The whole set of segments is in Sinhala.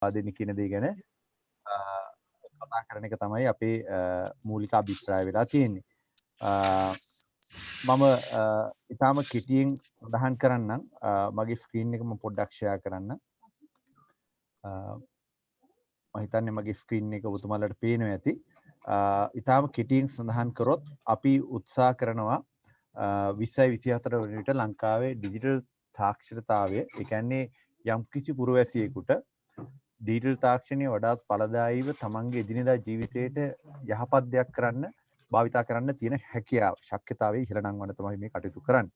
ආදෙන කියන දේ ගැන කතා කරන එක තමයි අපේ මූලික අභිප්‍රාය වෙලා තියෙන්නේ. මම ඉතාම කෙටියෙන් සඳහන් කරන්නම් මගේ ස්ක්‍රීන් එක මම පොඩ්ඩක් ෂෙයා කරන්න. මම හිතන්නේ මගේ ස්ක්‍රීන් එක ඔබතුමාලට පේනවා ඇති. ඉතාම කෙටියෙන් සඳහන් කරොත් අපි උත්සාහ කරනවා 2024 වන විට ලංකාවේ ඩිජිටල් සාක්ෂරතාවය, ඒ කියන්නේ යම්කිසි පුරවැසියෙකුට ඩිජිටල් තාක්ෂණය වඩාත් ඵලදායීව තමන්ගේ එදිනෙදා ජීවිතයට යහපත් දෙයක් කරන්න භාවිතා කරන්න තියෙන හැකියාව, ශක්්‍යතාවය ඉහළ නංවන්න තමයි මේ කටයුතු කරන්නේ.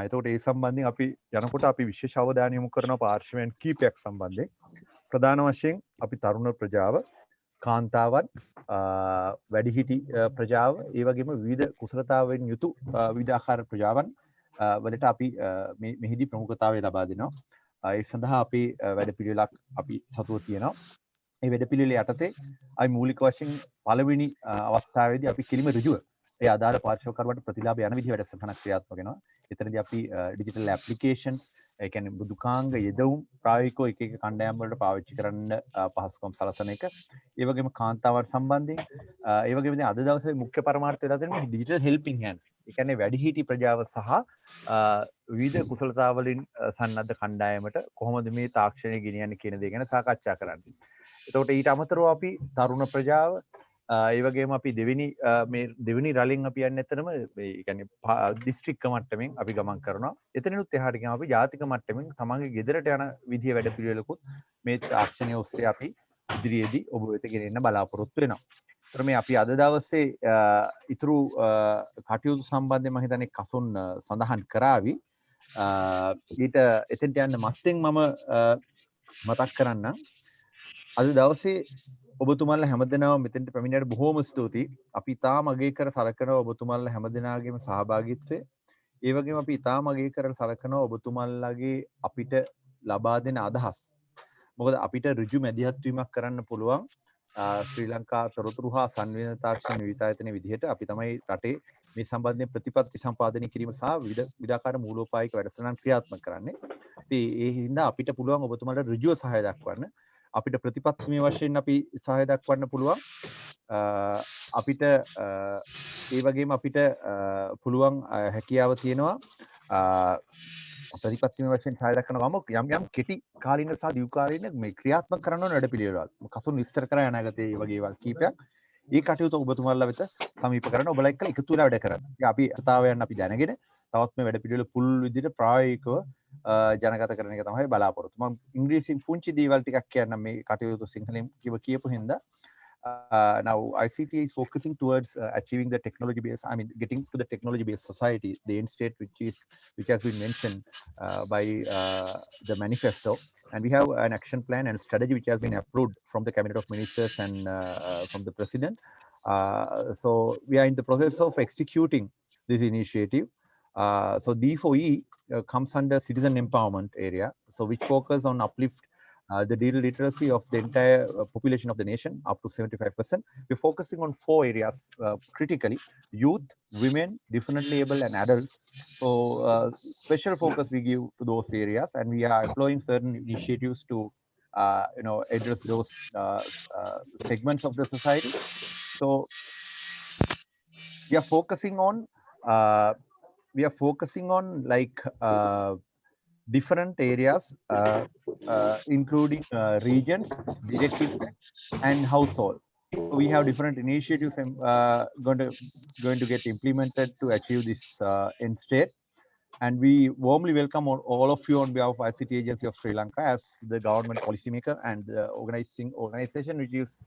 එතකොට ඒ සම්බන්ධයෙන් අපි යනකොට අපි විශේෂ අවධානය යොමු කරන පාර්ශවයන් කීපයක් සම්බන්ධයෙන් ප්‍රධාන වශයෙන් අපි තරුණ ප්‍රජාව, කාන්තාවන්, වැඩිහිටි ප්‍රජාව, ඒ වගේම විවිධ කුසලතාවයෙන් යුතු විවිධාකාර ප්‍රජාවන් වලට අපි මෙහිදී ප්‍රමුඛතාවය ලබා දෙනවා. ඒ සඳහා අපේ වැඩපිළිවෙලක් අපි සතුව තියෙනවා. මේ වැඩපිළිවෙල යටතේ අපි මූලික වශයෙන් පළවෙනි අවස්ථාවේදී අපි කිලිම ඍජුව ඒ ආධාර පාර්ශ්වකරුවන්ට ප්‍රතිලාභ යන විදිහ වැඩසටහනක් ක්‍රියාත්මක වෙනවා. එතනදී අපි ඩිජිටල් ඇප්ලිකේෂන්, ඒ කියන්නේ බුදුකාංග යෙදවුම් ප්‍රායෝගිකව එක එක කණ්ඩායම් වලට පාවිච්චි කරන්න පහසුකම් සලසන එක. ඒ වගේම කාන්තාවන් සම්බන්ධයෙන් ඒ වගේම දැන් අද දවසේ මුඛ්‍ය පරමාර්ථය වෙලා තියෙන මේ ඩිජිටල් හෙල්පින් හෑන්ඩ්ස්. ඒ කියන්නේ වැඩිහිටි ප්‍රජාව සහ විවිධ කුසලතාවලින් සන්නද්ධ කණ්ඩායමට කොහොමද මේ තාක්ෂණය ගෙනියන්නේ කියන දේ ගැන සාකච්ඡා කරන්නේ. එතකොට ඊට අමතරව අපි තරුණ ප්‍රජාව, ඒ වගේම අපි දෙවෙනි රලින් අපි යන්නේ ඇත්තටම ඒ කියන්නේ දිස්ත්‍රික්ක මට්ටමින් අපි ගමන් කරනවා. එතනිනුත් එහාට ගියාම අපි ජාතික මට්ටමින් තමන්ගේ ගෙදරට යන විදිය වැඩපිළිවෙලකුත් මේ තාක්ෂණය ඔස්සේ අපි ඉදිරියේදී ඔබ වෙත ගෙනෙන්න බලාපොරොත්තු වෙනවා. ඒතර මේ අපි අද දවසේ ඉතුරු කටයුතු සම්බන්ධයෙන් මම හිතන්නේ කසුන් සඳහන් කරાવી. ඊට එතෙන්ට යන්න මත්තෙන් මම මතක් කරන්නම්. අද දවසේ ඔබතුමාලා හැමදෙනාම මෙතෙන්ට පැමිණියට බොහෝම ස්තුතියි. අපි තාම අගය කර සලකනවා ඔබතුමාලා හැමදෙනාගේම සහභාගීත්වය. ඒ වගේම අපි තාම අගය කර සලකනවා ඔබතුමාලාගේ අපිට ලබා දෙන අදහස්. මොකද අපිට ඍජු මැදිහත් වීමක් කරන්න පුළුවන් ශ්‍රී ලංකා තොරතුරු හා සංවේදන තාක්ෂණ විවිධායතනයේ විදිහට අපි තමයි රටේ මේ සම්බන්ධයෙන් ප්‍රතිපත්ති සම්පාදනය කිරීම සහ විවිධාකාර මූලෝපායික වැඩසටහන් ක්‍රියාත්මක කරන්නේ. ඉතින් ඒ හින්දා අපිට පුළුවන් ඔබතුමාලට ඍජුව සහාය දක්වන්න. අපිට ප්‍රතිපත්තිමය වශයෙන් අපි සහාය දක්වන්න පුළුවන්. අපිට ඒ වගේම අපිට පුළුවන් හැකියාව තියෙනවා ප්‍රතිපත්තිමය වශයෙන් සහාය දක්වන ගම යම් කෙටි කාලින සහ දීර්ඝකාලීන මේ ක්‍රියාත්මක කරන වැඩපිළිවෙළවල්. කසුන් විස්තර කරා අනාගතයේ මේ වගේ ඒවා කීපයක්. ඒ කටයුතු ඔබතුමාලා වෙත සමීප කරන ඔබලා එක්කලා එකතු වෙලා වැඩ කරන්න. අපි අතාවයන් අපි දැනගෙන තවත් මේ වැඩපිළිවෙල පුළුල් විදිහට ප්‍රායෝගිකව ජනගත කරන එක තමයි බලාපොරොත්තු. මම ඉංග්‍රීසියෙන් පුංචි දේවල් ටිකක් කියන්නම් මේ කටයුතු සිංහලෙන් කියපු හින්දා. Now ICT is focusing towards achieving the technology based, I mean getting to the technology based society, the end state which has been mentioned by the manifesto, and we have an action plan and strategy which has been approved from the cabinet of ministers and from the president. So we are in the process of executing this initiative. So D4E comes under citizen empowerment area, so which focus on uplift the digital literacy of the entire population of the nation up to 75%. We're focusing on 4 areas critically: youth, women, differently able, and adults. So special focus we give to those areas, and we are employing certain initiatives to address those segments of the society. So we are focusing on like different areas, including regions, direct impact, and household. We have different initiatives going to get implemented to achieve this end state. And we warmly welcome all of you on behalf of ICT Agency of Sri Lanka as the government policymaker and the organization which is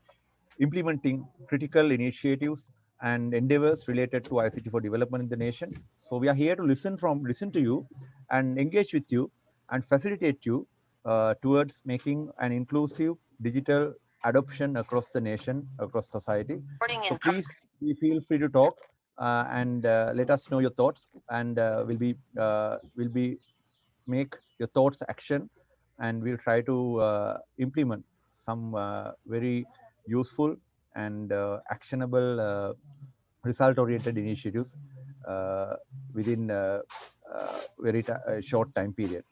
implementing critical initiatives and endeavors related to ICT for development in the nation. So we are here to listen to you and engage with you and facilitate you towards making an inclusive digital adoption across the nation, across society. So please feel free to talk and let us know your thoughts, and we'll be make your thoughts action, and we'll try to implement some very useful and actionable result-oriented initiatives within very short time period.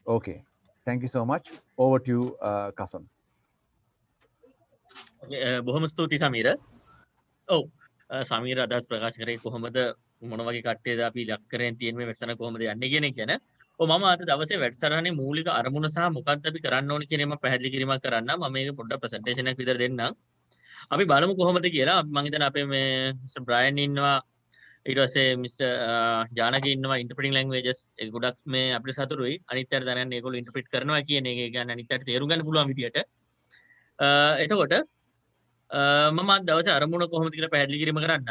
Okay. Thank you so much. Over to you, Kasan. බොහොම ස්තුතියි සමීර. ඔව් සමීර අදහස් ප්‍රකාශ කරේ කොහොමද මොන වගේ කට්ටියද අපි ලක්කරෙන් තියෙන මේ වැඩසටහන කොහොමද යන්නේ කියන එක ගැන. ඔව් මම අද දවසේ වැඩසටහනේ මූලික අරමුණ සහ මොකක්ද අපි කරන්න ඕනේ කියන එක මම පැහැදිලි කිරීමක් කරන්න. මම මේක පොඩ්ඩක් ප්‍රසන්ටේෂන් එකක් විතර දෙන්නම්. අපි බලමු කොහොමද කියලා. මම හිතන්නේ අපේ මේ මිස්ටර් බ්‍රයන් ඉන්නවා. ඊට පස්සේ මිස්ටර් ජානකී ඉන්නවා ඉන්ටර්ප්‍රිටිං ලැන්ග්වේජස්. ඒක ගොඩක් මේ අපිට සතුටුයි. අනිත් අයට දැනගන්න ඒගොල්ලෝ ඉන්ටර්ප්‍රිට් කරනවා කියන එක. ඒ කියන්නේ අනිත් අයට තේරුම් ගන්න පුළුවන් විදියට. එතකොට මම අද දවසේ අරමුණ කොහොමද කියලා පැහැදිලි කිරීම කරන්න.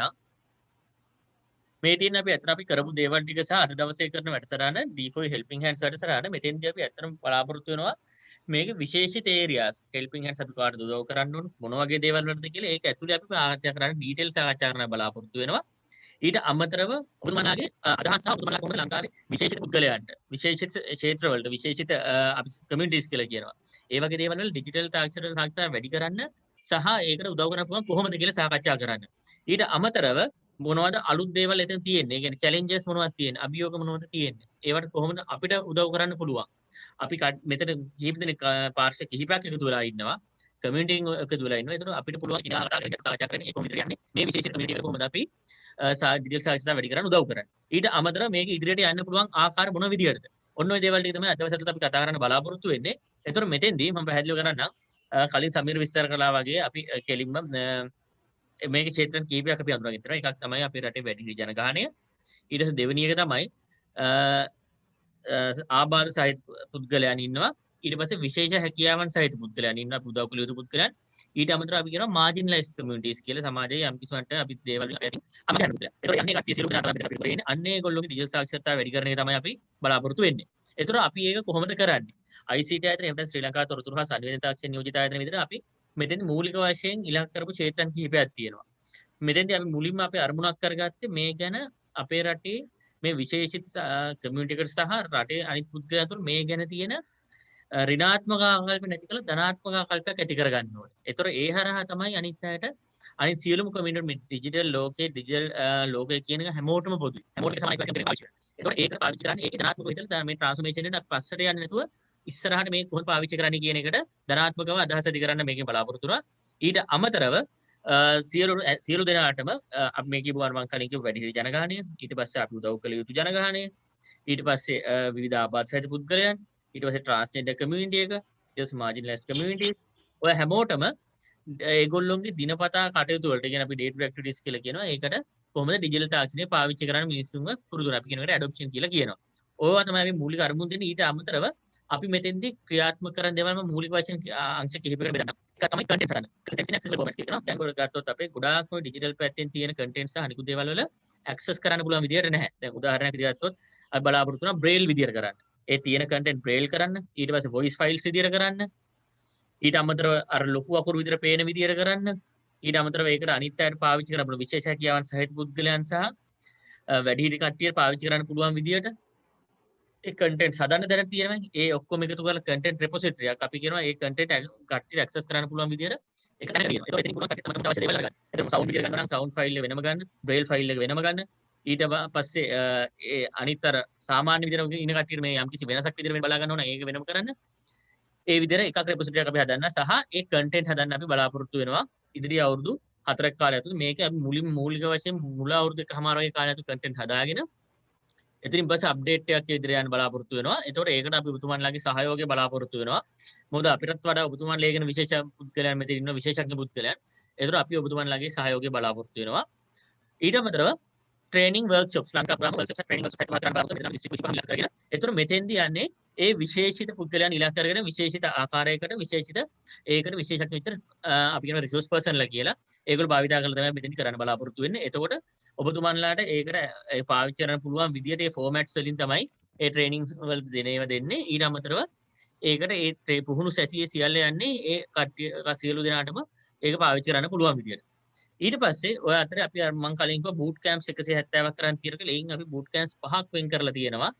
මේ තියෙන අපි අතන අපි කරපු දේවල් ටික සහ අද දවසේ කරන වැඩසටහන D4 helping hands වැඩසටහන මෙතෙන්දී අපි අතනම බලාපොරොත්තු වෙනවා මේක විශේෂිත areas helping hands අපි කාටද උදව් කරන්න ඕන මොන වගේ දේවල් වලද කියලා ඒක ඇතුලේ අපි සාකච්ඡා කරන්න ඩීටේල් සාකච්ඡා කරන්න බලාපොරොත්තු වෙනවා. ඊට අමතරව ඔබතුමාලාගේ අදහස් සහ ඔබතුමාලා කොහොමද ලංකාවේ විශේෂිත පුද්ගලයන්ට විශේෂිත ක්ෂේත්‍රවලට විශේෂිත අපි කමියුනිටිස් කියලා කියනවා. ඒ වගේ දේවල් වල ඩිජිටල් තාක්ෂරතා වැඩි කරන්න සහ ඒකට උදව් කරන්න පුළුවන් කොහොමද කියලා සාකච්ඡා කරන්න. ඊට අමතරව මොනවද අලුත් දේවල් එතන තියෙන්නේ? ඒ කියන්නේ challenges මොනවද තියෙන්නේ? අභියෝග මොනවද තියෙන්නේ? ඒවට කොහොමද අපිට උදව් කරන්න පුළුවන්? අපි මෙතන ජීවිත දෙනෙක් පාර්ශ්ව කිහිපයක් එකතු වෙලා ඉන්නවා. කමියුනිටි එකතු වෙලා ඉන්නවා. ඒතර අපිට පුළුවන් ඉනාකට කතා කරන්න ඒ කොහොමද යන්නේ? මේ විශේෂ කමියුනිටි එක කොහොමද අපි ඩිජිටල් සාක්ෂරතා වැඩි කරන්න උදව් කරන්නේ? ඊට අමතරව මේක ඉදිරියට යන්න පුළුවන් ආකාර මොන විදියටද? ඔන්න ඔය දේවල් ටික තමයි අද දවසට අපි කතා කරන්න බලාපොරොත්තු වෙන්නේ. ඒතර මෙතෙන්දී මම පැහැදිලිව කරන්නම්. කලින් සමීර විස්තර කළා වගේ අපි කෙලින්ම මේක ක්ෂේත්‍රන් කීපයක් අපි අඳුරගෙන ඉන්නවා. එකක් තමයි අපේ රටේ වැඩිහිටි ජනගහනය. ඊට පස්සේ දෙවෙනි එක තමයි ආබාධ සහිත පුද්ගලයන් ඉන්නවා. ඊට පස්සේ විශේෂ හැකියාවන් සහිත පුද්ගලයන් ඉන්නවා. උදව් කළ යුතු පුද්ගලයන්. ඊට අමතරව අපි කියනවා marginalized communities කියලා සමාජයේ යම් කිසි මට්ටමක අපි දේවල් අපි හඳුන්වනවා. ඒතකොට යන්නේ කට්ටිය සියලු දෙනා අපිට වෙන්නේ අන්නේ ඒගොල්ලෝගේ ඩිජිටල් සාක්ෂරතාව වැඩි කරන එක තමයි අපි බලාපොරොත්තු වෙන්නේ. ඒතකොට අපි ඒක කොහොමද කරන්නේ? ICT ආයතනය එහෙම ශ්‍රී ලංකා තොරතුරු හා සංවේදන තාක්ෂණ නියෝජිත ආයතන විදිහට අපි මෙතෙන් මූලික වශයෙන් ඉලක්ක කරපු ක්ෂේත්‍රයන් කිහිපයක් තියෙනවා. මෙතෙන්දී අපි මුලින්ම අපේ අරමුණක් කරගත්තේ මේ ගැන අපේ රටේ මේ විශේෂිත කමියුනිටි එකට සහ රටේ අනිත් පුද්ගලයන් අතර මේ ගැන තියෙන ඍණාත්මක ආකල්ප නැති කරලා ධනාත්මක ආකල්පයක් ඇති කරගන්න ඕනේ. ඒතර ඒ හරහා තමයි අනිත් අයට අනිත් සියලුම කමියුනිටි මේ ඩිජිටල් ලෝකේ ඩිජිටල් ලෝකේ කියන එක හැමෝටම පොදුයි. හැමෝටම සමාන වශයෙන් පාවිච්චි කරනවා. ඒතර ඒක පාවිච්චි කරන්නේ ඒකේ ධනාත්මක විදිහට මේ ට්‍රාන්ස්ෆෝමේෂන් එකට පස්සට යන්නේ නැතුව ඉස්සරහට මේක කොහොමද පාවිච්චි කරන්නේ කියන එකට ධනාත්මකව අදහස් ඇති කරන්න මේකෙන් බලාපොරොත්තු වෙනවා. ඊට අමතරව සියලු දෙනාටම අපි මේ කියපු මම කලින් කියපු වැඩිහිටි ජනගහනය ඊට පස්සේ අපි උදව් කළ යුතු ජනගහනය ඊට පස්සේ විවිධ ආබාධ සහිත පුද්ගලයන් ඊට පස්සේ ට්‍රාන්ස්ජෙන්ඩර් කමියුනිටි එක ඊට පස්සේ මාර්ජිනලයිස්ඩ් කමියුනිටි ඔය හැමෝටම ඒගොල්ලොන්ගේ දිනපතා කටයුතු වලට කියන අපි ඩේ ටු ඩේ ඇක්ටිවිටීස් කියලා කියනවා. ඒකට කොහොමද ඩිජිටල් තාක්ෂණය පාවිච්චි කරන්න මිනිස්සුන්ව පුරුදු කරලා අපි කියන එකට ඇඩොප්ෂන් කියලා කියනවා. ඕවා තමයි අපි මූලික අරමුණු දෙන්නේ. ඊට අමතරව අපි මෙතෙන්දී ක්‍රියාත්මක කරන දේවල් මම මූලික වශයෙන් අංශ කිහිපයකට බෙදන්නම්. එකක් තමයි කන්ටෙන්ට් ගන්න. කන්ටෙන්ට් ඇක්සස් ෆෝමැට්ස් කියනවා. දැන් ඔය ගත්තොත් අපේ ගොඩාක්ම ඩිජිටල් පැත්තෙන් තියෙන කන්ටෙන්ට් සහ අනිකුත් දේවල් වල ඇක්සස් කරන්න පුළුවන් විදියට නැහැ. දැන් උදාහරණයක් විදියට ගත්තොත් අපි බලාපොරොත්තු වෙනවා බ්‍රේල් විදියට කරන්න. ඒ තියෙන කන්ටෙන්ට් බ්‍රේල් කරන්න. ඊට පස්සේ වොයිස් ෆයිල්ස් විදියට කරන්න. ඊට අමතරව අර ලොකු අකුරු විදියට පේන විදියට කරන්න. ඊට අමතරව ඒකට අනිත් අයට පාවිච්චි කරන්න පුළුවන් විශේෂ හැකියාවන් සහිත පුද්ගලයන් සහ වැඩිහිටි කට්ටියට පාවිච්චි කරන්න පුළුවන් විදියට ඒ කන්ටෙන්ට්ස් හදන්න දැන තියෙනවා. ඒ ඔක්කොම එකතු කරලා කන්ටෙන්ට් රෙපොසිටරි එකක් අපි කියනවා. ඒ කන්ටෙන්ට් කට්ටියට ඇක්සස් කරන්න පුළුවන් විදියට ඒක දැන තියෙනවා. ඒක ඉතින් පුළුවන් කට්ටියට තමයි අවශ්‍ය දේවල් ගන්න. ඒක සවුන්ඩ් විදියට ගන්න නම් සවුන්ඩ් ෆයිල් එක වෙනම ගන්න, බ්‍රේල් ෆයිල් එක වෙනම ගන්න. ඊට පස්සේ ඒ අනිත් අර සාමාන්‍ය විදියට ඉන්න කට්ටියට මේ යම්කිසි වෙනසක් විදියට මේ බලා ගන්න ඕන ඒක වෙනම කරන්න. ඒ විදිහට එකක් රෙපොසිටරි එකක් අපි හදන්න සහ ඒ කන්ටෙන්ට් හදන්න අපි බලාපොරොත්තු වෙනවා. ඉදිරි අවුරුදු 4ක කාලය ඇතුළත මේක අපි මුලින් මූලික වශයෙන් මුල අවුරුදු එකමාර වගේ කාලය ඇතුළත කන්ටෙන්ට් හදාගෙන එතනින් පස්සේ අප්ඩේට් එකක් ඉදිරියට යන්න බලාපොරොත්තු වෙනවා. ඒතකොට ඒකට අපි ඔබතුමන්ලාගේ සහයෝගය බලාපොරොත්තු වෙනවා. මොකද අපිටත් වඩා ඔබතුමන්ලා ඉගෙන විශේෂ පුද්ගලයන් මෙතන ඉන්න විශේෂඥ පුද්ගලයන්. ඒතකොට අපි ඔබතුමන්ලාගේ සහයෝගය බලාපොරොත්තු වෙනවා. ඊට අමතරව training workshops Lanka ප්‍රාම workshops training workshops එකක් කරනවා මෙතන ඩිස්ට්‍රික්ට් 25 ඉලක්ක කරගෙන. ඒතකොට මෙතෙන්දී යන්නේ ඒ විශේෂිත පුද්ගලයන් ඉලක්ක කරගෙන විශේෂිත ආකාරයකට විශේෂිත ඒකට විශේෂඥ විතර අපි කියන රිසෝස් පර්සන්ලා කියලා ඒගොල්ලෝ භාවිතා කරලා තමයි මෙතෙන්දී කරන්න බලාපොරොත්තු වෙන්නේ. එතකොට ඔබතුමන්ලාට ඒකට පාවිච්චි කරන්න පුළුවන් විදියට ඒ ෆෝමැට්ස් වලින් තමයි ඒ ට්‍රේනින්ග්ස් වල දෙන්නේ. ඊට අමතරව ඒකට ඒ පුහුණු සැසියේ සියල්ල යන්නේ ඒ කට්ටිය සියලු දෙනාටම ඒක පාවිච්චි කරන්න පුළුවන් විදියට. ඊට පස්සේ ඔය අතරේ අපි මම කලින් කිව්වා බූට් කැම්ප්ස් 170ක් කරන් තියෙනවා කියලා. එයින් අපි බූට් කැම්ප්ස් 5ක් වෙන් කරලා තියෙනවා.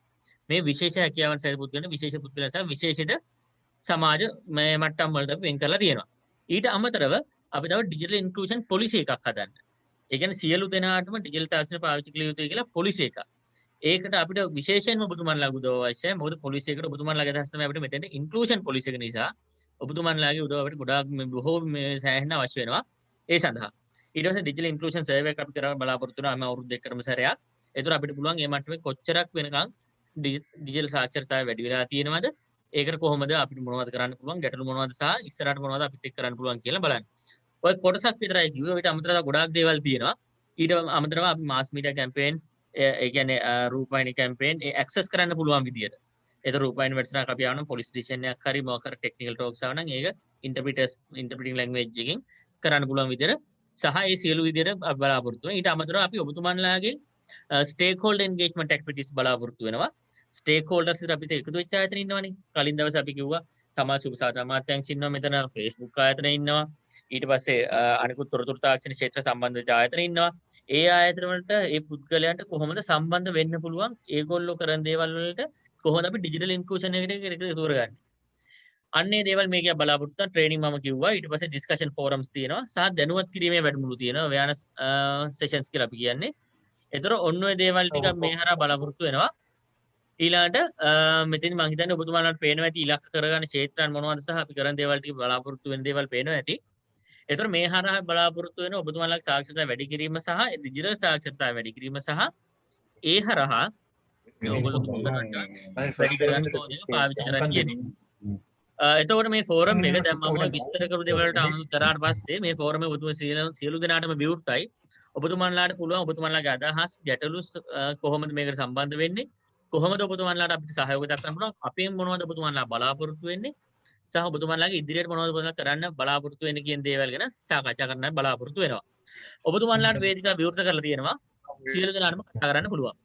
මේ විශේෂ හැකියාවන් සහිත පුද්ගලයන් විශේෂ පුද්ගලයන් සහ විශේෂිත සමාජ මේ මට්ටම් වලට අපි වෙන් කරලා තියෙනවා. ඊට අමතරව අපි තව ඩිජිටල් ඉන්ක්ලූෂන් පොලිසි එකක් හදන්න. ඒ කියන්නේ සියලු දෙනාටම ඩිජිටල් තාක්ෂණ පාවිච්චි කළ යුතුයි කියලා පොලිසි එකක්. ඒකට අපිට විශේෂයෙන්ම ඔබතුමන්ලා උදව් අවශ්‍යයි. මොකද පොලිසියකට ඔබතුමන්ලාගේ අදහස් තමයි අපිට මෙතෙන්ට ඉන්ක්ලූෂන් පොලිසි එක නිසා ඔබතුමන්ලාගේ උදව් අපිට ගොඩාක් බොහෝ සෑහෙන අවශ්‍ය වෙනවා. ඒ සඳහා ඊට පස්සේ ඩිජිටල් ඉන්ක්ලූෂන් සර්වේ එකක් අපි කරන්න බලාපොරොත්තු වෙනවා. මේ අවුරුදු දෙකකටම සැරයක්. ඒතර අපිට පුළුවන් මේ මට්ටමේ කොච්චරක් වෙනකන් ඩිජිටල් සාක්ෂරතාවය වැඩි වෙලා තියෙනවද? ඒකට කොහොමද අපිට මොනවද කරන්න පුළුවන්? ගැටලු මොනවද සහ ඉස්සරහට මොනවද අපිත් එක්ක කරන්න පුළුවන් කියලා බලන්න. ඔය කොටසක් විතරයි කිව්වේ. ඔයිට අමතරව ගොඩාක් දේවල් තියෙනවා. ඊට අමතරව අපි මාස් මීඩියා කැම්පේන් ඒ කියන්නේ රූපවාහිනී කැම්පේන් ඇක්සස් කරන්න පුළුවන් විදියට. ඒතර රූපවාහිනී වැඩසටහනක් අපි ආවනම් පොලිස් ස්ටේෂන් එකක් හරි මොකක් හරි ටෙක්නිකල් ටෝක්ස් ආවනම් ඒක ඉන්ටර්ප්‍රිටිං ලැන්ග්වේජ් එකකින් කරන්න පුළුවන් විදියට සහ ඒ සියලු විදියට අපි බලාපොරොත්තු වෙනවා. ඊට අමතරව අපි ඔබතුමන්ලාගේ ස්ටේක් හෝල්ඩර් එන්ගේජ්මන්ට් ඇක්ටිවිටීස් බලාපොරොත්තු වෙනවා. ස්ටේක් හෝල්ඩර්ස් ඉතින් අපිට එකතු වෙච්ච ආයතන ඉන්නවනේ. කලින් දවසේ අපි කිව්වා සමාජ සුබසාධාරණ අමාත්‍යාංශ ඉන්නවා මෙතන, Facebook ආයතන ඉන්නවා. ඊට පස්සේ අනිකුත් තොරතුරු තාක්ෂණ ක්ෂේත්‍ර සම්බන්ධ වෙච්ච ආයතන ඉන්නවා. ඒ ආයතන වලට ඒ පුද්ගලයන්ට කොහොමද සම්බන්ධ වෙන්න පුළුවන්? ඒගොල්ලෝ කරන දේවල් වලට කොහොමද අපි ඩිජිටල් ඉන්ක්ලූෂන් එකට එකතු කරගන්නේ? අන්නේ දේවල් මේක බලාපොරොත්තු ට්‍රේනින් මම කිව්වා. ඊට පස්සේ ඩිස්කෂන් ෆෝරම්ස් තියෙනවා. සහ දැනුවත් කිරීමේ වැඩමුළු තියෙනවා. අවයානස් සෙෂන්ස් කියලා අපි කියන්නේ. ඒතර ඔන්න ඔය දේවල් ටික මේ හරහා බලාපොරොත්තු වෙනවා. ඊළඟට මෙතන මම හිතන්නේ ඔබතුමාලාට පේනවා ඇති ඉලක්ක කරගන්න ක්ෂේත්‍රයන් මොනවද සහ අපි කරන දේවල් ටික බලාපොරොත්තු වෙන දේවල් පේනවා ඇති. ඒතර මේ හරහා බලාපොරොත්තු වෙන ඔබතුමාලාගේ සාක්ෂරතාවය වැඩි කිරීම සහ ඩිජිටල් සාක්ෂරතාවය වැඩි කිරීම සහ ඒ හරහා ඔයගොල්ලෝ වැඩි කරගන්න කොහොමද පාවිච්චි කරන්නේ කියන්නේ. එතකොට මේ ෆෝරම් එක දැන් මම විස්තර කරු දේවල් වලට අනුව කරාට පස්සේ මේ ෆෝරම් එක ඔබතුමා සියලු දෙනාටම විවෘතයි. ඔබතුමාලාට පුළුවන් ඔබතුමාලාගේ අදහස් ගැටලු කොහොමද මේකට සම්බන්ධ වෙන්නේ? කොහොමද ඔබතුමාලාට අපිට සහයෝගය දක්වන්න පුළුවන්? අපෙන් මොනවද ඔබතුමාලා බලාපොරොත්තු වෙන්නේ? සහ ඔබතුමාලාගේ ඉදිරියට මොනවද ඔබතුමාලා කරන්න බලාපොරොත්තු වෙන්නේ කියන දේවල් ගැන සාකච්ඡා කරන්න බලාපොරොත්තු වෙනවා. ඔබතුමාලාට වේදිකාව විවෘත කරලා තියෙනවා. සියලු දෙනාටම කතා කරන්න පුළුවන්.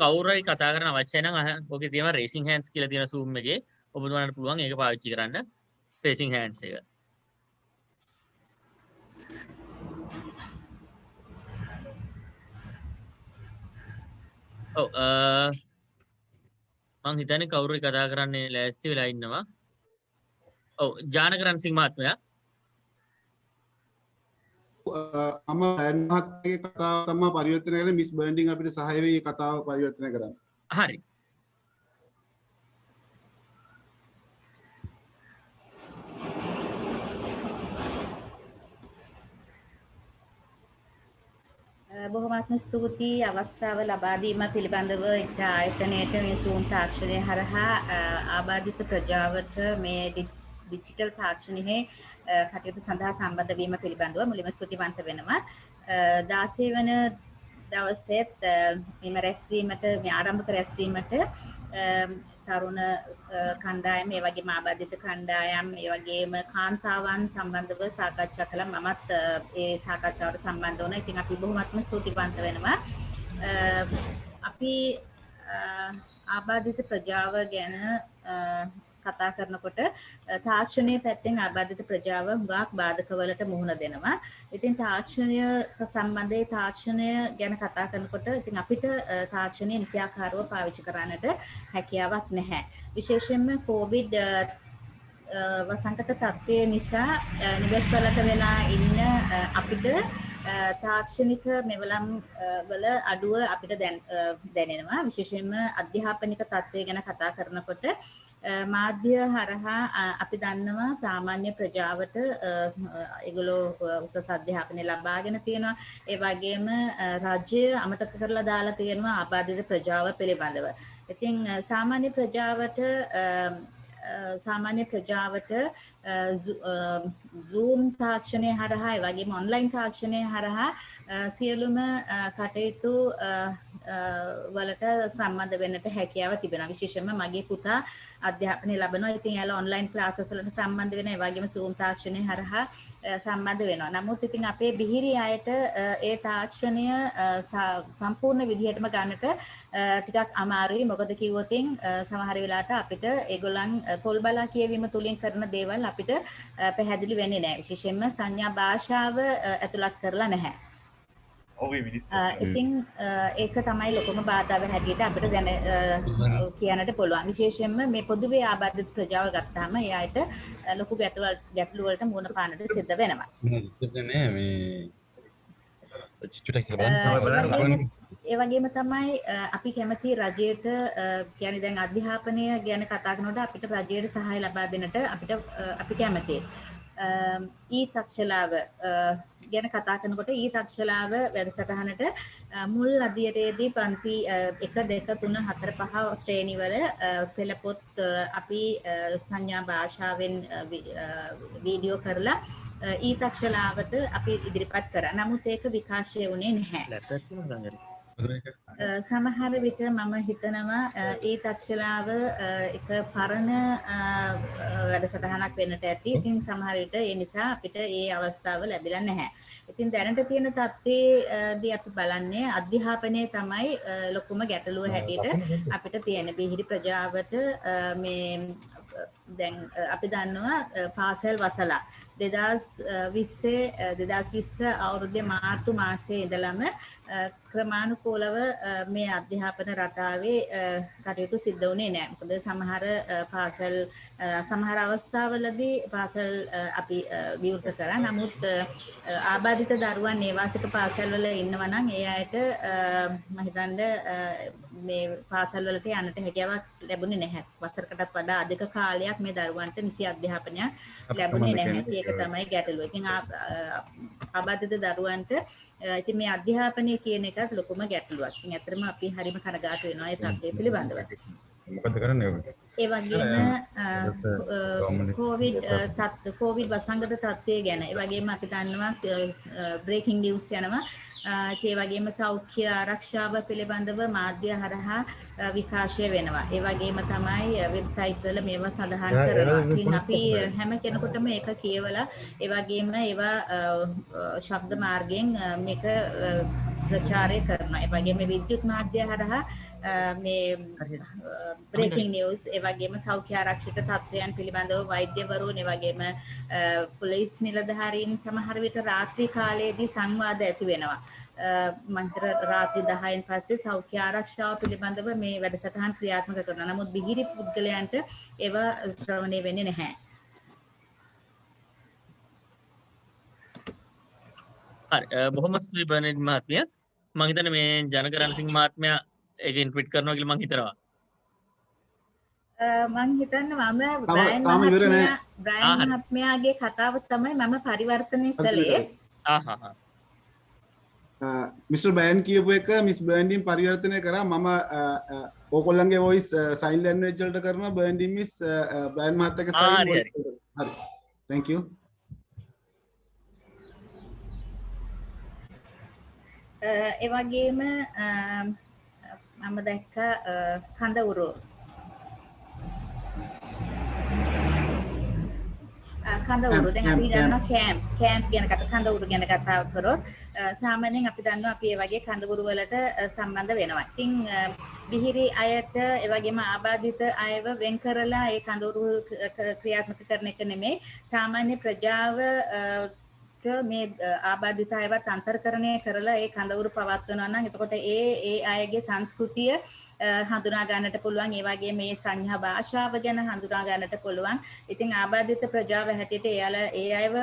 කවුරු හරි කතා කරන්න අවශ්‍ය නම් ඔකේ තියෙනවා රේසිං හෑන්ඩ්ස් කියලා තියෙන Zoom එකේ ඔබතුමාලට පුළුවන් ඒක පාවිච්චි කරන්න රේසිං හෑන්ඩ්ස් එක. ඔව් මං හිතන්නේ කවුරු හරි කතා කරන්නේ ලෑස්ති වෙලා ඉන්නවා. ඔව් ජානක රන්සිංහ මහත්මයා මම මහත්මයාගේ කතාව තමයි පරිවර්තනය කරලා මිස් බර්න්ඩින් අපිට සහාය වෙයි කතාව පරිවර්තනය කරන්න. හරි. බොහොමත්ම ස්තුතියි අවස්ථාව ලබා දීම පිළිබඳව එක් ආයතනයට මේ Zoom තාක්ෂණය හරහා ආබාධිත ප්‍රජාවට මේ ඩිජිටල් තාක්ෂණයේ කටයුතු සඳහා සම්බන්ධ වීම පිළිබඳව මුලින්ම ස්තුතිවන්ත වෙනවා. 16 වන දවසේත් මෙම රැස්වීමට මේ ආරම්භක රැස්වීමට තරුණ කණ්ඩායම ඒ වගේම ආබාධිත කණ්ඩායම් ඒ වගේම කාන්තාවන් සම්බන්ධව සාකච්ඡා කළා. මමත් ඒ සාකච්ඡාවට සම්බන්ධ වුණා. ඉතින් අපි බොහොමත්ම ස්තුතිවන්ත වෙනවා. අපි ආබාධිත ප්‍රජාව ගැන කතා කරනකොට තාක්ෂණයේ පැත්තෙන් ආබාධිත ප්‍රජාව හුඟක් බාධකවලට මුහුණ දෙනවා. ඉතින් තාක්ෂණය සම්බන්ධයෙන් තාක්ෂණය ගැන කතා කරනකොට ඉතින් අපිට තාක්ෂණය නිසියාකාරව පාවිච්චි කරන්නට හැකියාවක් නැහැ. විශේෂයෙන්ම කොවිඩ් වසංගත තත්ත්වය නිසා නිවෙස්වලට වෙලා ඉන්න අපිට තාක්ෂණික මෙවලම් වල අඩුව අපිට දැනෙනවා. විශේෂයෙන්ම අධ්‍යාපනික තත්ත්වය ගැන කතා කරනකොට මාධ්‍ය හරහා අපි දන්නවා සාමාන්‍ය ප්‍රජාවට ඒගොල්ලෝ උසස් අධ්‍යාපනය ලබාගෙන තියෙනවා. ඒ වගේම රාජ්‍ය අමතක කරලා දාලා තියෙනවා ආබාධිත ප්‍රජාව පිළිබඳව. ඉතින් සාමාන්‍ය ප්‍රජාවට Zoom තාක්ෂණය හරහා ඒ වගේම ඔන්ලයින් තාක්ෂණය හරහා සියලුම කටයුතු වලට සම්බන්ධ වෙන්නට හැකියාව තිබෙනවා. විශේෂයෙන්ම මගේ පුතා අධ්‍යාපනය ලබනවා. ඉතින් එයාලා ඔන්ලයින් ක්ලාසස් වලට සම්බන්ධ වෙනවා. ඒ වගේම Zoom තාක්ෂණය හරහා සම්බන්ධ වෙනවා. නමුත් ඉතින් අපේ බිහිරි අයට ඒ තාක්ෂණය සම්පූර්ණ විදිහටම ගන්නට ටිකක් අමාරුයි. මොකද කිව්වොත් සමහර වෙලාවට අපිට ඒගොල්ලන් තොල්බලා කියවීම තුලින් කරන දේවල් අපිට පැහැදිලි වෙන්නේ නැහැ. විශේෂයෙන්ම සංඥා භාෂාව ඇතුළත් කරලා නැහැ. ඉතින් ඒක තමයි ලොකුම බාධාව හැටියට අපිට දැන කියන්නට පුළුවන්. විශේෂයෙන්ම මේ පොදුවේ ආබාධිත ප්‍රජාව ගත්තාම ඒ අයට ලොකු ගැටලු වලට මුහුණ පාන්නට සිද්ධ වෙනවා. ඒ වගේම තමයි අපි කැමති රජයට කියන්නේ දැන් අධ්‍යාපනය ගැන කතා කරනකොට අපිට රජයට සහාය ලබා දෙන්නට අපි කැමතියි. ඊ-තක්ෂලාව ගැන කතා කරනකොට ඊ-තක්ෂලාව වැඩසටහනට මුල් අධ්‍යයනයේදී පන්ති 1 2 3 4 5 ශ්‍රේණිවල පෙළපොත් අපි සංඥා භාෂාවෙන් වීඩියෝ කරලා ඊ-තක්ෂලාවට අපි ඉදිරිපත් කරා. නමුත් ඒක විකාශය වුණේ නැහැ. සමහර විට මම හිතනවා ඊ-තක්ෂලාව එක පරණ වැඩසටහනක් වෙන්නට ඇති. ඉතින් සමහර විට ඒ නිසා අපිට ඒ අවස්ථාව ලැබිලා නැහැ. ඉතින් දැනට තියෙන තත්ත්වයේදී අපි බලන්නේ අධ්‍යාපනයේ තමයි ලොකුම ගැටලුව හැටියට අපිට තියෙන. බිහිරි ප්‍රජාවට මේ දැන් අපි දන්නවා පාසල් වසලා 2020 අවුරුද්දේ මාර්තු මාසයේ ඉඳලම ක්‍රමානුකූලව මේ අධ්‍යාපන රටාවේ කටයුතු සිද්ධ වුණේ නැහැ. මොකද සමහර අවස්ථාවලදී පාසල් අපි විවෘත කරා. නමුත් ආබාධිත දරුවන් නේවාසික පාසල්වල ඉන්නවා නම් ඒ අයට මම හිතන්නේ මේ පාසල් වලට යන්නට හැකියාවක් ලැබුණේ නැහැ. වසරකටත් වඩා අධික කාලයක් මේ දරුවන්ට නිසි අධ්‍යාපනයක් ලැබුණේ නැහැ. ඒක තමයි ගැටලුව. ඉතින් ආබාධිත දරුවන්ට ඉතින් මේ අධ්‍යාපනය කියන එකත් ලොකුම ගැටලුවක්. ඉතින් ඇත්තටම අපි හරිම කනගාටු වෙනවා ඒ තත්ත්වය පිළිබඳව. මොකද කරන්නේ? ඒ වගේම කොවිඩ් වසංගත තත්ත්වය ගැන ඒ වගේම අපි දන්නවා බ්‍රේකින් නිවුස් යනවා. ඒ වගේම සෞඛ්‍ය ආරක්ෂාව පිළිබඳව මාධ්‍ය හරහා විකාශය වෙනවා. ඒ වගේම තමයි වෙබ්සයිට් වල මේවා සඳහන් කරනවා. ඉතින් අපි හැම කෙනෙකුටම ඒක කියවලා ඒ වගේම ඒවා ශබ්ද මාර්ගයෙන් මේක ප්‍රචාරය කරනවා. ඒ වගේම විද්‍යුත් මාධ්‍ය හරහා මේ බ්‍රේකින් නිවුස් ඒ වගේම සෞඛ්‍ය ආරක්ෂිත තත්ත්වයන් පිළිබඳව වෛද්‍යවරුන් ඒ වගේම පොලිස් නිලධාරීන් සමහර විට රාත්‍රී කාලයේදී සංවාද ඇති වෙනවා. මන්ත්‍ර රාත්‍රී 10න් පස්සේ සෞඛ්‍ය ආරක්ෂාව පිළිබඳව මේ වැඩසටහන් ක්‍රියාත්මක කරනවා. නමුත් බිහිරි පුද්ගලයන්ට ඒවා ශ්‍රවණය වෙන්නේ නැහැ. හරි බොහොම ස්තුතියි බර්නඩ් මහත්මිය. මම හිතන්නේ මේ ජනක රණසිංහ මහත්මයා ඒකෙන් ට්වීට් කරනවා කියලා මම හිතනවා. මම හිතන්නේ බ්‍රයන් මහත්මයාගේ කතාව තමයි මම පරිවර්තනය කළේ. මිස්ටර් බෑන් කියපු එක මිස් බර්න්ඩින් පරිවර්තනය කරා. මම ඕගොල්ලන්ගේ වොයිස් සයින් ලැන්ග්වේජ් වලට කරනවා. බර්න්ඩින් මිස් බෑන් මහත්තයාගේ සයින් හරි. thank you. ඒ වගේම මම දැක්ක කඳවුරු දැන් අපි දන්නවා කැම්ප් ගැන කඳවුරු ගැන කතා කරොත් සාමාන්‍යයෙන් අපි දන්නවා අපි මේ වගේ කඳවුරු වලට සම්බන්ධ වෙනවා. ඉතින් බිහිරි අයට ඒ වගේම ආබාධිත අයව වෙන් කරලා ඒ කඳවුරු ක්‍රියාත්මක කරන එක නෙමෙයි සාමාන්‍ය ප්‍රජාව මේ ආබාධිත අයවත් අන්තර්කරණය කරලා ඒ කඳවුරු පවත්වනවා නම් එතකොට ඒ අයගේ සංස්කෘතිය හඳුනා ගන්නට පුළුවන්. ඒ වගේ මේ සංඥා භාෂාව ගැන හඳුනා ගන්නට පුළුවන්. ඉතින් ආබාධිත ප්‍රජාව හැටියට ඒ අයව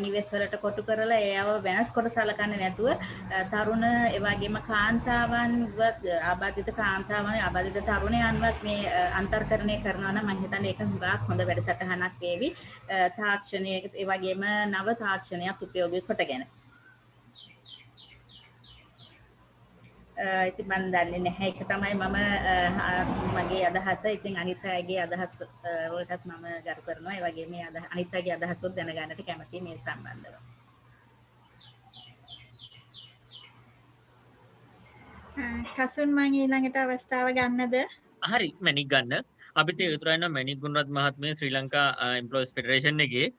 නිවෙස් වලට කොටු කරලා ඒ අයව වෙනස් කොට සලකන්නේ නැතුව තරුණ ඒ වගේම කාන්තාවන්ව ආබාධිත තරුණයන්වත් මේ අන්තර්කරණය කරනවා නම් මම හිතන්නේ ඒක හුඟක් හොඳ වැඩසටහනක් වේවි. තාක්ෂණයේ ඒ වගේම නව තාක්ෂණයක් උපයෝගී කොටගෙන. ඉතින් මම දන්නේ නැහැ ඒක තමයි මගේ අදහස. ඉතින් අනිත් අයගේ අදහස් වලටත් මම ගරු කරනවා. ඒ වගේ මේ අනිත් අයගේ අදහස් වල දැනගන්නට කැමතියි මේ සම්බන්ධව. කසුන් මම ඊළඟට අවස්ථාව ගන්නද? හරි මැනික් ගන්න. අපිත් ඒ උතුරයින මැනික් ගුණරත් මහත්මිය ශ්‍රී ලංකා එම්ප්ලොයිස් ෆෙඩරේෂන් එකේ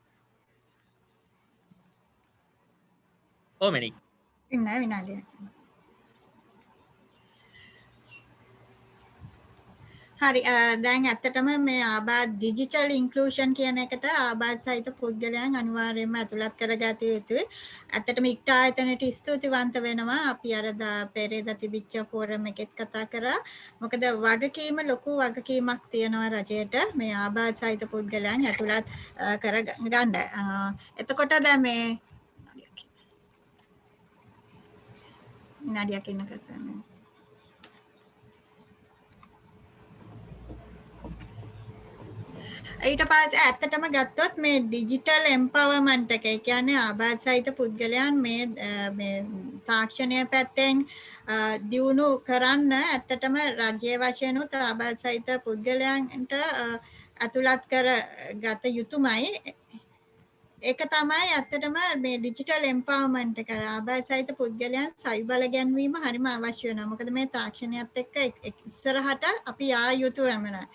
කොහොමද? ඉන්න විනාඩියක්. හරි දැන් ඇත්තටම මේ ආබාධ ඩිජිටල් ඉන්ක්ලූෂන් කියන එකට ආබාධ සහිත පුද්ගලයන් අනිවාර්යයෙන්ම ඇතුළත් කරගත යුතුයි. ඇත්තටම ඉක්ට ආයතනයට ස්තුතිවන්ත වෙනවා. අපි අර පෙරේදා තිබිච්ච ෆෝරම් එකෙත් කතා කරා. මොකද වගකීම ලොකු වගකීමක් තියෙනවා රජයට මේ ආබාධ සහිත පුද්ගලයන් ඇතුළත් කරගන්න. එතකොට දැන් මේ විනාඩියක් ඉන්න කසන්නේ. ඊට පස්සේ ඇත්තටම ගත්තොත් මේ ඩිජිටල් එම්පවර්මන්ට් එක කියන්නේ ආබාධ සහිත පුද්ගලයන් මේ තාක්ෂණය පැත්තෙන් දියුණු කරන්න ඇත්තටම රජයේ වශයෙන් උත් ආබාධ සහිත පුද්ගලයන්ට අතුලත් කර ගත යුතුමයි. ඒක තමයි ඇත්තටම මේ ඩිජිටල් එම්පවර්මන්ට් එක ආබාධ සහිත පුද්ගලයන් සවි බල ගැන්වීම හරිම අවශ්‍ය වෙනවා. මොකද මේ තාක්ෂණයත් එක්ක ඉස්සරහට අපි ආ යුතුයම නෑ.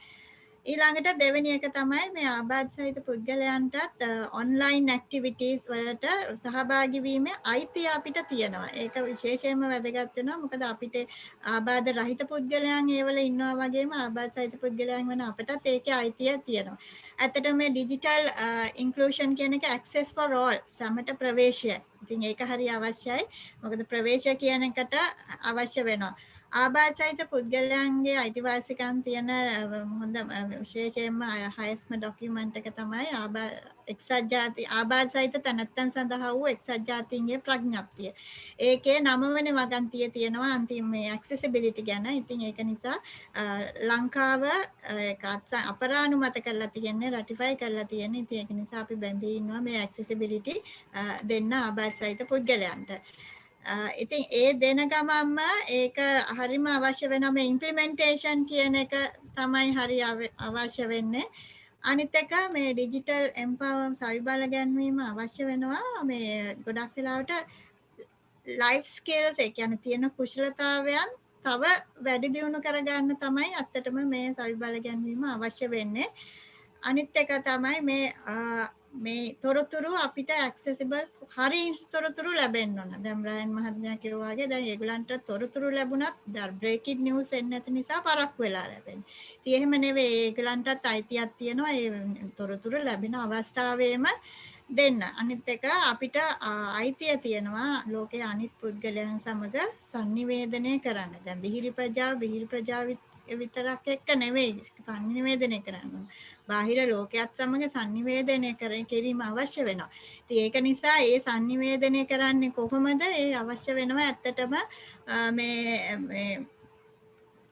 ඊළඟට දෙවෙනි එක තමයි මේ ආබාධ සහිත පුද්ගලයන්ටත් ඔන්ලයින් ඇක්ටිවිටීස් වලට සහභාගී වීමේ අයිතිය අපිට තියෙනවා. ඒක විශේෂයෙන්ම වැදගත් වෙනවා. මොකද අපිට ආබාධ රහිත පුද්ගලයන් ඒවල ඉන්නවා වගේම ආබාධ සහිත පුද්ගලයන් වෙන අපටත් ඒකේ අයිතිය තියෙනවා. ඇත්තටම මේ ඩිජිටල් ඉන්ක්ලූෂන් කියන එක access for all සමට ප්‍රවේශය. ඉතින් ඒක හරි අවශ්‍යයි. මොකද ප්‍රවේශය කියන එකට අවශ්‍ය වෙනවා. ආබාධ සහිත පුද්ගලයන්ගේ අයිතිවාසිකම් තියෙන හොඳ විශේෂයෙන්ම හයස්ම ඩොකියුමන්ට් එක තමයි එක්සත් ජාති ආබාධ සහිත තැනැත්තන් සඳහා වූ එක්සත් ජාතීන්ගේ ප්‍රඥප්තිය. ඒකේ 9 වෙනි වගන්තිය තියෙනවා අන්තිම මේ ඇක්සෙසිබිලිටි ගැන. ඉතින් ඒක නිසා ලංකාව ඒක අපරානුමත කරලා තියෙන්නේ රටිෆයි කරලා තියෙන්නේ. ඉතින් ඒක නිසා අපි බැඳී ඉන්නවා මේ ඇක්සෙසිබිලිටි දෙන්න ආබාධ සහිත පුද්ගලයන්ට. ඉතින් ඒ දෙන ගමන්ම ඒක හරිම අවශ්‍ය වෙනවා මේ ඉම්ප්ලිමෙන්ටේෂන් කියන එක තමයි හරි අවශ්‍ය වෙන්නේ. අනිත් එක මේ ඩිජිටල් එම්පවර් සවිබල ගැන්වීම අවශ්‍ය වෙනවා මේ ගොඩක් වෙලාවට ලයිෆ් ස්කිල්ස් ඒ කියන්නේ තියෙන කුශලතාවයන් තව වැඩි දියුණු කරගන්න තමයි අත්තටම මේ සවිබල ගැන්වීම අවශ්‍ය වෙන්නේ. අනිත් එක තමයි මේ තොරතුරු අපිට ඇක්සෙසිබල් හරි තොරතුරු ලැබෙන්න ඕන. දැන් බ්‍රයන් මහත්මයා කිව්වා වගේ දැන් ඒගොල්ලන්ට තොරතුරු ලැබුණත් බ්‍රේකින් නිවුස් එන්නේ නැති නිසා පරක්කු වෙලා ලැබෙන්නේ. ඉතින් එහෙම නෙවෙයි ඒගොල්ලන්ටත් අයිතියක් තියෙනවා ඒ තොරතුරු ලැබෙන අවස්ථාවේම දෙන්න. අනිත් එක අපිට අයිතිය තියෙනවා ලෝකයේ අනිත් පුද්ගලයන් සමග sannivedanaya කරන්න. දැන් බිහිරි ප්‍රජාව විතරක් එක්ක නෙවෙයි sannivedanaya කරන්න. බාහිර ලෝකයක් සමග sannivedanaya කිරීම අවශ්‍ය වෙනවා. ඉතින් ඒක නිසා ඒ sannivedanaya කරන්නේ කොහොමද? ඒ අවශ්‍ය වෙනවා ඇත්තටම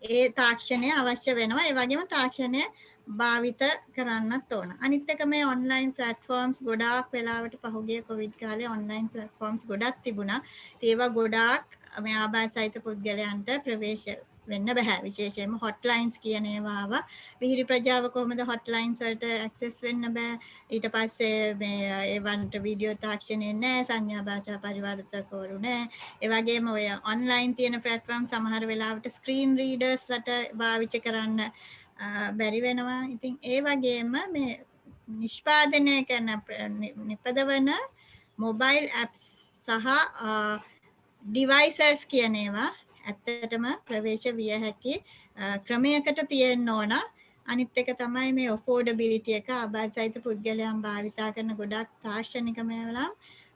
ඒ තාක්ෂණය අවශ්‍ය වෙනවා. ඒ වගේම තාක්ෂණය භාවිත කරන්නත් ඕන. අනිත් එක මේ ඔන්ලයින් ප්ලැට්ෆෝම්ස් ගොඩාක් වෙලාවට පහුගිය කොවිඩ් කාලේ ඔන්ලයින් ප්ලැට්ෆෝම්ස් ගොඩක් තිබුණා. ඒවා ගොඩාක් මේ ආබාධ සහිත පුද්ගලයන්ට ප්‍රවේශ වෙන්න බෑ. විශේෂයෙන්ම හොට්ලයින්ස් කියන ඒවා ආවා. විහිරි ප්‍රජාව කොහොමද හොට්ලයින්ස් වලට ඇක්සස් වෙන්න බෑ. ඊට පස්සේ මේ ඒවන්ට වීඩියෝ තාක්ෂණය නෑ, සංඥා භාෂා පරිවර්තකවරු නෑ. ඒ වගේම ඔය ඔන්ලයින් තියෙන ප්ලැට්ෆෝම් සමහර වෙලාවට ස්ක්‍රීන් රීඩර්ස්ලට භාවිත කරන්න බැරි වෙනවා. ඉතින් ඒ වගේම මේ නිෂ්පාදනය කරන නිපදවන මොබයිල් ඇප්ස් සහ ඩිවයිසස් කියන ඒවා ඇත්තටම ප්‍රවේශ විය හැකි ක්‍රමයකට තියෙන්න ඕන. අනිත් එක තමයි මේ affordability එක ආබාධ සහිත පුද්ගලයන් භාවිතා කරන ගොඩක් තාක්ෂණික මේවලම්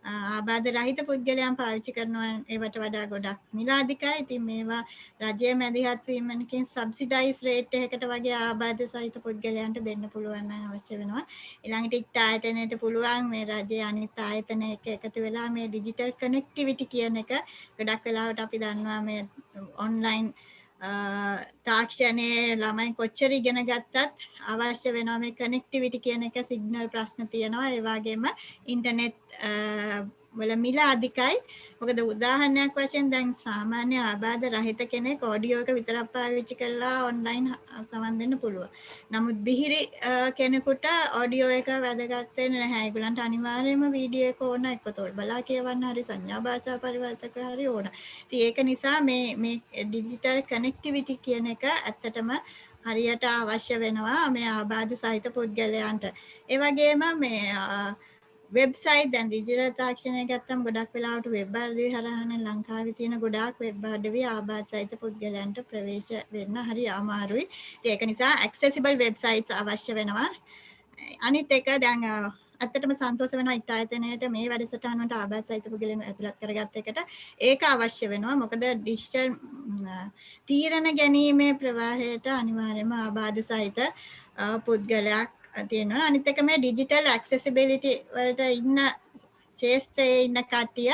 ආබාධ රහිත පුද්ගලයන් පාවිච්චි කරනවා ඒවට වඩා ගොඩක් මිල අධිකයි. ඉතින් මේවා රජයේ මැදිහත් වීමකින් සබ්සිඩයිස් රේට් එකකට වගේ ආබාධ සහිත පුද්ගලයන්ට දෙන්න පුළුවන් නම් අවශ්‍ය වෙනවා. ඊළඟට ඉක්ට ආයතනයට පුළුවන් මේ රජයේ අනිත් ආයතන එක එකතු වෙලා මේ ඩිජිටල් කනෙක්ටිවිටි කියන එක ගොඩක් වෙලාවට අපි දන්නවා මේ ඔන්ලයින් තාක්ෂණයේ ළමයි කොච්චර ඉගෙන ගත්තත් අවශ්‍ය වෙනවා මේ කනෙක්ටිවිටි කියන එක සිග්නල් ප්‍රශ්න තියෙනවා. ඒ වගේම ඉන්ටර්නෙට් වල මිල අධිකයි. මොකද උදාහරණයක් වශයෙන් දැන් සාමාන්‍ය ආබාධ රහිත කෙනෙක් ඔඩියෝ එක විතරක් පාවිච්චි කරලා ඔන්ලයින් සමන් දෙන්න පුළුවන්. නමුත් බිහිරි කෙනෙකුට ඔඩියෝ එක වැදගත් වෙන්නේ නැහැ. ඒගොල්ලන්ට අනිවාර්යයෙන්ම වීඩියෝ එක ඕන, එක්කතෝල් බලා කියවන්න හරි සංඥා භාෂා පරිවර්තක හරි ඕන. ඉතින් ඒක නිසා මේ ඩිජිටල් කනෙක්ටිවිටි කියන එක ඇත්තටම හරියට අවශ්‍ය වෙනවා මේ ආබාධ සහිත පුද්ගලයන්ට. ඒ වගේම මේ වෙබ්සයිට් දැන් ඩිජිටල් තාක්ෂණය ගත්තම ගොඩක් වෙලාවට වෙබ් අඩවි හරහානේ ලංකාවේ තියෙන ගොඩාක් වෙබ් අඩවි ආබාධ සහිත පුද්ගලයන්ට ප්‍රවේශ වෙන්න හරි අමාරුයි. ඉතින් ඒක නිසා accessible websites අවශ්‍ය වෙනවා. අනිත් එක දැන් ඇත්තටම සන්තෝෂ වෙනවා ඉත් ආයතනයේට මේ වැඩසටහන වලට ආබාධ සහිත පුද්ගලයන් ඇතුළත් කරගත්ත එකට ඒක අවශ්‍ය වෙනවා. මොකද ඩිජිටල් තීරණ ගැනීමේ ප්‍රවාහයට අනිවාර්යයෙන්ම ආබාධ සහිත පුද්ගලයක් තියෙනවා. අනිත් එක මේ ඩිජිටල් ඇක්සෙසිබිලිටි වලට ඉන්න ශාස්ත්‍රයේ ඉන්න කට්ටිය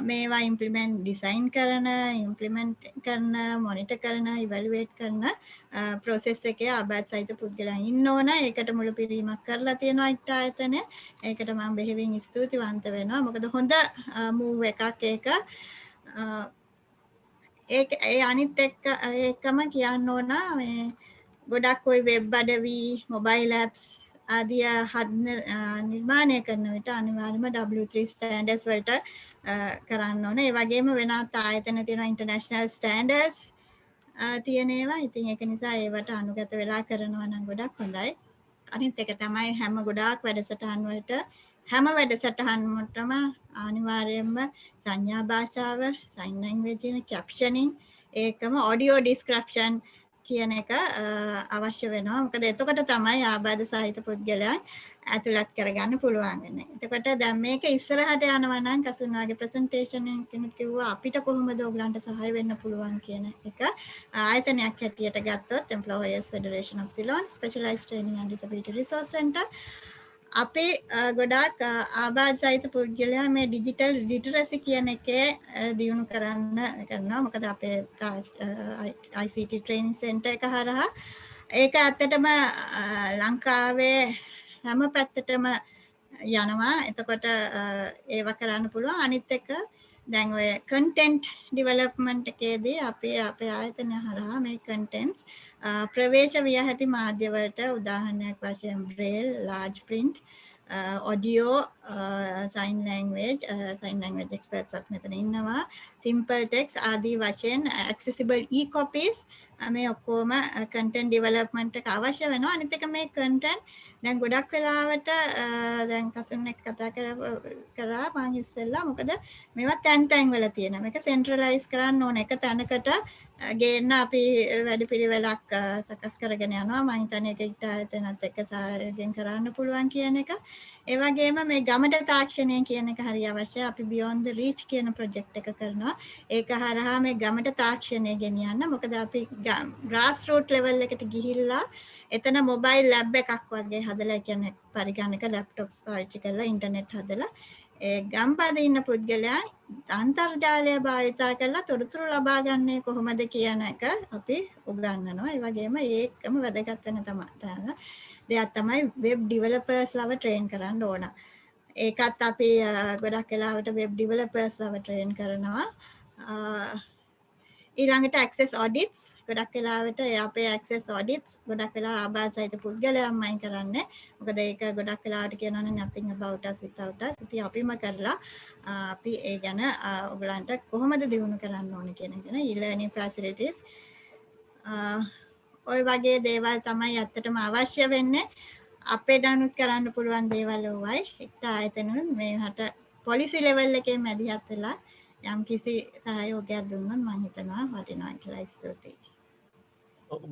මේවා ඉම්ප්ලිමන්ට් ඩිසයින් කරන, ඉම්ප්ලිමන්ට් කරන, මොනිටර් කරන, ඉවැලුවේට් කරන ප්‍රොසෙස් එකේ ආබාධ සහිත පුද්ගලයන් ඉන්න ඕන. ඒකට මුලපිරීමක් කරලා තියෙනවා ඉත් ආයතනය. ඒකට මම බෙහෙවින් ස්තුතිවන්ත වෙනවා. මොකද හොඳ මූව් එකක් ඒක. ඒ අනිත් එකම කියන්න ඕන මේ ගොඩක් ඔය වෙබ් අඩවි, මොබයිල් ඇප්ස් ආදිය නිර්මාණය කරන විට අනිවාර්යයෙන්ම W3 ස්ටෑන්ඩඩ්ස් වලට කරන්න ඕන. ඒ වගේම වෙනත් ආයතන තියෙනවා ඉන්ටර්නැෂනල් ස්ටෑන්ඩඩ්ස් තියෙන ඒවා. ඉතින් ඒක නිසා ඒවට අනුගත වෙලා කරනවා නම් ගොඩක් හොඳයි. අනිත් එක තමයි ගොඩාක් වැඩසටහන් වලට හැම වැඩසටහනකටම අනිවාර්යයෙන්ම සංඥා භාෂාව, sign language එක, captioning, ඒකම audio description කියන එක අවශ්‍ය වෙනවා. මොකද එතකොට තමයි ආබාධ සහිත පුද්ගලයන් ඇතුළත් කරගන්න පුළුවන් වෙන්නේ. එතකොට දැන් මේක ඉස්සරහට යනවා නම් කසුනාගේ ප්‍රසන්ටේෂන් එකකින් කිව්වා අපිට කොහොමද ඔයගලන්ට සහාය වෙන්න පුළුවන් කියන එක ආයතනයක් හැටියට ගත්තොත් Employers Federation of Ceylon Specialized Training and Disability Resource Center අපේ ගොඩාක් ආබාධ සහිත පුද්ගලයන් මේ ඩිජිටල් ලිටරසි කියන එකේ දියුණු කරනවා. මොකද අපේ ICT training center එක හරහා ඒක ඇත්තටම ලංකාවේ හැම පැත්තටම යනවා. එතකොට ඒව කරන්න පුළුවන්. අනිත් එක දැන් ඔය content development එකේදී අපේ ආයතනය හරහා මේ contents ප්‍රවේශ විය හැකි මාධ්‍ය වලට උදාහරණයක් වශයෙන් braille, large print, audio, sign language experts මෙතන ඉන්නවා, simple text ආදී වශයෙන් accessible e-copies මේ ඔක්කොම content development එක අවශ්‍ය වෙනවා. අනිත් එක මේ content දැන් ගොඩක් වෙලාවට දැන් කසුන් එක්ක කතා කරා මම ඉස්සෙල්ලා මොකද මේවා තැන් වල තියෙනවා. මේක සෙන්ට්‍රලයිස් කරන්න ඕන එක තැනකට ගේන්න අපි වැඩපිළිවෙලක් සකස් කරගෙන යනවා. මම හිතන්නේ ඒක ඉට ආයතනත් එක්ක සහයෝගයෙන් කරන්න පුළුවන් කියන එක. ඒ වගේම මේ ගමට තාක්ෂණය කියන එක හරි අවශ්‍යයි. අපි Beyond the Reach කියන ප්‍රොජෙක්ට් එක කරනවා. ඒක හරහා මේ ගමට තාක්ෂණය ගෙනියන්න. මොකද අපි ග්‍රාස් රූට් ලෙවල් එකට ගිහිල්ලා එතන මොබයිල් ලැබ් එකක් වගේ හදලා කියන්නේ පරිගණක ලැප්ටොප්ස් පාවිච්චි කරලා ඉන්ටර්නෙට් හදලා ඒ ගම්පද ඉන්න පුද්ගලයන් අන්තර්ජාලය භාවිතා කරලා තොරතුරු ලබා ගන්නේ කොහොමද කියන එක අපි උගන්වනවා. ඒ වගේම ඒකම වැදගත් වෙන දෙයක් තමයි වෙබ් ඩෙවලොපර්ස් ලව ට්‍රේන් කරන්න ඕන. ඒකත් අපි ගොඩක් වෙලාවට වෙබ් ඩෙවලොපර්ස් ලව ට්‍රේන් කරනවා. ඊළඟට access audits ගොඩක් වෙලාවට අපේ access audits ගොඩක් වෙලා ආබාධ සහිත පුද්ගලයන්මයි කරන්නේ. මොකද ඒක ගොඩක් වෙලාවට කියනවනේ nothing about us without us. ඉතින් අපිම කරලා අපි ඒ ගැන ඔයගලන්ට කොහොමද දියුණු කරන්න ඕන කියන e-learning facilities ඔය වගේ දේවල් තමයි ඇත්තටම අවශ්‍ය වෙන්නේ. අපේ දැනුත් කරන්න පුළුවන් දේවල් ඔයයි. එක්ට ආයතනුත් මේකට පොලිසි ලෙවල් එකේ මැදිහත් වෙලා යම් කිසි සහයෝගයක් දුන්නොත් මම හිතනවා වටිනවා කියලා. ස්තුතියි.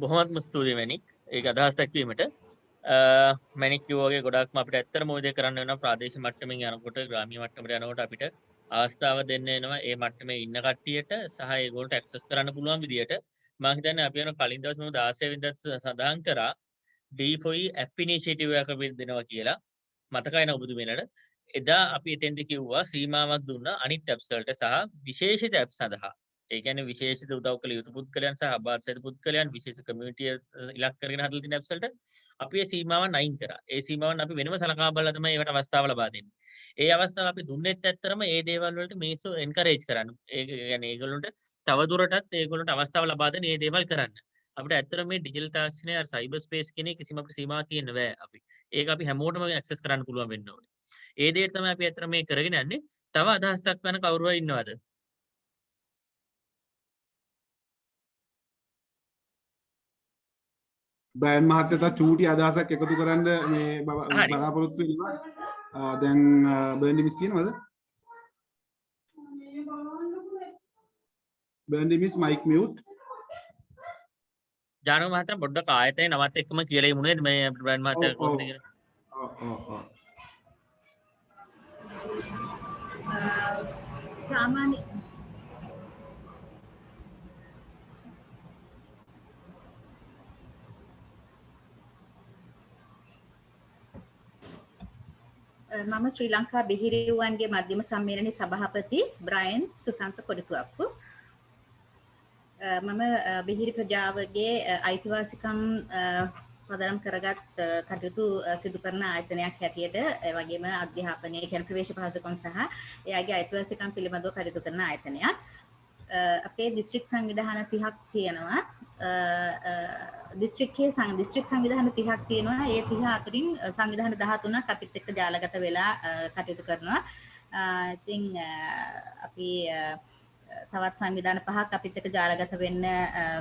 බොහොමත්ම ස්තුතියි මැනික්. ඒක අදහස් දක්වීමට. මැනික් කිව්වාගේ ගොඩක්ම අපිට ඇත්තටම මොකද කරන්න වෙනවා ප්‍රාදේශීය මට්ටමින් යනකොට ග්‍රාමීය මට්ටමට යනකොට අපිට අවස්ථාව දෙන්න වෙනවා මේ මට්ටමේ ඉන්න කට්ටියට සහ ඒගොල්ලන්ට ඇක්සස් කරන්න පුළුවන් විදියට. මම හිතන්නේ අපි යන කලින් දවස් 16 වෙනිදා සඳහන් කරා D4E app initiative එකක් අපි දෙනවා කියලා. මතකයි නේද ඔබතුමීලට? එදා අපි එතෙන්ද කිව්වා සීමාවක් දුන්නා අනිත් apps වලට සහ විශේෂිත apps සඳහා. ඒ කියන්නේ විශේෂිත උදව් කළ යුතු පුද්ගලයන් සහ ආබාධ සහිත පුද්ගලයන් විශේෂ කමියුනිටි ඉලක්ක කරගෙන හදලා තියෙන apps වලට අපි ඒ සීමාවන් අයින් කරා. ඒ සීමාවන් අපි වෙනම සලකා බලලා තමයි ඒවට අවස්ථාව ලබා දෙන්නේ. ඒ අවස්ථාව අපි දුන්නෙත් ඇත්තරම ඒ දේවල් වලට මිනිස්සු එන්කරේජ් කරන්න. ඒ කියන්නේ ඒගොල්ලන්ට තව දුරටත් ඒගොල්ලන්ට අවස්ථාව ලබා දෙන්න මේ දේවල් කරන්න. අපිට ඇත්තටම මේ ඩිජිටල් තාක්ෂණය අර සයිබර් ස්පේස් කියන කිසිම අපිට සීමාවක් තියෙන්න බෑ අපි. ඒක අපි හැමෝටම ඇක්සස් කරන්න පුළුවන් වෙන්න ඕනේ. ඒ දෙයට තමයි අපි ඇත්තට මේ කරගෙන යන්නේ. තව අදහස් දක්වන කවුරු හරි ඉන්නවද? බ්‍රෑන් මහත්තයා චූටි අදහසක් එකතු කරන්න මේ බලාපොරොත්තු වෙනවා. දැන් බර්න්ඩි මිස් කියනවද? බර්න්ඩි මිස් මයික් මියුට්. ජානක මහත්තයා පොඩ්ඩක් ආයතනයේ නමත් එක්කම කියලා ඉමුනේ මේ බ්‍රෑන්ඩ් මහත්තයා කොහොමද කියලා. සාමාන්‍ය මම ශ්‍රී ලංකා බිහිරිවුවන්ගේ මධ්‍යම සම්මේලනයේ සභාපති බ්‍රයන් සුසන්ත කොඩිතුවක්කු. මම බිහිරි ප්‍රජාවගේ අයිතිවාසිකම් පදනම් කරගත් කටයුතු සිදු කරන ආයතනයක් හැටියට ඒ වගේම අධ්‍යාපනයේ කියන ප්‍රවේශ පහසුකම් සහ එයාගේ අයිතිවාසිකම් පිළිබඳව කටයුතු කරන ආයතනයක්. අපේ දිස්ත්‍රික් සංවිධාන 30ක් තියෙනවා. දිස්ත්‍රික් සංවිධාන 30ක් තියෙනවා. ඒ 30 අතරින් සංවිධාන 13ක් අපිත් එක්ක ජාලගත වෙලා කටයුතු කරනවා. ඉතින් අපි තවත් සංවිධාන 5ක් අපිත් එක්ක ජාලගත වෙන්න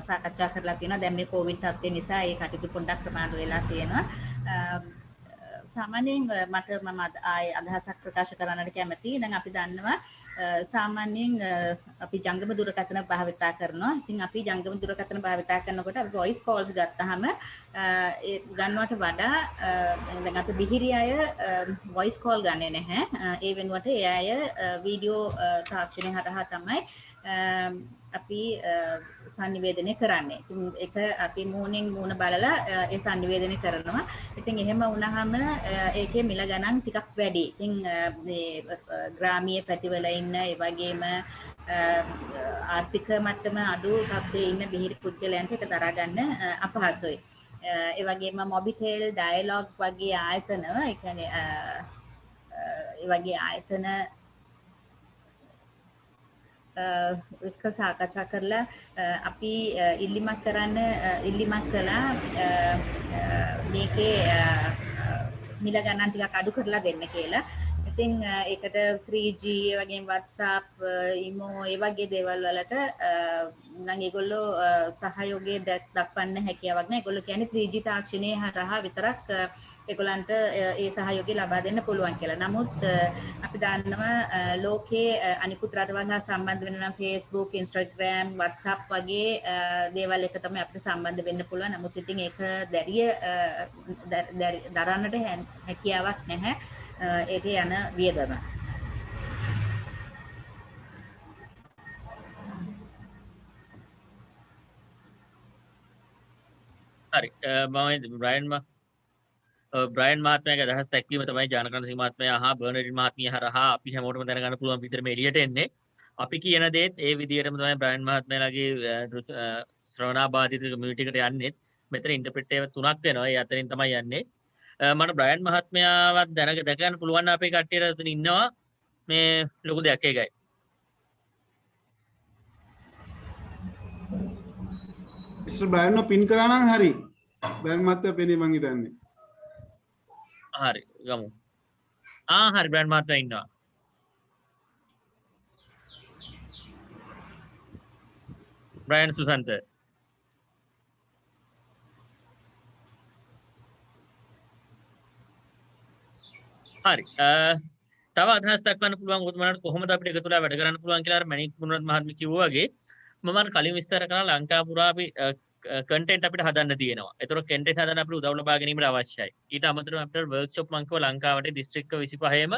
සාකච්ඡා කරලා තියෙනවා. දැන් මේ කොවිඩ් තත්ත්වය නිසා ඒ කටයුතු පොඩ්ඩක් ප්‍රමාද වෙලා තියෙනවා. සාමාන්‍යයෙන් මම ආයේ අදහසක් ප්‍රකාශ කරන්නට කැමතියි. දැන් අපි දන්නවා සාමාන්‍යයෙන් අපි ජංගම දුරකථන භාවිතා කරනවා. ඉතින් අපි ජංගම දුරකථන භාවිතා කරනකොට අපි වොයිස් කෝල්ස් ගත්තාම ඒ ගන්නවට වඩා දැන් අපි බිහිරි අය වොයිස් කෝල් ගන්නේ නැහැ. ඒ වෙනුවට ඒ අය වීඩියෝ තාක්ෂණය හරහා තමයි අපි සංනිවේදනය කරන්නේ. ඉතින් ඒක අපි මූණෙන් මූණ බලලා ඒ සංනිවේදනය කරනවා. ඉතින් එහෙම වුණාම ඒකේ මිල ගණන් ටිකක් වැඩි. ඉතින් මේ ග්‍රාමීය පැතිවල ඉන්න ඒ වගේම ආර්ථික මට්ටම අඩු තත්ත්වයේ ඉන්න බිහිරි පුද්ගලයන්ට ඒක දරා ගන්න අපහසුයි. ඒ වගේම මොබිටෙල් ඩයලොග් වගේ ආයතන ඒ කියන්නේ ඒ වගේ ආයතන එක සාකච්ඡා කරලා අපි ඉල්ලීමක් කළා මේකේ මිල ගණන් ටිකක් අඩු කරලා දෙන්න කියලා. ඉතින් ඒකට 3G වගේම WhatsApp, imo ඒ වගේ දේවල් වලට නම් ඒගොල්ලෝ සහයෝගය දක්වන්න හැකියාවක් නැහැ. ඒගොල්ලෝ කියන්නේ 3G තාක්ෂණයේ හරහා විතරක් ඒගොල්ලන්ට ඒ සහයෝගය ලබා දෙන්න පුළුවන් කියලා. නමුත් අපි දන්නවා ලෝකයේ අනිකුත් රටවල් හා සම්බන්ධ වෙන නම් Facebook, Instagram, WhatsApp වගේ දේවල් එක තමයි අපිට සම්බන්ධ වෙන්න පුළුවන්. නමුත් ඉතින් ඒක දරන්නට හැකියාවක් නැහැ. ඒකේ යන වියදම. හරි. මම බ්‍රයන් මහත්මයාගේ අදහස් දැක්වීම තමයි ජානකරණ සිංහ මහත්මයා හා බර්නඩ් මහත්මිය හරහා අපි හැමෝටම දැනගන්න පුළුවන් විදිහට මේ එළියට එන්නේ. අපි කියන දේත් ඒ විදිහටම තමයි බ්‍රයන් මහත්මයාගේ ශ්‍රවණාබාධිත කමියුනිටි එකට යන්නේ. මෙතන ඉන්ටර්ප්‍රිට් ඒවා 3ක් වෙනවා. ඒ අතරින් තමයි යන්නේ. මට බ්‍රයන් මහත්මයාවත් දැක ගන්න පුළුවන් නම් අපේ කට්ටියට එතන ඉන්නවා. මේ ලොකු දෙයක් ඒකයි. මිස්ටර් බ්‍රයන්ව පින් කරා නම් හරි. බ්‍රයන් මහත්තයා පෙනේ මං හිතන්නේ. හරි ගමු. හරි බ්‍රයන් මහත්මයා ඉන්නවා. බ්‍රයන් සුසන්ත. හරි. තව අදහස් දක්වන්න පුළුවන් ඔබතුමාලට කොහොමද අපිට එකතු වෙලා වැඩ කරන්න පුළුවන් කියලා අර මණික් මුණරත් මහත්මිය කිව්වා වගේ මම කලින් විස්තර කරා ලංකා පුරා අපි කන්ටෙන්ට් අපිට හදන්න තියෙනවා. ඒතර කන්ටෙන්ට් හදන්න අපිට උදව් ලබා ගැනීමට අවශ්‍යයි. ඊට අමතරව අපිට වර්ක්ෂොප් මං කිව්වා ලංකාවට දිස්ත්‍රික්ක 25ෙම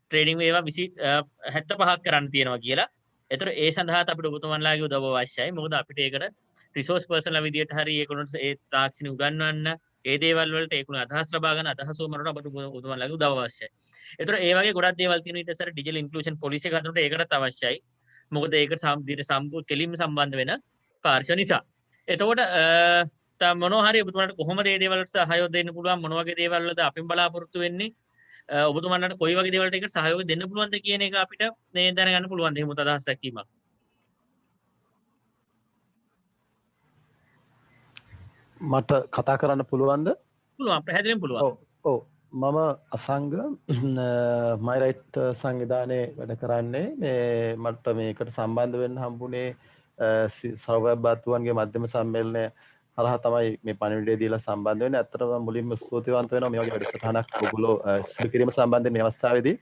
ට්‍රේනින් වේවා 75ක් කරන්න තියෙනවා කියලා. ඒතර ඒ සඳහා අපිට ඔබතුමන්ලාගේ උදව්ව අවශ්‍යයි. මොකද අපිට ඒකට රිසෝස් පර්සන්ලා විදියට හරි ඒකට ඒ තාක්ෂණ උගන්වන්න ඒ දේවල් වලට ඒකුණ අදහස් ලබා ගන්න අදහස් වලට අපිට ඔබතුමන්ලාගේ උදව් අවශ්‍යයි. ඒතර ඒ වගේ ගොඩක් දේවල් තියෙන ඊට ඉස්සර ඩිජිටල් ඉන්ක්ලූෂන් පොලිසි එක හදනකොට ඒකටත් අවශ්‍යයි. මොකද ඒකට කෙලින්ම සම්බන්ධ වෙන පාර්ශ්ව නිසා. එතකොට මොනවා හරි ඔබතුමන්ට කොහොමද මේ දේවල් වලට සහයෝගය දෙන්න පුළුවන් මොන වගේ දේවල් වලද අපින් බලාපොරොත්තු වෙන්නේ ඔබතුමන්ට කොයි වගේ දේවල්ට ඒකට සහයෝගය දෙන්න පුළුවන්ද කියන එක අපිට මේ දැනගන්න පුළුවන් දෙහිමුත් අදහස් දැක්වීමක්. මට කතා කරන්න පුළුවන්ද? පුළුවන් පැහැදිලිවම පුළුවන්. ඔව් මම අසංග මයිරයිට් සංවිධානයේ වැඩ කරන්නේ. මට මේකට සම්බන්ධ වෙන්න හම්බුනේ සර්වබ්බාතුන්ගේ මධ්‍යම සම්මේලනය හරහා තමයි මේ පණිවිඩය දීලා සම්බන්ධ වෙන්නේ. ඇත්තටම මුලින්ම ස්තුතිවන්ත වෙනවා මේ වගේ වැඩසටහනක් ඔයගොල්ලෝ සිදු කිරීම සම්බන්ධයෙන් මේ අවස්ථාවේදී.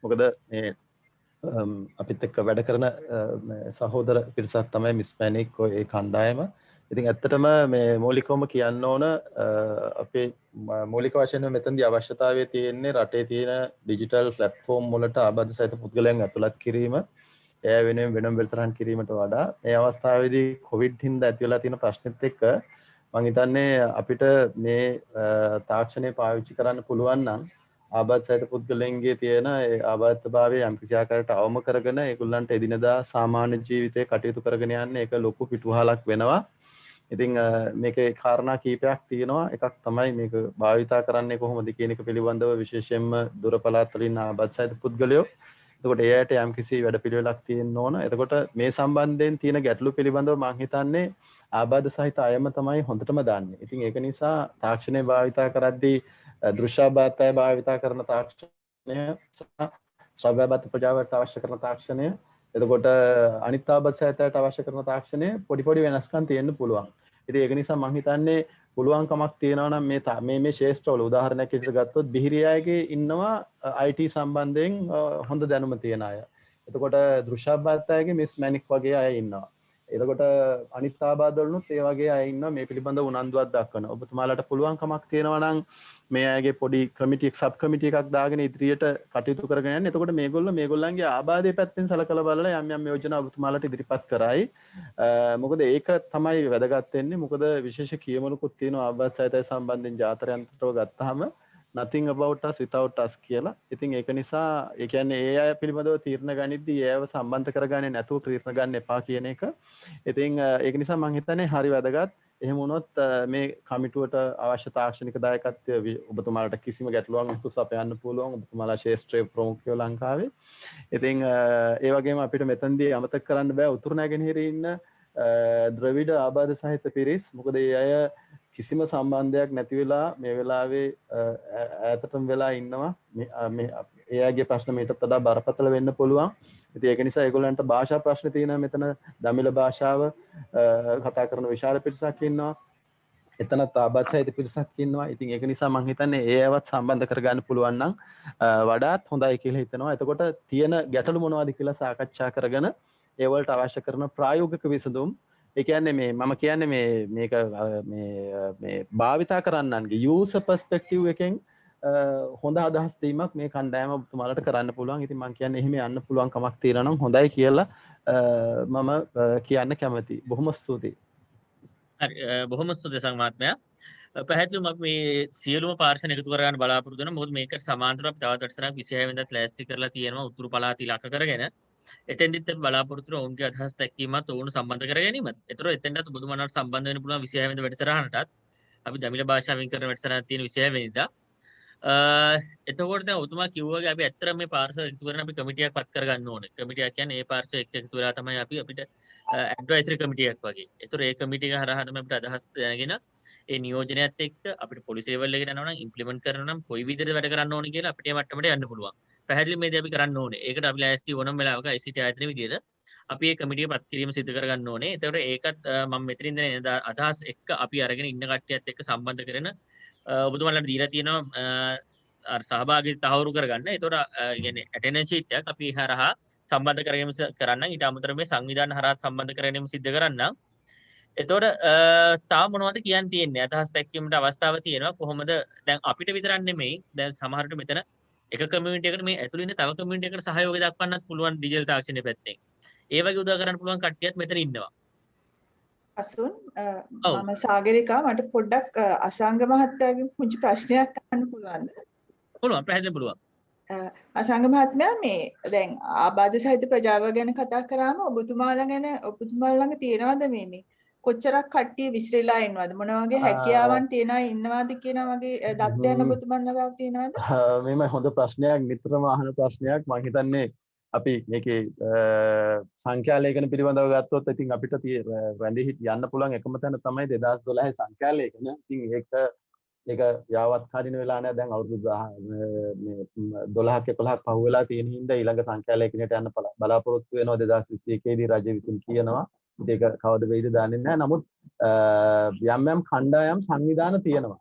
මොකද මේ අපිත් එක්ක වැඩ කරන සහෝදර පිරිසක් තමයි මිස් මැනික් ඔය ඒ කණ්ඩායම. ඉතින් ඇත්තටම මේ මූලිකවම කියන්න ඕන අපේ මූලික වශයෙන් මෙතනදී අවශ්‍යතාවය තියෙන්නේ රටේ තියෙන ඩිජිටල් ප්ලැට්ෆෝම් වලට ආබාධ සහිත පුද්ගලයන් ඇතුළත් කිරීම. එය වෙනුවෙන් වෙනම වෙළඳරන් කිරීමට වඩා මේ අවස්ථාවේදී කොවිඩ් හින්දා ඇති වෙලා තියෙන ප්‍රශ්නෙත් එක්ක මම හිතන්නේ අපිට මේ තාක්ෂණය පාවිච්චි කරන්න පුළුවන් නම් ආබාධ සහිත පුද්ගලයන්ගේ තියෙන ඒ ආබාධතාවය යම් කිසි ආකාරයකට අවම කරගෙන ඒගොල්ලන්ට එදිනදා සාමාන්‍ය ජීවිතේ කටයුතු කරගෙන යන්න ඒක ලොකු පිටුවහලක් වෙනවා. ඉතින් මේකේ කාරණා කීපයක් තියෙනවා. එකක් තමයි මේක භාවිතා කරන්නේ කොහොමද කියන එක පිළිබඳව විශේෂයෙන්ම දුර පළාත් වලින් ආබාධ සහිත පුද්ගලයෝ. එතකොට ඒ ඇයට යම් කිසි වැඩපිළිවෙලක් තියෙන්න ඕන. එතකොට මේ සම්බන්ධයෙන් තියෙන ගැටලු පිළිබඳව මම හිතන්නේ ආබාධ සහිත අයම තමයි හොඳටම දන්නේ. ඉතින් ඒක නිසා තාක්ෂණය භාවිතා කරද්දී දෘශ්‍යාබාධය භාවිතා කරන තාක්ෂණය සහ ශ්‍රව්‍යාබාධ ප්‍රජාවට අවශ්‍ය කරන තාක්ෂණය, එතකොට අනිත් ආබාධ සහිතයට අවශ්‍ය කරන තාක්ෂණය පොඩි වෙනස්කම් තියෙන්න පුළුවන්. ඉතින් ඒක නිසා මම හිතන්නේ පුළුවන්කමක් තියෙනවා නම් මේ ශේෂ්ත්‍රවල උදාහරණයක් විදිහට ගත්තොත් බිහිරි අයගේ ඉන්නවා IT සම්බන්ධයෙන් හොඳ දැනුම තියෙන අය. එතකොට දෘශ්‍යාබාධයගේ මිස් මැනික් වගේ අය ඉන්නවා. එතකොට අනිත් ආබාධවලුත් ඒ වගේ අය ඉන්නවා මේ පිළිබඳව උනන්දුවක් දක්වන. ඔබතුමාලට පුළුවන්කමක් තියෙනවා නම් මේ අයගේ පොඩි කමිටි සබ් කමිටි එකක් දාගෙන ඉදිරියට කටයුතු කරගෙන යන්න. එතකොට මේගොල්ලන්ගේ ආබාධය පැත්තෙන් සලකලා බලලා යම් යෝජනා ඔබතුමාලට ඉදිරිපත් කරයි. මොකද ඒක තමයි වැදගත් වෙන්නේ. මොකද විශේෂ කියමනකුත් තියෙනවා ආබාධ සහිතයි සම්බන්ධයෙන් ජාතරයන්ටව ගත්තාම nothing about us without us කියලා. ඉතින් ඒක නිසා ඒ කියන්නේ ඒ අය පිළිබඳව තීරණ ගනිද්දී ඒව සම්බන්ධ කරගන්නේ නැතුව තීරණ ගන්න එපා කියන එක. ඉතින් ඒක නිසා මම හිතන්නේ හරි වැදගත්. එහෙම වුණොත් මේ කමිටුවට අවශ්‍ය තාක්ෂණික දායකත්වය ඔබතුමාලට කිසිම ගැටලුවක් නැතුව සපයන්න පුළුවන්. ඔබතුමාලා ශේෂ්ත්‍රයේ ප්‍රමුඛයෝ ලංකාවේ. ඉතින් ඒ වගේම අපිට මෙතනදී අමතක කරන්න බෑ උතුරු නැගෙනහිරේ ඉන්න ද්‍රවිඩ ආබාධ සහිත පිරිස්. මොකද ඒ අය කිසිම සම්බන්ධයක් නැති වෙලා මේ වෙලාවේ ඈතටම වෙලා ඉන්නවා. මේ ඒ අයගේ ප්‍රශ්න මීටත් වඩා බරපතල වෙන්න පුළුවන්. ඉතින් ඒක නිසා ඒගොල්ලන්ට භාෂා ප්‍රශ්න තියෙනවා. මෙතන දමිළ භාෂාව කතා කරන විශාල පිරිසක් ඉන්නවා. එතනත් ආබාධ සහිත පිරිසක් ඉන්නවා. ඉතින් ඒක නිසා මම හිතන්නේ ඒවත් සම්බන්ධ කරගන්න පුළුවන් නම් වඩාත් හොඳයි කියලා හිතනවා. එතකොට තියෙන ගැටලු මොනවද කියලා සාකච්ඡා කරගෙන ඒ වලට අවශ්‍ය කරන ප්‍රායෝගික විසඳුම් ඒ කියන්නේ මම කියන්නේ මේක මේ භාවිතා කරන්නන්ගේ යූසර් පර්ස්පෙක්ටිව් එකෙන් හොඳ අදහස් දීමක් මේ කණ්ඩායම ඔබතුමාලට කරන්න පුළුවන්. ඉතින් මම කියන්නේ එහෙම යන්න පුළුවන් කමක් තියෙනවා නම් හොඳයි කියලා මම කියන්න කැමතියි. බොහොම ස්තුතියි. හරි බොහොම ස්තුතියි සංමාත්මයා. පැහැදිලිවම අපි මේ සියලුම පාර්ශ්ව එකතු කරගන්න බලාපොරොත්තු වෙනවා. මොකද මේකට සමාන්තරව අපි තවත් වැඩසටහනක් 26 වෙනිදාත් ලෑස්ති කරලා තියෙනවා උතුරු පළාත ඉලක්ක කරගෙන. එතෙන්දිත් අපි බලාපොරොත්තු වෙන ඔවුන්ගේ අදහස් දැක්වීමත් ඔවුන් සම්බන්ධ කර ගැනීමත්. ඒතර එතෙන්ටත් ඔබතුමාලට සම්බන්ධ වෙන්න පුළුවන් 26 වෙනිදා වැඩසටහනටත්. අපි දමිළ භාෂාවෙන් කරන වැඩසටහනක් තියෙන 26 වෙනිදා. එතකොට දැන් ඔබතුමා කිව්වාගේ අපි ඇත්තටම මේ පාර්ශ්ව එකතු කරගෙන අපි කමිටියක් පත් කරගන්න ඕනේ. කමිටියක් කියන්නේ ඒ පාර්ශ්ව එක්ක එකතු වෙලා තමයි අපි අපිට ඇඩ්වයිසරි කමිටියක් වගේ. ඒතර ඒ කමිටිය හරහා තමයි අපිට අදහස් දැනගෙන ඒ නියෝජනයත් එක්ක අපිට පොලිසි ලෙවල් එකට යනවා නම් ඉම්ප්ලිමන්ට් කරනවා නම් කොයි විදිහට වැඩ කරන්න ඕනේ කියලා අපිට මේ මට්ටමට යන්න පුළුවන්. පැහැදිලි මේදී අපි කරන්න ඕනේ. ඒකට අපි ලෑස්ති ඕනම වෙලාවක ICT ආයතන විදිහට අපි මේ කමිටිය පත් කිරීම සිදු කරගන්න ඕනේ. ඒතකොට ඒකත් මම මෙතනින් දැන් අදහස් එක්ක අපි අරගෙන ඉන්න කට්ටියත් එක්ක සම්බන්ධ කරන ඔබතුමාලට දීලා තියෙනවා සහභාගීත්වය තහවුරු කරගන්න. ඒතකොට කියන්නේ ඇටෙන්ඩන්ස් ෂීට් එකක් අපි හරහා සම්බන්ධ කරගෙන කරන්න. ඊට අමතරව මේ සංවිධාන හරහා සම්බන්ධ කරගෙන සිද්ධ කරන්න. එතකොට තාම මොනවද කියන්න තියෙන්නේ? අදහස් දැක්වීමට අවස්ථාව තියෙනවා. කොහොමද දැන් අපිට විතරක් නෙමෙයි. දැන් සමහරට මෙතන එක කමියුනිටි එකකට මේ ඇතුළේ ඉන්න තව කමියුනිටි එකකට සහයෝගය දක්වන්නත් පුළුවන් ඩිජිටල් තාක්ෂණය පැත්තෙන්. ඒ වගේ උදව් කරන්න පුළුවන් කට්ටියත් මෙතන ඉන්නවා. අසුන් මම සාගරිකා මට පොඩ්ඩක් අසංග මහත්තයාගෙන් පුංචි ප්‍රශ්නයක් අහන්න පුළුවන්ද? පුළුවන් පැහැදිලි පුළුවන්. අසංග මහත්මයා මේ දැන් ආබාධ සහිත ප්‍රජාව ගැන කතා කරාම ඔබතුමාලා ළඟ තියෙනවද මේ කොච්චරක් කට්ටිය විසිරලා ඉන්නවද මොන වගේ හැකියාවන් තියනවා ඉන්නවද කියන වගේ දත්තයන් ඔබතුමන්ලා ගාව තියෙනවද? මේම හොඳ ප්‍රශ්නයක් නිතරම අහන ප්‍රශ්නයක්. මම හිතන්නේ අපි මේකේ සංඛ්‍යාලේඛන පිළිබඳව ගත්තොත් ඉතින් අපිට රැඳී යන්න පුළුවන් එකම තැන තමයි 2012 සංඛ්‍යාලේඛන. ඉතින් ඒක යාවත් කාලින වෙලා නැහැ. දැන් අවුරුදු 12ක් 11ක් පහු වෙලා තියෙන හින්දා ඊළඟ සංඛ්‍යාලේඛනයට යන්න බලාපොරොත්තු වෙනවා 2021 දී රජය විසින් කියනවා. ඒක කවද වෙයිද දන්නේ නැහැ. නමුත් යම් යම් කණ්ඩායම් සංවිධාන තියෙනවා.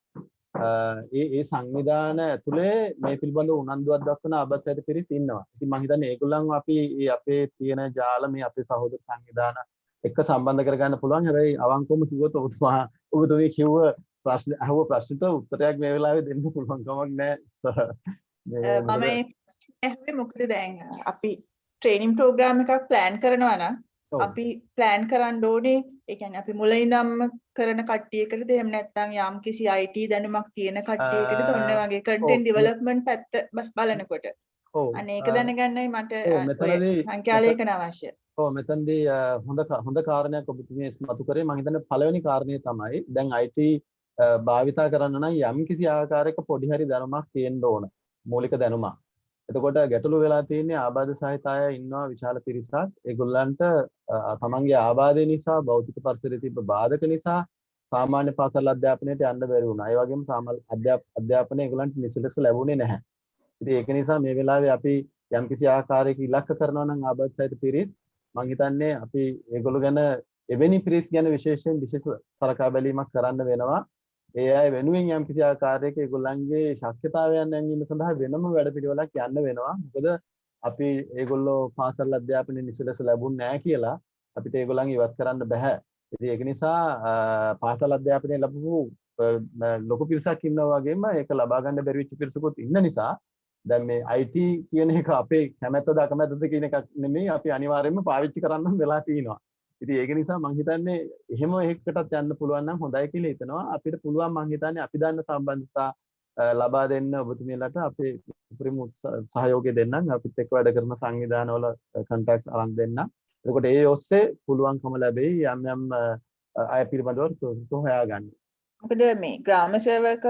ඒ සංවිධාන ඇතුලේ මේ පිළිබඳව උනන්දුවක් දක්වන ආබාධ පිරිස් ඉන්නවා. ඉතින් මම හිතන්නේ ඒගොල්ලන්ව අපි අපේ තියෙන ජාල මේ අපේ සහෝදර සංවිධාන එක්ක සම්බන්ධ කරගන්න පුළුවන්. හැබැයි අවංකවම කිව්වොත් ඔබතුමී කිව්ව අහුව ප්‍රශ්නට උත්තරයක් මේ වෙලාවේ දෙන්න පුළුවන් කමක් නැහැ. මම ඇහුවේ මොකද දැන් අපි ට්‍රේනින් ප්‍රෝග්‍රෑම් එකක් ප්ලෑන් කරනවා නම් අපි ප්ලෑන් කරන්න ඕනේ ඒ කියන්නේ අපි මුල ඉඳන්ම කරන කට්ටියකටද එහෙම නැත්නම් යම් කිසි IT දැනුමක් තියෙන කට්ටියකටද ඔන්න වගේ කන්ටෙන්ට් ඩෙවලොප්මන්ට් පැත්ත බලනකොට අනේ ඒක දැනගන්නයි මට සංඛ්‍යාලේඛන අවශ්‍ය. ඔව් මෙතනදී හොඳ කාරණයක් ඔබතුමිය මතු කරේ. මම හිතන්නේ පළවෙනි කාරණේ තමයි දැන් IT භාවිතා කරන්න නම් යම් කිසි ආකාරයක පොඩි හරි දැනුමක් තියෙන්න ඕන. මූලික දැනුමක්. එතකොට ගැටලු වෙලා තියෙන්නේ ආබාධ සහිත අය ඉන්නවා විශාල පිරිසක්. ඒගොල්ලන්ට තමන්ගේ ආබාධය නිසා භෞතික පරිසරයේ තිබ්බ බාධක නිසා සාමාන්‍ය පාසල් අධ්‍යාපනයට යන්න බැරි වුණා. ඒ වගේම සාමාන්‍ය අධ්‍යාපනය ඒගොල්ලන්ට නිසලස ලැබුණේ නැහැ. ඉතින් ඒක නිසා මේ වෙලාවේ අපි යම්කිසි ආකාරයක ඉලක්ක කරනවා නම් ආබාධ සහිත පිරිස් මම හිතන්නේ අපි ඒගොල්ලෝ ගැන එවැනි පිරිස් ගැන විශේෂ සලකා බැලීමක් කරන්න වෙනවා. ඒ අය වෙනුවෙන් යම්කිසි ආකාරයක ඒගොල්ලන්ගේ ශක්්‍යතාවයන් නැංවීම සඳහා වෙනම වැඩපිළිවෙලක් යන්න වෙනවා. මොකද අපි ඒගොල්ලෝ පාසල් අධ්‍යාපනයේ නිසලස ලැබුණ නැහැ කියලා අපිට ඒගොල්ලන් ඉවත් කරන්න බෑ. ඉතින් ඒක නිසා පාසල් අධ්‍යාපනය ලැබපු ලොකු පිරිසක් ඉන්නවා වගේම ඒක ලබා ගන්න බැරි වෙච්ච පිරිසකුත් ඉන්න නිසා දැන් මේ IT කියන එක අපේ කැමැත්තද අකමැත්තද කියන එකක් නෙමෙයි අපි අනිවාර්යයෙන්ම පාවිච්චි කරන්න වෙලා තියෙනවා. ඉතින් ඒක නිසා මම හිතන්නේ එහෙම එකකටත් යන්න පුළුවන් නම් හොඳයි කියලා හිතනවා. අපිට පුළුවන් මම හිතන්නේ අපි දන්න සම්බන්ධතා ලබා දෙන්න ඔබතුමියලාට අපේ උපරිම සහයෝගය දෙන්නම්. අපිත් එක්ක වැඩ කරන සංවිධානවල කන්ටැක්ට් අරන් දෙන්න. එතකොට ඒ ඔස්සේ පුළුවන්කම ලැබෙයි යම් යම් අය පිළිබඳව හොයාගන්න. මොකද මේ ග්‍රාම සේවක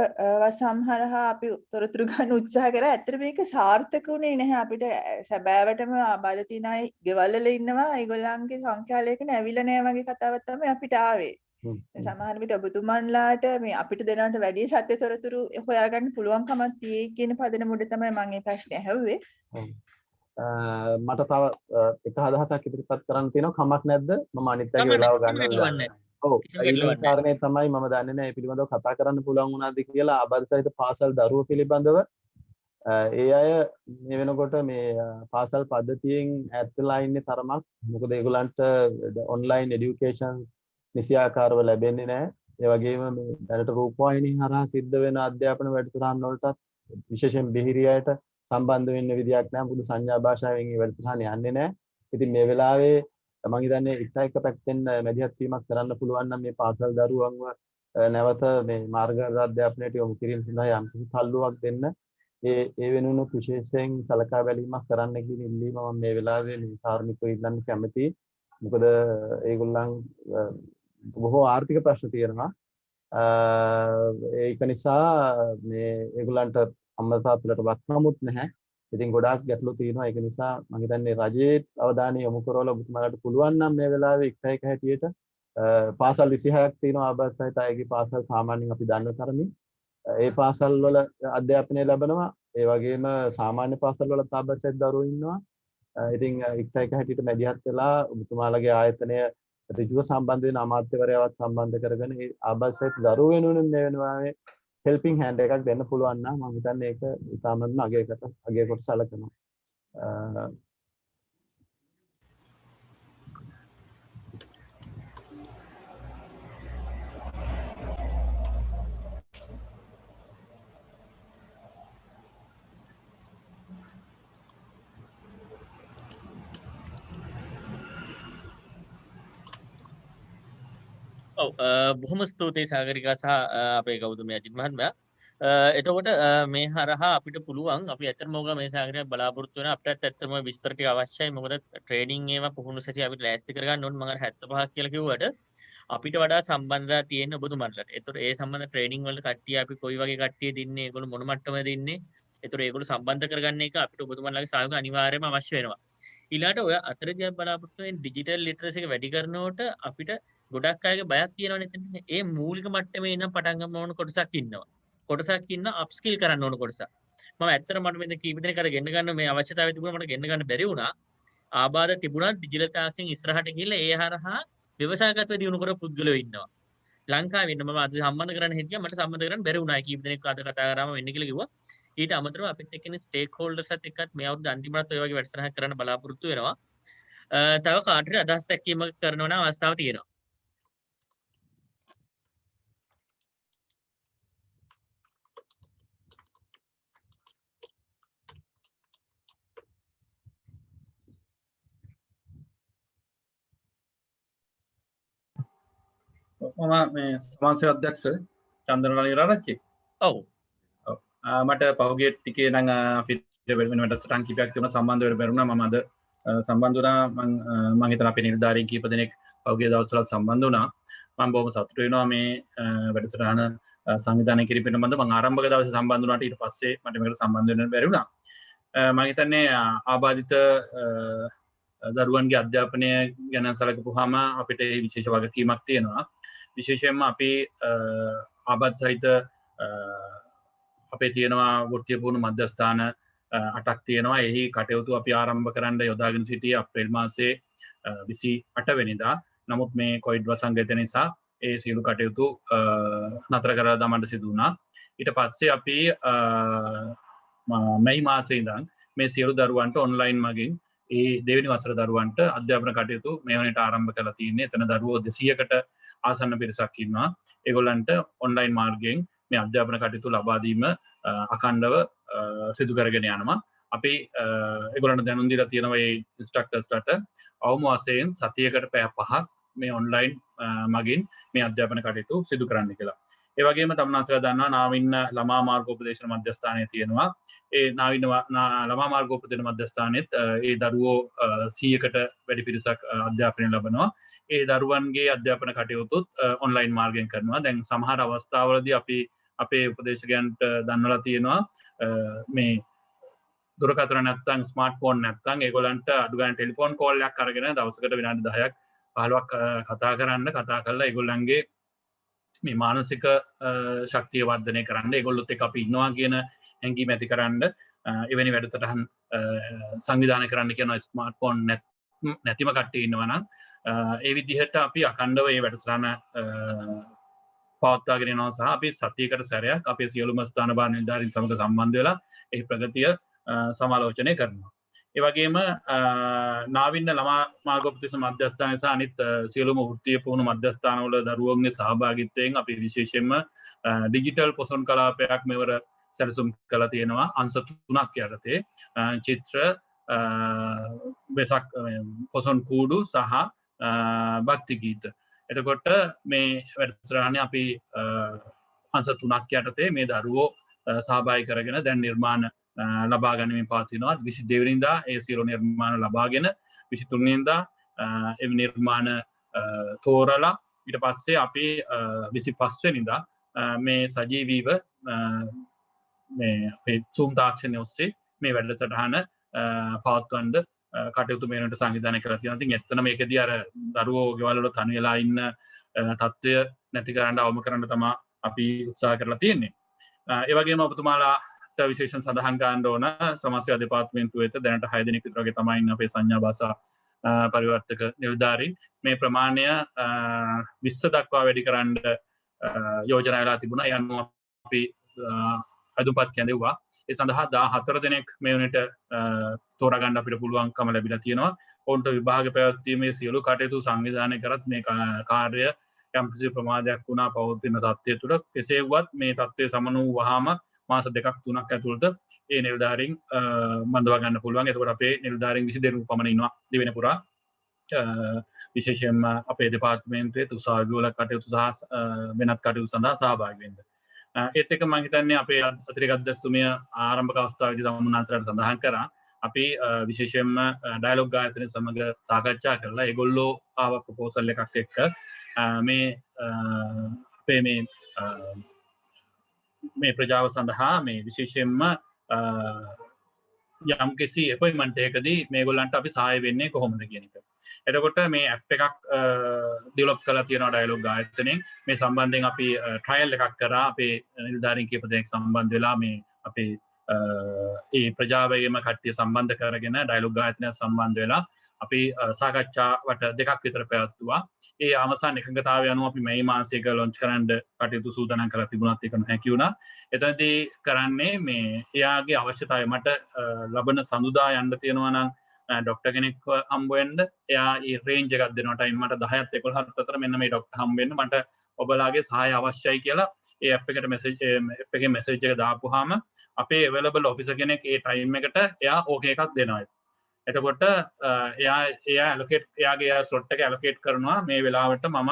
සමහරහා අපි තොරතුරු ගන්න උත්සාහ කරා. ඇත්තට මේක සාර්ථක වුණේ නැහැ. අපිට සැබෑවටම ආබාධ තියෙන අය ගෙවල් වල ඉන්නවා. ඒගොල්ලන්ගේ සංඛ්‍යාලයකන ඇවිල්ලා නැහැ වගේ කතාවක් තමයි අපිට ආවේ. සමහර විට ඔබතුමන්ලාට මේ අපිට දෙනවට වැඩි සත්‍ය තොරතුරු හොයාගන්න පුළුවන්කමක් තියෙයි කියන පදනම උඩ තමයි මම මේ ප්‍රශ්නේ ඇහුවේ. මට තව එක අදහසක් ඉදිරිපත් කරන්න තියෙනවා. කමක් නැද්ද? මම අනිත් අය වෙලාව ගන්න. ඔව් ඒ කාරණේ තමයි මම දන්නේ නැහැ මේ පිළිබඳව කතා කරන්න පුළුවන් වුණාද කියලා ආබාධ සහිත පාසල් දරුවෝ පිළිබඳව ඒ අය මේ වෙනකොට මේ පාසල් පද්ධතියෙන් ඈත් වෙලා ඉන්නේ තරමක්. මොකද ඒගොල්ලන්ට ඔන්ලයින් এডুকেෂන් නිසියාකාරව ලැබෙන්නේ නැහැ. ඒ වගේම මේ දැනට රූපවාහිනී හරහා සිද්ධ වෙන අධ්‍යාපන වැඩසටහන් වලටත් විශේෂයෙන් බෙහෙරියයට සම්බන්ධ වෙන්න විදියක් නැහැ. මොකද සංඥා භාෂාවෙන් මේ වැඩසටහන යන්නේ නැහැ. ඉතින් මේ වෙලාවේ මම හිතන්නේ එක පැත්තෙන් මැදිහත් වීමක් කරන්න පුළුවන් නම් මේ පාසල් දරුවන්ව නැවත මේ මාර්ග අධ්‍යාපනයට යොමු කිරීම සඳහා යම් කිසි තල්ලුවක් දෙන්න ඒ වෙනුවෙන් විශේෂයෙන් සලකා බැලීමක් කරන්න කියන ඉල්ලීම මම මේ වෙලාවේ මේ කාර්මිකව ඉල්ලන්න කැමතියි. මොකද ඒගොල්ලන් බොහෝ ආර්ථික ප්‍රශ්න තියෙනවා. ඒක නිසා මේ ඒගොල්ලන්ට අම්මා තාත්තලාට වත්නමුත් නැහැ. ඉතින් ගොඩාක් ගැටලු තියෙනවා. ඒක නිසා මම හිතන්නේ රජයේ අවධානය යොමු කරවලා ඔබතුමාලාට පුළුවන් නම් මේ වෙලාවේ එක හැටියට පාසල් 26ක් තියෙනවා ආබාධ සහිත අයගේ පාසල් සාමාන්‍යයෙන් අපි දන්න තරමින් ඒ පාසල් වල අධ්‍යාපනය ලැබෙනවා. ඒ වගේම සාමාන්‍ය පාසල් වල ආබාධ සහිත දරුවෝ ඉන්නවා. ඉතින් එක හැටියට මැදිහත් වෙලා ඔබතුමාලගේ ආයතනය ඍජුව සම්බන්ධ වෙන අමාත්‍යවරයාවත් සම්බන්ධ කරගෙන ඒ ආබාධ සහිත දරුවෝ වෙනුවෙන් මේ වෙනවාවේ හෙල්පින් හෑන්ඩ් එකක් දෙන්න පුළුවන් නම් මම හිතන්නේ ඒක ඉතාමත්ම අගය කොට සැලකනවා. ඔව් බොහොම ස්තුතියි සාගරිකා සහ අපේ ගෞතම අජිත් මහත්මයා. එතකොට මේ හරහා අපිට පුළුවන් අපි ඇත්තටම ඕක මේ සාගරිකා බලාපොරොත්තු වෙන අපිටත් ඇත්තටම විස්තර ටික අවශ්‍යයි. මොකද ට්‍රේනින් ඒවා පුහුණු සැසිය අපිට ලෑස්ති කරගන්න ඕන. මම අර 75ක් කියලා කිව්වට අපිට වඩා සම්බන්ධතා තියෙන ඔබතුමන්ලට. ඒතකොට ඒ සම්බන්ධ ට්‍රේනින් වල කට්ටිය අපි කොයි වගේ කට්ටියද ඉන්නේ, ඒගොල්ලෝ මොන මට්ටමේද ඉන්නේ. ඒතකොට ඒගොල්ලෝ සම්බන්ධ කරගන්න එක අපිට ඔබතුමන්ලගේ සහයෝගය අනිවාර්යයෙන්ම අවශ්‍ය වෙනවා. ඊළාට ඔය අතරදී අපි බලාපොරොත්තු වෙන ඩිජිටල් ලිටරසි එක වැඩි කරනකොට අපිට ගොඩක් අයගේ බයක් තියෙනවනේ එතන. ඒ මූලික මට්ටමේ ඉඳන් පටන් ගන්න ඕන කොටසක් ඉන්නවා. කොටසක් ඉන්න අප්ස්කිල් කරන්න ඕන කොටසක්. මම ඇත්තට මට මෙතන කීප දෙනෙක් අර ගෙන්න ගන්න මේ අවශ්‍යතාවය තිබුණා මට ගෙන්න ගන්න බැරි වුණා. ආබාධ තිබුණා ඩිජිටල් තාක්ෂණයෙන් ඉස්සරහට ගිහිල්ලා ඒ හරහා ව්‍යවසායකත්වයේ දිනු කර පුද්ගලයෝ ඉන්නවා. ලංකාවේ ඉන්න මම අද සම්බන්ධ කරන්න හිටියා මට සම්බන්ධ කරන්න බැරි වුණා. කීප දෙනෙක් අද කතා කරාම වෙන්න කියලා කිව්වා. ඊට අමතරව අපිත් එක්කනේ ස්ටේක් හෝල්ඩර්ස්ත් එක්කත් මේ අවුරුදු අන්තිමට ඔය වගේ වැඩසටහනක් කරන්න බලාපොරොත්තු වෙනවා. තව කාට හරි අදහස් දැක්වීමක් කරනවා නම් අවස්ථාව තියෙනවා. මම මේ සමාජ අධ්‍යක්ෂ චන්ද්‍රනලි රාරච්චි. ඔව්. මට පහුගිය ටිකේ නම් අපිට වෙන වැඩසටහන් කිහිපයක් තිබුණා සම්බන්ධ වෙන්න බැරුණා. මම අද සම්බන්ධ වුණා. මම හිතනවා අපේ නිලධාරීන් කිහිප දෙනෙක් පහුගිය දවස්වල සම්බන්ධ වුණා. මම බොහොම සතුටු වෙනවා මේ වැඩසටහන සංවිධානය කිරීම පිළිබඳව. මම ආරම්භක දවසේ සම්බන්ධ වුණාට ඊට පස්සේ මට මේකට සම්බන්ධ වෙන්න බැරි වුණා. මම හිතන්නේ ආබාධිත දරුවන්ගේ අධ්‍යාපනය ගැන සැලකපුවාම අපිට විශේෂ වගකීමක් තියෙනවා. විශේෂයෙන්ම අපි ආබාධ සහිත අපේ තියෙනවා වෘත්තීය පුහුණු මධ්‍යස්ථාන 8ක් තියෙනවා. එහි කටයුතු අපි ආරම්භ කරන්න යොදාගෙන සිටියේ අප්‍රේල් මාසයේ 28 වෙනිදා. නමුත් මේ කොවිඩ් වසංගතය නිසා ඒ සියලු කටයුතු නතර කරලා දමන්න සිදු වුණා. ඊට පස්සේ අපි මැයි මාසයේ ඉඳන් මේ සියලු දරුවන්ට ඔන්ලයින් මගින් ඒ දෙවෙනි වසර දරුවන්ට අධ්‍යාපන කටයුතු මේ වනට ආරම්භ කරලා තියෙන්නේ. එතන දරුවෝ 200කට ආසන්න පිරිසක් ඉන්නවා. ඒගොල්ලන්ට ඔන්ලයින් මාර්ගයෙන් මේ අධ්‍යාපන කටයුතු ලබා දීම අඛණ්ඩව සිදු කරගෙන යනවා. අපි ඒගොල්ලන්ට දැනුම් දීලා තියෙනවා මේ ඉන්ස්ට්‍රක්ටර්ස්ලාට අවම වශයෙන් සතියකට පැය 5ක් මේ ඔන්ලයින් මගින් මේ අධ්‍යාපන කටයුතු සිදු කරන්න කියලා. ඒ වගේම තමන්සලා දන්නවා නාවින්න ළමා මාර්ගෝපදේශන මධ්‍යස්ථානය තියෙනවා. ඒ නාවින්න ළමා මාර්ගෝපදේශන මධ්‍යස්ථානෙත් ඒ දරුවෝ 100කට වැඩි පිරිසක් අධ්‍යාපනය ලබනවා. ඒ දරුවන්ගේ අධ්‍යාපන කටයුතුත් ඔන්ලයින් මාර්ගයෙන් කරනවා. දැන් සමහර අවස්ථාවලදී අපි අපේ උපදේශකයන්ට දන්වලා තියෙනවා මේ දුරකථන නැත්නම් ස්මාර්ට්ෆෝන් නැත්නම් ඒගොල්ලන්ට අඩු ගන්න ටෙලිෆෝන් කෝල් එකක් අරගෙන දවසකට විනාඩි 10ක් 15ක් කතා කරලා ඒගොල්ලන්ගේ මේ මානසික ශක්තිය වර්ධනය කරන්න ඒගොල්ලොත් එක්ක අපි ඉන්නවා කියන හැඟීම ඇති කරන්න එවැනි වැඩසටහන් සංවිධානය කරන්න කියන ස්මාර්ට්ෆෝන් නැතිම කට්ටිය ඉන්නවා නම් ඒ විදිහට අපි අඛණ්ඩව මේ වැඩසටහන පවත්වාගෙන යනවා සහ අපි සතියකට සැරයක් අපේ සියලුම ස්ථාන භාර නිලධාරීන් සමග සම්බන්ධ වෙලා එහි ප්‍රගතිය සමාලෝචනය කරනවා. ඒ වගේම නාවින්න ළමා මාර්ගෝපදේශන මධ්‍යස්ථානය සහ අනිත් සියලුම වෘත්තීය පුහුණු මධ්‍යස්ථානවල දරුවන්ගේ සහභාගීත්වයෙන් අපි විශේෂයෙන්ම ඩිජිටල් පොසොන් කලාපයක් මෙවර සැලසුම් කළා තියෙනවා. අංශ 3ක් යටතේ චිත්‍ර වෙසක් පොසොන් කූඩු සහ භක්ති ගීත. එතකොට මේ වැඩසටහනේ අපි අංශ 3ක් යටතේ මේ දරුවෝ සහභාගී කරගෙන දැන් නිර්මාණ ලබා ගැනීමෙන් පවතිනවා. 22 වෙනිදා ඒ සියලු නිර්මාණ ලබාගෙන 23 වෙනිදා ඒ නිර්මාණ තෝරලා ඊට පස්සේ අපි 25 වෙනිදා මේ සජීවීව මේ අපේ Zoom තාක්ෂණය ඔස්සේ මේ වැඩසටහන පවත්වන්න කටයුතු මේ වෙනකොට සංවිධානය කරලා තියෙනවා. ඉතින් එතන මේකදී අර දරුවෝ ගෙවල් වල තනි වෙලා ඉන්න තත්ත්වය නැති කරන්න අවම කරන්න තමයි අපි උත්සාහ කරලා තියෙන්නේ. ඒ වගේම ඔබතුමාලාට විශේෂයෙන් සඳහන් කරන්න ඕන සමාජ සේවා දෙපාර්තමේන්තුවේ දැනට 6 දෙනෙක් විතර වගේ තමයි ඉන්නේ අපේ සංඥා භාෂා පරිවර්තක නිලධාරීන්. මේ ප්‍රමාණය 20 දක්වා වැඩි කරන්න යෝජනා වෙලා තිබුණා. ඒ අනුව අපි අදුපත් කැඳෙව්වා. ඒ සඳහා 14 දෙනෙක් මේ වෙනට තෝරාගන්න අපිට පුළුවන්කම ලැබිලා තියෙනවා. ඔවුන්ට විභාග පැවැත්වීමේ සියලු කටයුතු සංවිධානය කරත් මේ කාර්ය යම්කිසි ප්‍රමාදයක් වුණා පවතින තත්ත්වය තුළ කෙසේ වුවත් මේ තත්ත්වය සමන වූ වහාම මාස 2ක් 3ක් ඇතුළත ඒ නිලධාරීන් බඳවා ගන්න පුළුවන්. එතකොට අපේ නිලධාරීන් 22 දෙනෙකු පමණ ඉන්නවා දිවෙන පුරා. විශේෂයෙන්ම අපේ දෙපාර්තමේන්තුවේ උසාවි වල කටයුතු සහ වෙනත් කටයුතු සඳහා සහභාගී වෙන්න. ඒත් එක්ක මම හිතන්නේ අපේ අතිරේක අධ්‍යක්ෂතුමිය ආරම්භක අවස්ථාවේදී තමුන්නාන්සලාට සඳහන් කරා අපි විශේෂයෙන්ම ඩයලොග් ආයතනය සමග සාකච්ඡා කරලා ඒගොල්ලෝ ආව ප්‍රොපෝසල් එකක් එක්ක මේ අපේ මේ ප්‍රජාව සඳහා මේ විශේෂයෙන්ම යම්කිසි අපොයින්ට්මන්ට් එකකදී මේගොල්ලන්ට අපි සහාය වෙන්නේ කොහොමද කියන එක. එතකොට මේ ඇප් එකක් ඩෙවලොප් කරලා තියෙනවා ඩයලොග් ආයතනයෙන්. මේ සම්බන්ධයෙන් අපි ට්‍රයල් එකක් කරා අපේ නිලධාරීන් කීප දෙනෙක් සම්බන්ධ වෙලා මේ අපේ ඒ ප්‍රජාවගේම කට්ටිය සම්බන්ධ කරගෙන ඩයලොග් ආයතනය සම්බන්ධ වෙලා අපි සාකච්ඡාවට දෙකක් විතර පැවැත්තුවා. ඒ අවසාන එකඟතාවය අනුව අපි මේ මාසයක ලොන්ච් කරන්න කටයුතු සූදානම් කරලා තිබුණත් ඒක නොහැකි වුණා. එතනදී කරන්නේ මේ එයාගේ අවශ්‍යතාවය මට ලබන සඳුදා යන්න තියෙනවා නම් ඩොක්ටර් කෙනෙක් හම්බ වෙන්න එයා ඒ රේන්ජ් එකක් දෙනවා ටයිම් මට 10ත් 11ත් අතර මෙන්න මේ ඩොක්ටර් හම්බ වෙන්න මට ඔබලාගේ සහාය අවශ්‍යයි කියලා ඒ ඇප් එකට ඇප් එකේ මෙසේජ් එක දාපුවාම අපේ available officer කෙනෙක් ඒ ටයිම් එකට එයා ඕකේ එකක් දෙනවා. එතකොට එයා allocate එයාගේ slot එක allocate කරනවා මේ වෙලාවට මම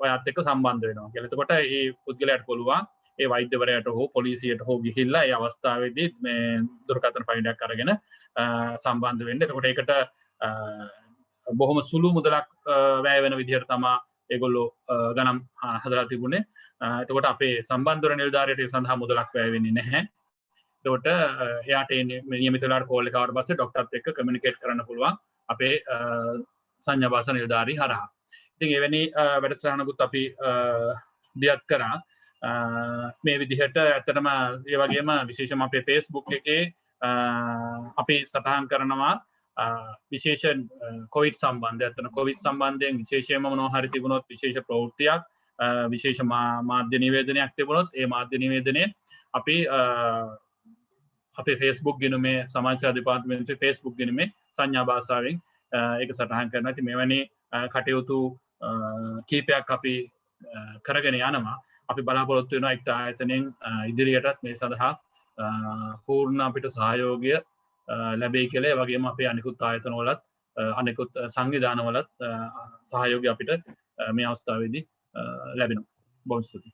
ඔයාත් එක්ක සම්බන්ධ වෙනවා කියලා. එතකොට මේ පුද්ගලයාට පුළුවන් ඒ වෛද්‍යවරයාට හෝ පොලිසියට හෝ ගිහිල්ලා ඒ අවස්ථාවේදී මේ දුරකථන පණිඩයක් අරගෙන සම්බන්ධ වෙන්න. එතකොට ඒකට බොහොම සුළු මුදලක් වැය වෙන විදිහට තමයි ඒගොල්ලෝ ගණන් හදලා තිබුණේ. එතකොට අපේ සම්බන්ධ නිලධාරියට ඒ සඳහා මුදලක් වැය වෙන්නේ නැහැ. එතකොට එයාට නියමිත වෙලාවට කෝල් එක ආවට පස්සේ ડોක්ටර්ත් එක්ක කමියුනිකේට් කරන්න පුළුවන් අපේ සංඥා භාෂා නිලධාරී හරහා. ඉතින් එවැනි වැඩසටහනකුත් අපි දියත් කරා. මේ විදිහට ඇත්තටම ඒ වගේම විශේෂම අපේ Facebook එකේ අපි සටහන් කරනවා විශේෂ කොවිඩ් සම්බන්ධ ඇත්තන කොවිඩ් සම්බන්ධයෙන් විශේෂයෙන්ම මොනවා හරි තිබුණොත් විශේෂ ප්‍රවෘත්තියක් විශේෂ මාධ්‍ය නිවේදනයක් තිබුණොත් ඒ මාධ්‍ය නිවේදනය අපි අපේ Facebook ගිණුමේ සමාජ දෙපාර්තමේන්තුවේ Facebook ගිණුමේ සංඥා භාෂාවෙන් ඒක සටහන් කරනවා. ඉතින් මෙවැනි කටයුතු කීපයක් අපි කරගෙන යනවා. අපි බලාපොරොත්තු වෙනවා එක්ට ආයතනයෙන් ඉදිරියටත් මේ සඳහා පූර්ණ අපිට සහයෝගය ලැබෙයි කියලා. ඒ වගේම අපේ අනිකුත් ආයතන වලත් අනිකුත් සංවිධාන වලත් සහයෝගය අපිට මේ අවස්ථාවේදී ලැබෙනවා. බොහොම ස්තුතියි.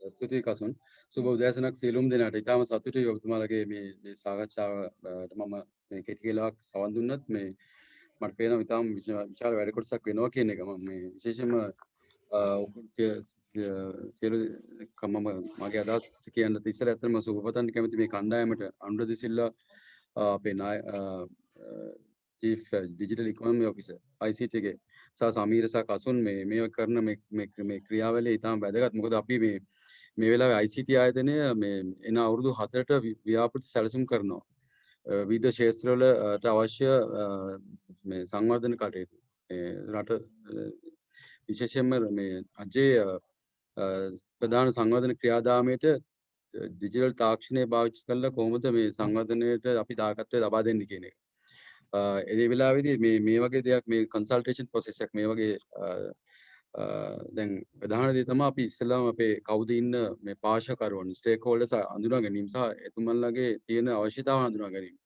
ස්තුතියි කසුන්. සුබ උදෑසනක් සියලුම දෙනාට. ඉතාම සතුටුයි ඔබතුමාලගේ මේ සාකච්ඡාවට මම මේ කෙටි කාලයක් සවන් දුන්නත් මේ මට පේනවා ඉතාම විශාල වැඩ කොටසක් වෙනවා කියන එක. මම මේ විශේෂයෙන්ම සියලු මගේ අදහස් කියන්න ඉස්සර ඇත්තටම සුබපතන්න කැමති මේ කණ්ඩායමට අනුරාධ සිල්වා අපේ chief digital economy officer ICT එකේ සහ සමීර සහ කසුන් මේ කරන මේ ක්‍රියාවලිය ඉතාම වැදගත්. මොකද අපි මේ වෙලාවේ ICT ආයතනය මේ එන අවුරුදු 4ට ව්‍යාපෘති සැලසුම් කරනවා. විවිධ ක්ෂේත්‍රවලට අවශ්‍ය මේ සංවර්ධන කටයුතු රට විශේෂයෙන්ම මේ රජයේ ප්‍රධාන සංවර්ධන ක්‍රියාදාමයට ඩිජිටල් තාක්ෂණය පාවිච්චි කරලා කොහොමද මේ සංවර්ධනයට අපි දායකත්වය ලබා දෙන්නේ කියන එක. ඒ වෙලාවේදී මේ වගේ දෙයක් මේ කන්සල්ටේෂන් ප්‍රොසෙස් එකක් මේ වගේ දැන් ප්‍රධාන දේ තමයි අපි ඉස්සෙල්ලාම අපේ කවුද ඉන්න මේ පාර්ශවකරුවන් ස්ටේක් හෝල්ඩර්ස් අඳුනා ගැනීම සහ එතුමන්ලගේ තියෙන අවශ්‍යතාවය අඳුනා ගැනීම.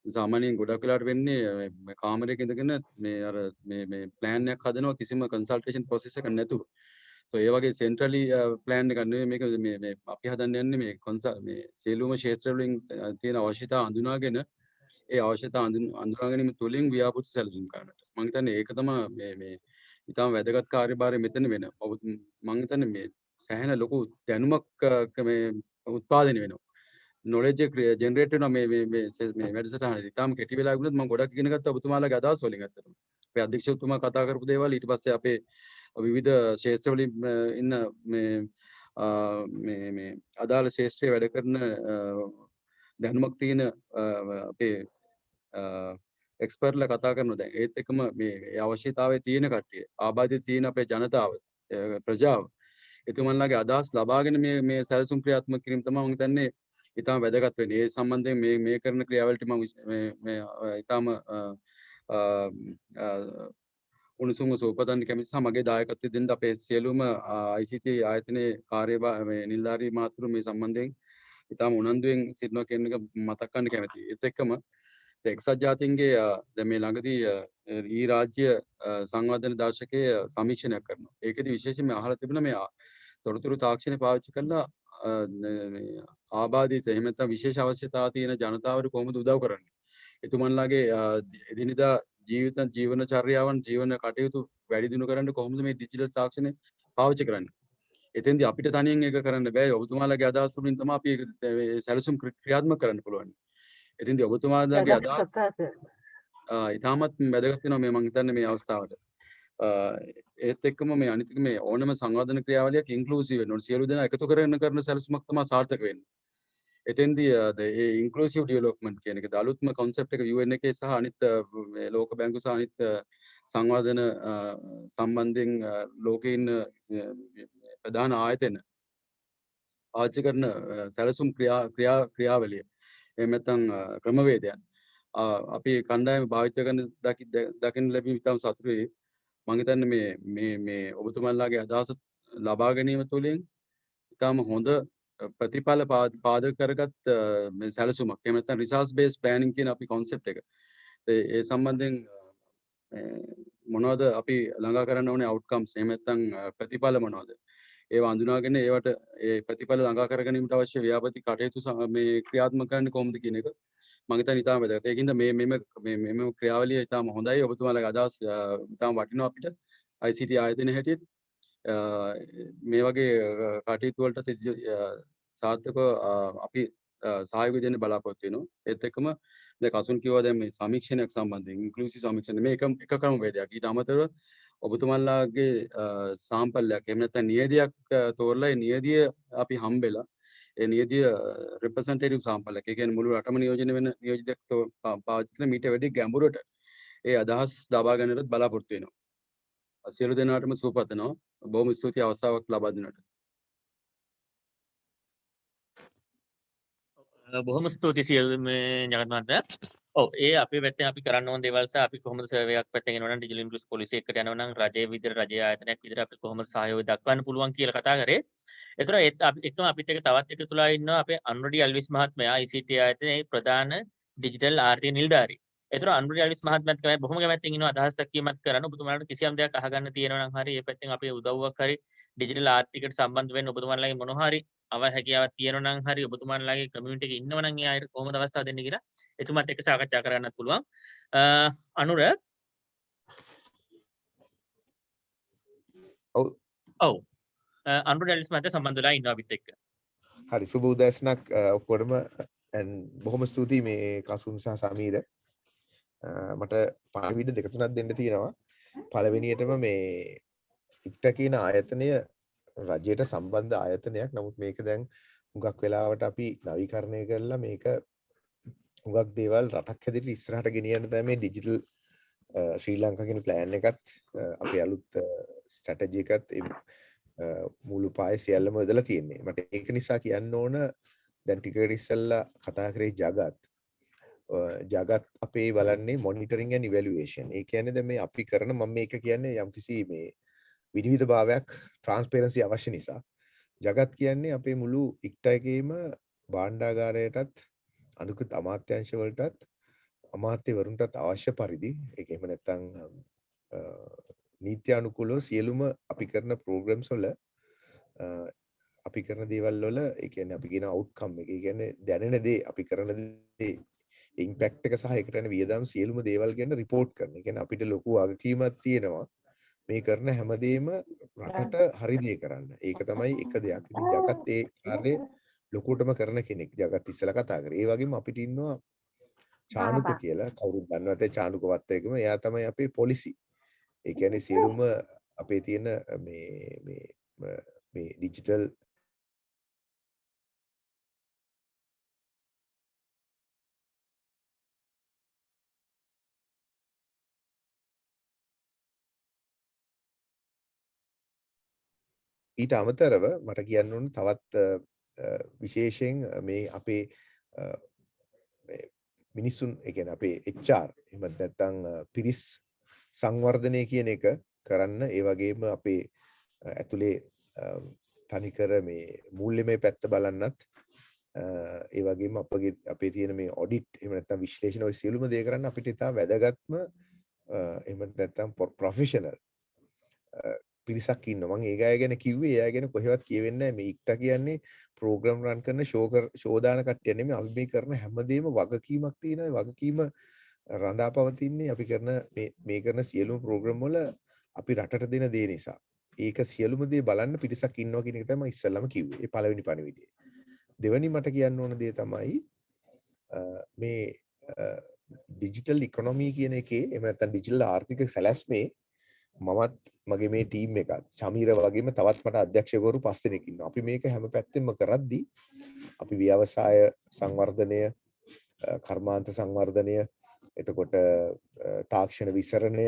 සාමාන්‍යයෙන් ගොඩක් වෙලාවට වෙන්නේ මේ කාමරයක ඉඳගෙන මේ අර මේ ප්ලෑන් එකක් හදනවා කිසිම කන්සල්ටේෂන් ප්‍රොසෙස් එකක් නැතුව. so ඒ වගේ සෙන්ට්‍රලි ප්ලෑන් එකක් නෙවෙයි මේක මේ අපි හදන්න යන්නේ මේ සියලුම ක්ෂේත්‍ර වලින් තියෙන අවශ්‍යතාවය අඳුනාගෙන ඒ අවශ්‍යතාව අඳුනා ගැනීම තුළින් ව්‍යාපෘති සැලසුම් කරන්නට. මම හිතන්නේ ඒක තමයි මේ ඊටම වැදගත් කාර්යභාරය මෙතන වෙන. මම හිතන්නේ මේ සෑහෙන ලොකු දැනුමක් මේ උත්පාදනය වෙනවා. knowledge එක ජෙනරේට් වෙනවා මේ වැඩසටහනේදී. ඊටම කෙටි වෙලාවක වුණත් මම ගොඩක් ඉගෙන ගත්තා ඔබතුමාලගේ අදහස් වලින් අත්තටම. අපේ අධ්‍යක්ෂකතුමා කතා කරපු දේවල් ඊට පස්සේ අපේ විවිධ ක්ෂේත්‍ර වලින් ඉන්න මේ අදාළ ක්ෂේත්‍රයේ වැඩ කරන දැනුමක් තියෙන අපේ එක්ස්පර්ට්ලා කතා කරනවා. දැන් ඒත් එකම මේ අවශ්‍යතාවයේ තියෙන කට්ටිය ආබාධිත තියෙන අපේ ජනතාව ප්‍රජාව එතුමන්ලාගේ අදහස් ලබාගෙන මේ සැලසුම් ක්‍රියාත්මක කිරීම තමයි මම හිතන්නේ ඉතාම වැදගත් වෙන්නේ. ඒ සම්බන්ධයෙන් මේ කරන ක්‍රියාවලට මම මේ ඉතාම උණුසුම සුවපතන්න කැමති සහ මගේ දායකත්වය දෙන්න අපේ සියලුම ICT ආයතනයේ මේ නිලධාරී මහතුරු මේ සම්බන්ධයෙන් ඉතාම උනන්දුවෙන් සිටිනවා කියන එක මතක් කරන්න කැමතියි. ඒත් එක්කම එක්සත් ජාතීන්ගේ දැන් මේ ළඟදී ඊ රාජ්‍ය සංවර්ධන දර්ශකයේ සමීක්ෂණයක් කරනවා. ඒකෙදි විශේෂයෙන්ම අහලා තිබුණා මේ තොරතුරු තාක්ෂණය පාවිච්චි කරලා මේ ආබාධිත එහෙම නැත්නම් විශේෂ අවශ්‍යතාව තියෙන ජනතාවට කොහොමද උදව් කරන්නේ? එතුමන්ලාගේ එදිනෙදා ජීවන චර්යාවන් ජීවන කටයුතු වැඩි දියුණු කරන්න කොහොමද මේ ඩිජිටල් තාක්ෂණය පාවිච්චි කරන්නේ. එතෙන්දී අපිට තනියෙන් ඒක කරන්න බෑ. ඔබතුමාලගේ අදහස් වලින් තමයි අපි ඒක සැලසුම් ක්‍රියාත්මක කරන්න පුළුවන්. එතෙන්දී ඔබතුමාලගේ අදහස් ඉතාමත් වැදගත් වෙනවා මම හිතන්නේ මේ අවස්ථාවට. ඒත් එක්කම මේ අනිත් මේ ඕනම සංවර්ධන ක්‍රියාවලියක් ඉන්ක්ලූසිව් වෙන්න ඕනේ. සියලු දෙනා එකතු කරගෙන කරන සැලසුමක් තමයි සාර්ථක වෙන්නේ. එතෙන්දී ඒ ඉන්ක්ලූසිව් ඩෙවලොප්මන්ට් කියන එක අලුත්ම concept එක UN එකේ සහ අනිත් මේ ලෝක බැංකුව සහ අනිත් සංවර්ධන සම්බන්ධයෙන් ලෝකේ ඉන්න ප්‍රධාන ආයතන පාවිච්චි කරන සැලසුම් ක්‍රියාවලිය එහෙම නැත්නම් ක්‍රමවේදයන් අපි කණ්ඩායම භාවිත කරන දකින්න ලැබීම ඉතාම සතුටුයි. මම හිතන්නේ මේ ඔබතුමන්ලාගේ අදහස ලබා ගැනීම තුළින් ඉතාම හොඳ ප්‍රතිඵල පාදක කරගත් මේ සැලසුමක්. එහෙම නැත්නම් රිසෝස් බේස් ප්ලෑනින් කියන අපි concept එක. ඒ සම්බන්ධයෙන් මොනවද අපි ළඟා කරන්න ඕනේ outcomes එහෙම නැත්නම් ප්‍රතිඵල මොනවද? ඒවා අඳුනාගෙන ඒවට ඒ ප්‍රතිඵල ළඟා කර ගැනීමට අවශ්‍ය ව්‍යාපෘති කටයුතු මේ ක්‍රියාත්මක කරන්නේ කොහොමද කියන එක මම හිතන්නේ ඉතාම වැදගත්. ඒකින්ද මේ ක්‍රියාවලිය ඉතාම හොඳයි. ඔබතුමාලගේ අදහස් ඉතාම වටිනවා අපිට ICT ආයතනයේ හැටියට. මේ වගේ කටයුතු වලට සාර්ථකව අපි සහයෝගය දෙන්න බලාපොරොත්තු වෙනවා. ඒත් එක්කම දැන් කසුන් කිව්වා දැන් මේ සමීක්ෂණයක් සම්බන්ධයෙන් ඉන්ක්ලූසිව් සමීක්ෂණ මේක එක ක්‍රමවේදයක්. ඊට අමතරව ඔබතුමන්ලාගේ සාම්පල්යක් එහෙම නැත්නම් නියදියක් තෝරලා ඒ නියදිය අපි හම්බෙලා ඒ නියදිය රෙප්‍රසන්ටේටිව් සාම්පල්යක්. ඒ කියන්නේ මුළු රටම නියෝජනය වෙන නියෝජිතයෙක් පාවිච්චි කරන මීට වැඩි ගැඹුරට ඒ අදහස් ලබා ගන්නට බලාපොරොත්තු වෙනවා. සියලු දෙනාටම සුවපතනවා. බොහොම ස්තුතියි අවස්ථාවක් ලබා දුන්නට. බොහොම ස්තුතියි සියලු මේ ජගත් මහත්තයා. ඔව් ඒ අපේ පැත්තෙන් අපි කරන්න ඕන දේවල් සහ අපි කොහොමද සර්වේ එකක් පැත්තෙන් එනවා නම් ඩිජිටල් ඉන්ක්ලූසිව් පොලිසි එකකට යනවා නම් රජයේ විදිහට රජයේ ආයතනයක් විදිහට අපි කොහොමද සහයෝගය දක්වන්න පුළුවන් කියලා කතා කරේ. ඒතර ඒත් අපි එකම අපිත් එක්ක තවත් එකතුලා ඉන්නවා අපේ අනුරඩි අල්විස් මහත්මයා ICT ආයතනයේ ප්‍රධාන ඩිජිටල් ආර්ථික නිලධාරී. ඒතර අනුරඩි අල්විස් මහත්මයාත් තමයි බොහොම කැමැත්තෙන් ඉන්නවා අදහස් දක්වීමක් කරන්න. ඔබතුමාලට කිසියම් දෙයක් අහගන්න තියෙනවා නම් හරි ඒ පැත්තෙන් අපේ උදව්වක් හරි ඩිජිටල් ආර්ථිකයට සම්බන්ධ වෙන්න ඔබතුමාලගේ මොන හරි හැකියාවක් තියෙනවා නම් හරි ඔබතුමාලගේ කමියුනිටි එකේ ඉන්නව නම් ඒ අයට කොහොමද අවස්ථාව දෙන්නේ කියලා එතුමාත් එක්ක සාකච්ඡා කරන්නත් පුළුවන්. අනුර ඔව් අනුර ඩැලිස් මහත්තයා සම්බන්ධ වෙලා ඉන්නවා අපිත් එක්ක. හරි සුබ උදෑසනක් ඔක්කොටම බොහොම ස්තුතියි මේ කසුන් සහ සමීර. මට පණිවිඩ දෙක තුනක් දෙන්න තියෙනවා. පළවෙනියටම මේ ඉක්ට කියන ආයතනය රජයට සම්බන්ධ ආයතනයක්. නමුත් මේක දැන් හුඟක් වෙලාවට අපි නවීකරණය කරලා මේක හුඟක් දේවල් රටක් හැදිට ඉස්සරහට ගෙනියන්න තමයි මේ ඩිජිටල් ශ්‍රී ලංකා කියන ප්ලෑන් එකත් අපි අලුත් ස්ට්‍රැටජි එකත් මුළු පාය සියල්ලම යොදලා තියෙන්නේ. මට ඒක නිසා කියන්න ඕන දැන් ටිකකට ඉස්සෙල්ලා කතා කරේ ජගත් අපේ බලන්නේ මොනිටරින් ඇන්ඩ් ඉවැලුවේෂන්. ඒ කියන්නේ දැන් මේ අපි කරන මම මේක කියන්නේ යම්කිසි මේ විනිවිද භාවයක් ට්‍රාන්ස්පරන්සි අවශ්‍ය නිසා. ජගත් කියන්නේ අපේ මුළු ඉක්ට එකේම භාණ්ඩාගාරයටත් අනිකුත් අමාත්‍යංශ වලටත් අමාත්‍යවරුන්ටත් අවශ්‍ය පරිදි ඒක එහෙම නැත්නම් නීති අනුකූලව සියලුම අපි කරන ප්‍රෝග්‍රෑම්ස් වල අපි කරන දේවල් වල ඒ කියන්නේ අපි කියන අවුට්කම් එක. ඒ කියන්නේ දැනෙන දේ අපි කරන දේ ඉම්පැක්ට් එක සහ ඒකට යන වියදම් සියලුම දේවල් ගැන රිපෝට් කරන. ඒ කියන්නේ අපිට ලොකු වගකීමක් තියෙනවා මේ කරන හැමදේම රටට හරි දේ කරන්න. ඒක තමයි එක දෙයක්. ඉතින් ජගත් ඒ කාර්යය ලොකුටම කරන කෙනෙක්. ජගත් ඉස්සලා කතා කරේ. ඒ වගේම අපිට ඉන්නවා චානුක කියලා. කවුරුත් දන්නවද චානුක වත්තේකම. එයා තමයි අපේ පොලිසි. ඒ කියන්නේ සියලුම අපේ තියෙන මේ ඩිජිටල් ඊට අමතරව මට කියන්න ඕන තවත් විශේෂයෙන් මේ අපේ මිනිසුන් ඒ කියන්නේ අපේ HR එහෙම නැත්නම් පිරිස් සංවර්ධනය කියන එක කරන්න ඒ වගේම අපේ ඇතුලේ තනිකර මේ මූල්‍යමය පැත්ත බලන්නත් ඒ වගේම අපේ තියෙන මේ ඔඩිට් එහෙම නැත්නම් විශ්ලේෂණ ඔය සියලුම දේ කරන්න අපිට ඉතා වැදගත්ම එහෙම නැත්නම් ප්‍රොෆෙෂනල් පිරිසක් ඉන්නවා. මම ඒ අය ගැන කිව්වේ ඒ අය ගැන කොහෙවත් කියවෙන්නේ නැහැ. මේ ඉක්ට කියන්නේ ප්‍රෝග්‍රෑම් රන් කරන ෂෝ දාන කට්ටිය නෙමෙයි. අපි මේ කරන හැමදේම වගකීමක් තියෙනවා. වගකීම රඳාපවතින්නේ අපි කරන මේ කරන සියලුම ප්‍රෝග්‍රෑම් වල අපි රටට දෙන දේ නිසා. ඒක සියලුම දේ බලන්න පිරිසක් ඉන්නවා කියන එක තමයි ඉස්සෙල්ලාම කිව්වේ. ඒ පළවෙනි පණිවිඩය. දෙවෙනි මට කියන්න ඕන දේ තමයි මේ ඩිජිටල් ඉකොනොමි කියන එකේ එහෙම නැත්නම් ඩිජිටල් ආර්ථික සැලැස්මේ මමත් මගේ මේ ටීම් එකත් චමීර වගේම තවත් මට අධ්‍යක්ෂකවරු 5 දෙනෙක් ඉන්නවා. අපි මේක හැම පැත්තෙම කරද්දී අපි ව්‍යවසාය සංවර්ධනය, කර්මාන්ත සංවර්ධනය, එතකොට තාක්ෂණ විසරණය,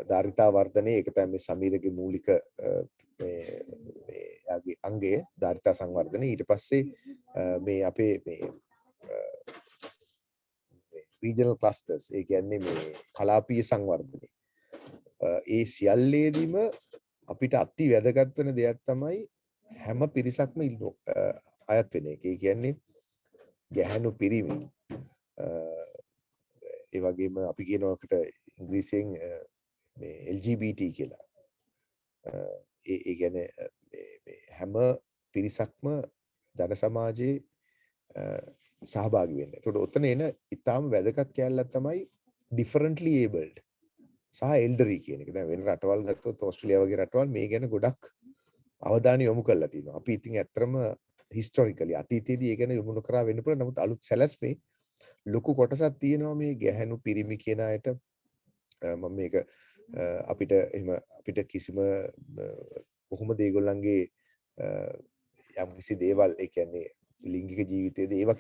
ධාරිතා වර්ධනය, ඒක තමයි මේ සමීරගේ මූලික යාගේ අංගය ධාරිතා සංවර්ධනය. ඊට පස්සේ මේ අපේ මේ regional clusters, ඒ කියන්නේ මේ කලාපීය සංවර්ධනය. ඒ සියල්ලේදීම අපිට අති වැදගත් වෙන දෙයක් තමයි හැම පිරිසක්ම අයත් වෙන එක. ඒ කියන්නේ ගැහැණු පිරිමි, ඒ වගේම අපි කියනකට ඉංග්‍රීසියෙන් මේ LGBT කියලා. ඒ කියන්නේ හැම පිරිසක්ම ජන සමාජයේ සහභාගී වෙන්න. ඒකට ඔතන එන ඊටාම වැදගත් කැලලක් තමයි differently abled සහ elderly කියන එක. දැන් වෙන රටවල් ගත්තොත් ඕස්ට්‍රේලියාව වගේ රටවල් මේ ගැන ගොඩක් අවධානය යොමු කරලා තියෙනවා. අපි ඉතින් ඇත්තටම historically අතීතයේදී ඒ ගැන යොමු නොකරා වෙන්න පුළුවන්. නමුත් අලුත් සැලැස්මේ ලොකු කොටසක් තියෙනවා මේ ගැහැණු පිරිමි කියන අයට. මම මේක අපිට කිසිම කොහොමද ඒගොල්ලන්ගේ යම් කිසි දේවල්, ඒ කියන්නේ ලිංගික ජීවිතයේදී ඒවා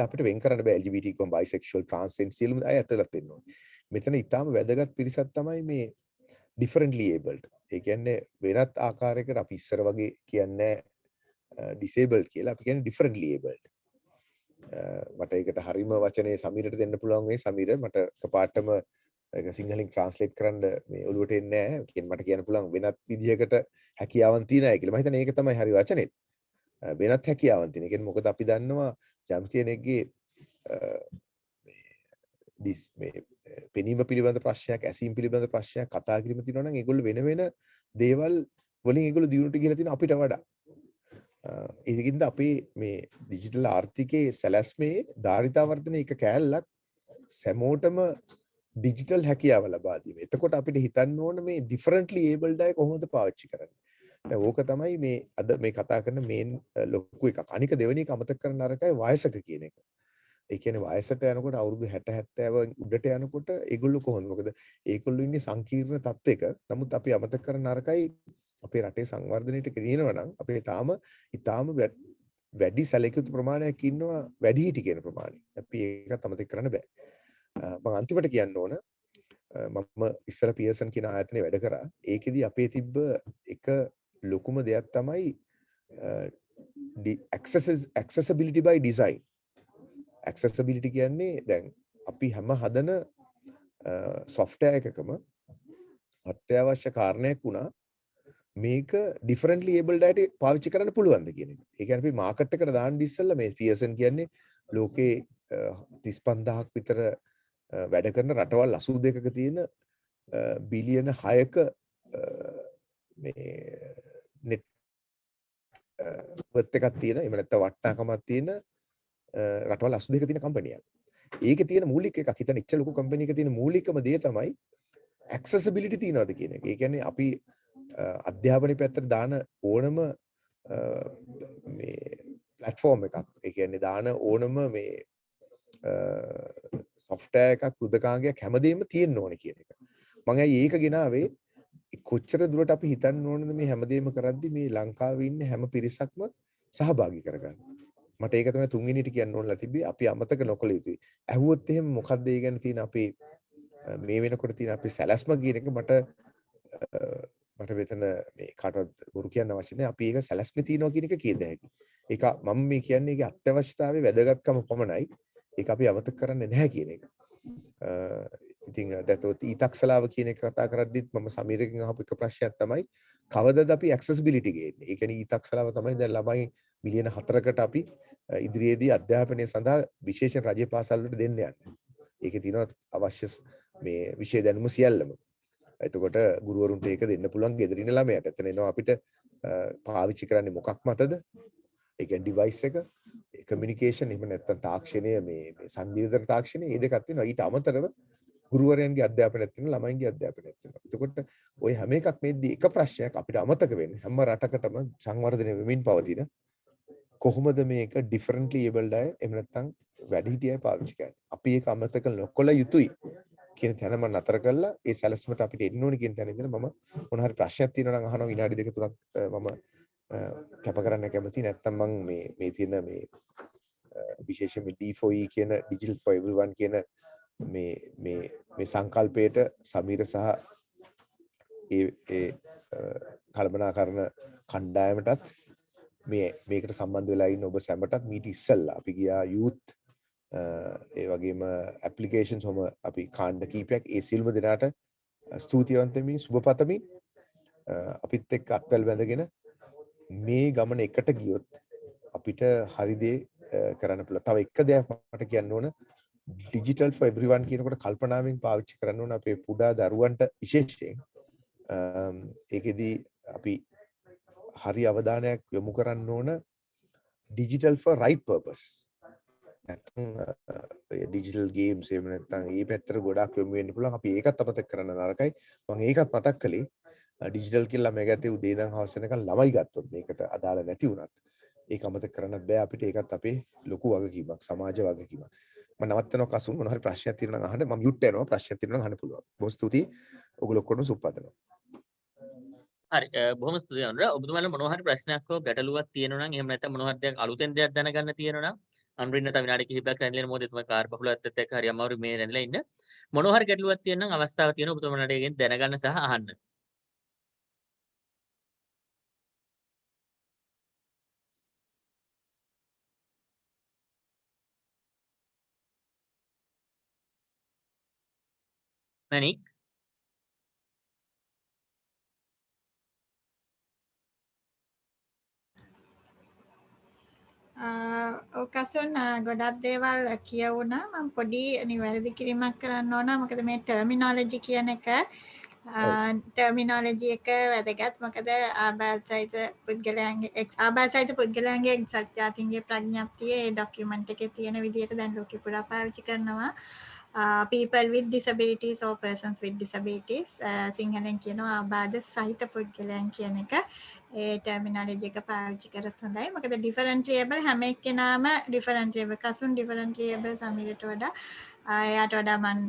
අපිට වෙන් කරන්න බෑ. LGBT කොම් බයිසෙක්ෂුවල් ට්‍රාන්ස්ජෙන්ඩර් සියලුම අය ඇතුළත් වෙන්න ඕනේ. මෙතන ඊටාම වැදගත් පිරිසක් තමයි මේ differently abled. ඒ කියන්නේ වෙනත් ආකාරයකට අපි ඉස්සර වගේ කියන්නේ disabled කියලා. අපි කියන්නේ differently abled. මට ඒකට හරිම වචනේ සමීරට දෙන්න පුළුවන් වෙයි. සමීර මට කපාටම ඒක සිංහලෙන් ට්‍රාන්ස්ලේට් කරන්න මේ ඔළුවට එන්නේ නැහැ. මට කියන්න පුළුවන් වෙනත් විදිහකට හැකියාවන් තියෙන අය කියලා. මම හිතන්නේ ඒක තමයි හරි වචනේ. වෙනත් හැකියාවන් තියෙන. ඒ කියන්නේ මොකද අපි දන්නවා යම් කෙනෙක්ගේ මේ පෙනීම පිළිබඳ ප්‍රශ්නයක්, ඇසීම පිළිබඳ ප්‍රශ්නයක්, කතා කිරීම තියෙනවා නම් ඒගොල්ලෝ වෙන වෙන දේවල් වලින් ඒගොල්ලෝ දියුණුවට ගිහලා තියෙන අපිට වඩා. ඒකින්ද අපේ මේ ඩිජිටල් ආර්ථිකයේ සැලැස්මේ ධාරිතා වර්ධන එක කෑල්ලක් සැමෝටම ඩිජිටල් හැකියාව ලබා දීම. එතකොට අපිට හිතන්න ඕන මේ differently abled අය කොහොමද පාවිච්චි කරන්නේ. දැන් ඕක තමයි මේ අද මේ කතා කරන මේන් ලොකු එකක්. අනික දෙවෙනි එක අමතක කරන්න නරකයි වයසක කියන එක. ඒ කියන්නේ වයසට යනකොට අවුරුදු 60 70 උඩට යනකොට ඒගොල්ලෝ කොහොමද? මොකද ඒගොල්ලෝ ඉන්නේ සංකීර්ණ තත්ත්වයක. නමුත් අපි අමතක කරන්න නරකයි අපේ රටේ සංවර්ධනයට ගෙනියනවා නම් අපේ ඊටාම වැඩි සැලකිය යුතු ප්‍රමාණයක් ඉන්නවා වැඩිහිටි කියන ප්‍රමාණය. අපි ඒකත් අමතක කරන්න බෑ. මම අන්තිමට කියන්න ඕන මම ඉස්සර පියර්සන් කියන ආයතනයේ වැඩ කරා. ඒකෙදි අපේ තිබ්බ එක ලොකුම දෙයක් තමයි accessibility by design. accessibility කියන්නේ දැන් අපි හැම හදන software එකකම අත්‍යවශ්‍ය කාරණයක් වුණා මේක differently abled අයට පාවිච්චි කරන්න පුළුවන්ද කියන එක. ඒ කියන්නේ අපි මාකට් එකට දාන්න ඉස්සෙල්ලා මේ පියර්සන් කියන්නේ ලෝකේ 35000ක් විතර වැඩ කරන රටවල් 82ක තියෙන බිලියන 6ක මේ net worth එකක් තියෙන, එහෙම නැත්නම් වටිනාකමක් තියෙන රටවල් 82ක තියෙන කම්පැනියක්. ඒකේ තියෙන මූලික එකක් හිතන්න ඉච්ච ලොකු කම්පැනි එකක තියෙන මූලිකම දේ තමයි accessibility තියනවාද කියන එක. ඒ කියන්නේ අපි අධ්‍යාපනයේ පැත්තට දාන ඕනම මේ platform එකක්, ඒ කියන්නේ දාන ඕනම මේ software එකක්, කෘදකාංගයක් හැමදේම තියෙන්න ඕනේ කියන එක. මම ඇයි ඒක ගෙනාවේ? කොච්චර දුරට අපි හිතන්න ඕනද මේ හැමදේම කරද්දි මේ ලංකාවේ ඉන්න හැම පිරිසක්ම සහභාගී කරගන්න. මට ඒක තමයි තුන්වෙනිට කියන්න ඕනලා තිබ්බේ. අපි අමතක නොකළ යුතුයි. ඇහුවොත් එහෙම මොකක්ද ඒ ගැන තියෙන අපේ මේ වෙනකොට තියෙන අපේ සැලැස්ම කියන එක මට මෙතන මේ කාටවත් බොරු කියන්න අවශ්‍ය නැහැ. අපි ඒක සැලැස්මේ තියනවා කියන එක කියද හැකි. ඒක මම මේ කියන්නේ ඒකේ අත්‍යවශ්‍යතාවයේ වැදගත්කම පමණයි. ඒක අපි අමතක කරන්නේ නැහැ කියන එක. ඉතින් දැතොත් ඊතක්සලාව කියන එක කතා කරද්දිත් මම සමීරගෙන් අහපු එක ප්‍රශ්නයක් තමයි කවදද අපි accessibility ගේන්නේ? ඒ කියන්නේ ඊතක්සලාව තමයි දැන් ළමයි මිලියන 4කට අපි ඉදිරියේදී අධ්‍යාපනය සඳහා විශේෂ රජයේ පාසල් වලට දෙන්න යන්නේ. ඒකේ තියෙනවා අවශ්‍ය මේ විෂය දැනුම සියල්ලම. එතකොට ගුරුවරුන්ට ඒක දෙන්න පුළුවන් ගෙදර ඉන්න ළමයට. එතන එනවා අපිට පාවිච්චි කරන්නේ මොකක් මතද? ඒ කියන්නේ ඩිවයිස් එක, කමියුනිකේෂන්, එහෙම නැත්නම් තාක්ෂණය, මේ සංවේදන තාක්ෂණය, මේ දෙකක් තියෙනවා. ඊට අමතරව ගුරුවරයන්ගේ අධ්‍යාපනයත් තියෙනවා ළමයින්ගේ අධ්‍යාපනයත් තියෙනවා. එතකොට ওই හැම එකක් මේදී එක ප්‍රශ්නයක් අපිට අමතක වෙන්නේ. හැම රටකටම සංවර්ධනය වෙමින් පවතින කොහොමද මේක ඩිෆරන්ට්ලි ඒබල්ඩ් අය එහෙම නැත්නම් වැඩිහිටියයි පාවිච්චි කරන්නේ. අපි ඒක අමතක නොකළ යුතුයි කියන තැන මම නතර කළා. ඒ සැලැස්මට අපිට එන්න ඕනේ කියන තැන ඉඳලා මම මොන හරි ප්‍රශ්නයක් තියෙනවා නම් අහනවා විනාඩි දෙක තුනක් මම කැප කරන්න කැමතියි. නැත්නම් මම මේ තියෙන මේ විශේෂයෙන්ම D4E කියන Digital for Everyone කියන මේ සංකල්පයට සමීර සහ ඒ කල්පනාකරන කණ්ඩායමටත් මේකට සම්බන්ධ වෙලා ඉන්න ඔබ සැමටත් මීට ඉස්සෙල්ලා අපි ගියා youth ඒ වගේම ඇප්ලිකේෂන්ස් වම අපි කාණ්ඩ කීපයක් ඒ සියලුම දෙනාට ස්තුතිවන්ත වෙමින් සුබ පතමින් අපිත් එක්ක අත්වැල් බැඳගෙන මේ ගමන එකට ගියොත් අපිට හරි දේ කරන්න පුළුවන්. තව එක දෙයක් මට කියන්න ඕන digital for everyone කියනකොට කල්පනාවෙන් පාවිච්චි කරන්න ඕන අපේ පුඩා දරුවන්ට විශේෂයෙන්. ඒකෙදී අපි හරි අවධානයක් යොමු කරන්න ඕන digital for right purpose. Digital games එහෙම නැත්නම් ඒ පැත්තට ගොඩක් යොමු වෙන්න පුළුවන්. අපි ඒකත් අමතක කරන්න නරකයි. මම ඒකත් මතක් කළේ ඩිජිටල් කියලා මේ ගැතේ උදේ ඉඳන් හවස වෙනකන් ළමයි ගත්තොත් මේකට අදාළ නැති වුණත් ඒක අමතක කරන්නත් බෑ. අපිට ඒකත් අපේ ලොකු වගකීමක්, සමාජ වගකීමක්. මම නවත්තනවා කසුන් මොන හරි ප්‍රශ්නයක් තියෙනවා නම් අහන්න. මම මියුට් වෙනවා. ප්‍රශ්නයක් තියෙනවා නම් අහන්න පුළුවන්. බොහොම ස්තුතියි. ඔයගොල්ලෝ ඔක්කොම සුප්පදනවා. හරි බොහොම ස්තුතියි අනුර. ඔබතුමාලා මොනවා හරි ප්‍රශ්නයක් හෝ ගැටලුවක් තියෙනවා නම් එහෙම නැත්නම් මොනවා හරි දෙයක් අලුතෙන් දෙයක් දැනගන්න තියෙනවා නම් අනුරින් නැත්නම් විනාඩි කිහිපයක් රැඳිලා මොකද තමයි කාර් බහුලත්වයට එක්ක හරි අමාරු මේ රැඳිලා ඉන්න. මොනවා හරි ගැටලුවක් තියෙනවා නම් අවස්ථාව තියෙනවා ඔබතුමාලාට ඒකෙන් දැනගන්න සහ අහන්න. මැනික් ඔකසොන් ගොඩක් දේවල් කියවුණා. මම පොඩි නිවැරදි කිරීමක් කරන්න ඕන. මොකද මේ ටර්මිනොලොජි කියන එක ටර්මිනොලොජි එක වැදගත්. මොකද ආබාධිත පුද්ගලයන්ගේ එක්සත් ජාතීන්ගේ ප්‍රඥප්තිය ඒ ඩොකියුමන්ට් එකේ තියෙන විදිහට දැන් ලෝකෙ පුරා පාවිච්චි කරනවා. people with disabilities or persons with disabilities සිංහලෙන් කියනවා ආබාධ සහිත පුද්ගලයන් කියන එක. ඒ ටර්මිනොලොජි එක පාවිච්චි කරත් හොඳයි. මොකද ඩිෆරන්ටියබල් හැම එක්කෙනාම ඩිෆරන්ටියබල්. කසුන් ඩිෆරන්ටියබල් සමීරට වඩා එයාට වඩා මම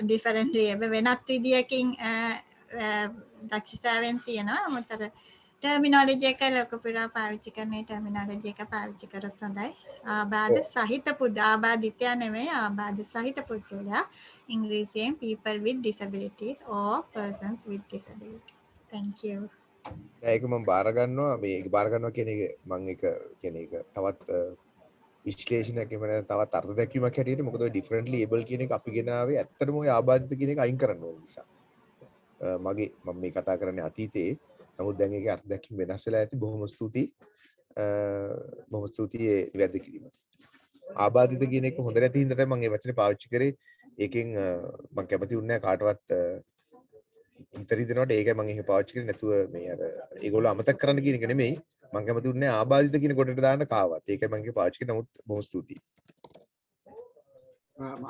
ඩිෆරන්ටියබල් වෙනත් විදියකින් දක්ෂතාවයෙන් තියෙනවා. මොතර ටර්මිනොලොජි එක ලෝක පුරා පාවිච්චි කරන ටර්මිනොලොජි එක පාවිච්චි කරත් හොඳයි. ආබාධ සහිත ආබාධිතයා නෙමෙයි ආබාධ සහිත පුද්ගලයා. ඉංග්‍රීසියෙන් people with disabilities or persons with disabilities. Thank you. ඒක මම බාර ගන්නවා. මේක බාර ගන්නවා කියන එක මම ඒක කියන එක තවත් විශ්ලේෂණයක් එහෙම නැත්නම් තවත් අර්ථ දැක්වීමක් හැටියට මොකද ඔය ඩිෆරන්ට්ලි ඒබල් කියන එක අපි ගෙනාවේ ඇත්තටම ඔය ආබාධිත කියන එක අයින් කරන්න ඕන නිසා. මම මේ කතා කරන්නේ අතීතයේ. නමුත් දැන් ඒකේ අර්ථ දැක්වීම වෙනස් වෙලා ඇති. බොහොම ස්තුතියි. බොහොම ස්තුතියි නිවැරදි කිරීම. ආබාධිත කියන එක හොඳ නැති හින්දා තමයි මම මේ වචනේ පාවිච්චි කරේ. ඒකෙන් මම කැමති වුණේ නැහැ කාටවත් හිතරි දෙනකොට ඒකයි මම ඒක පාවිච්චි කරේ නැතුව මේ අර ඒගොල්ලෝ අමතක කරන්න කියන එක නෙමෙයි. මම කැමති වුණේ ආබාධිත කියන කොටට දාන්න කාවත්. ඒකයි මම ඒක පාවිච්චි කරේ. නමුත් බොහොම ස්තුතියි.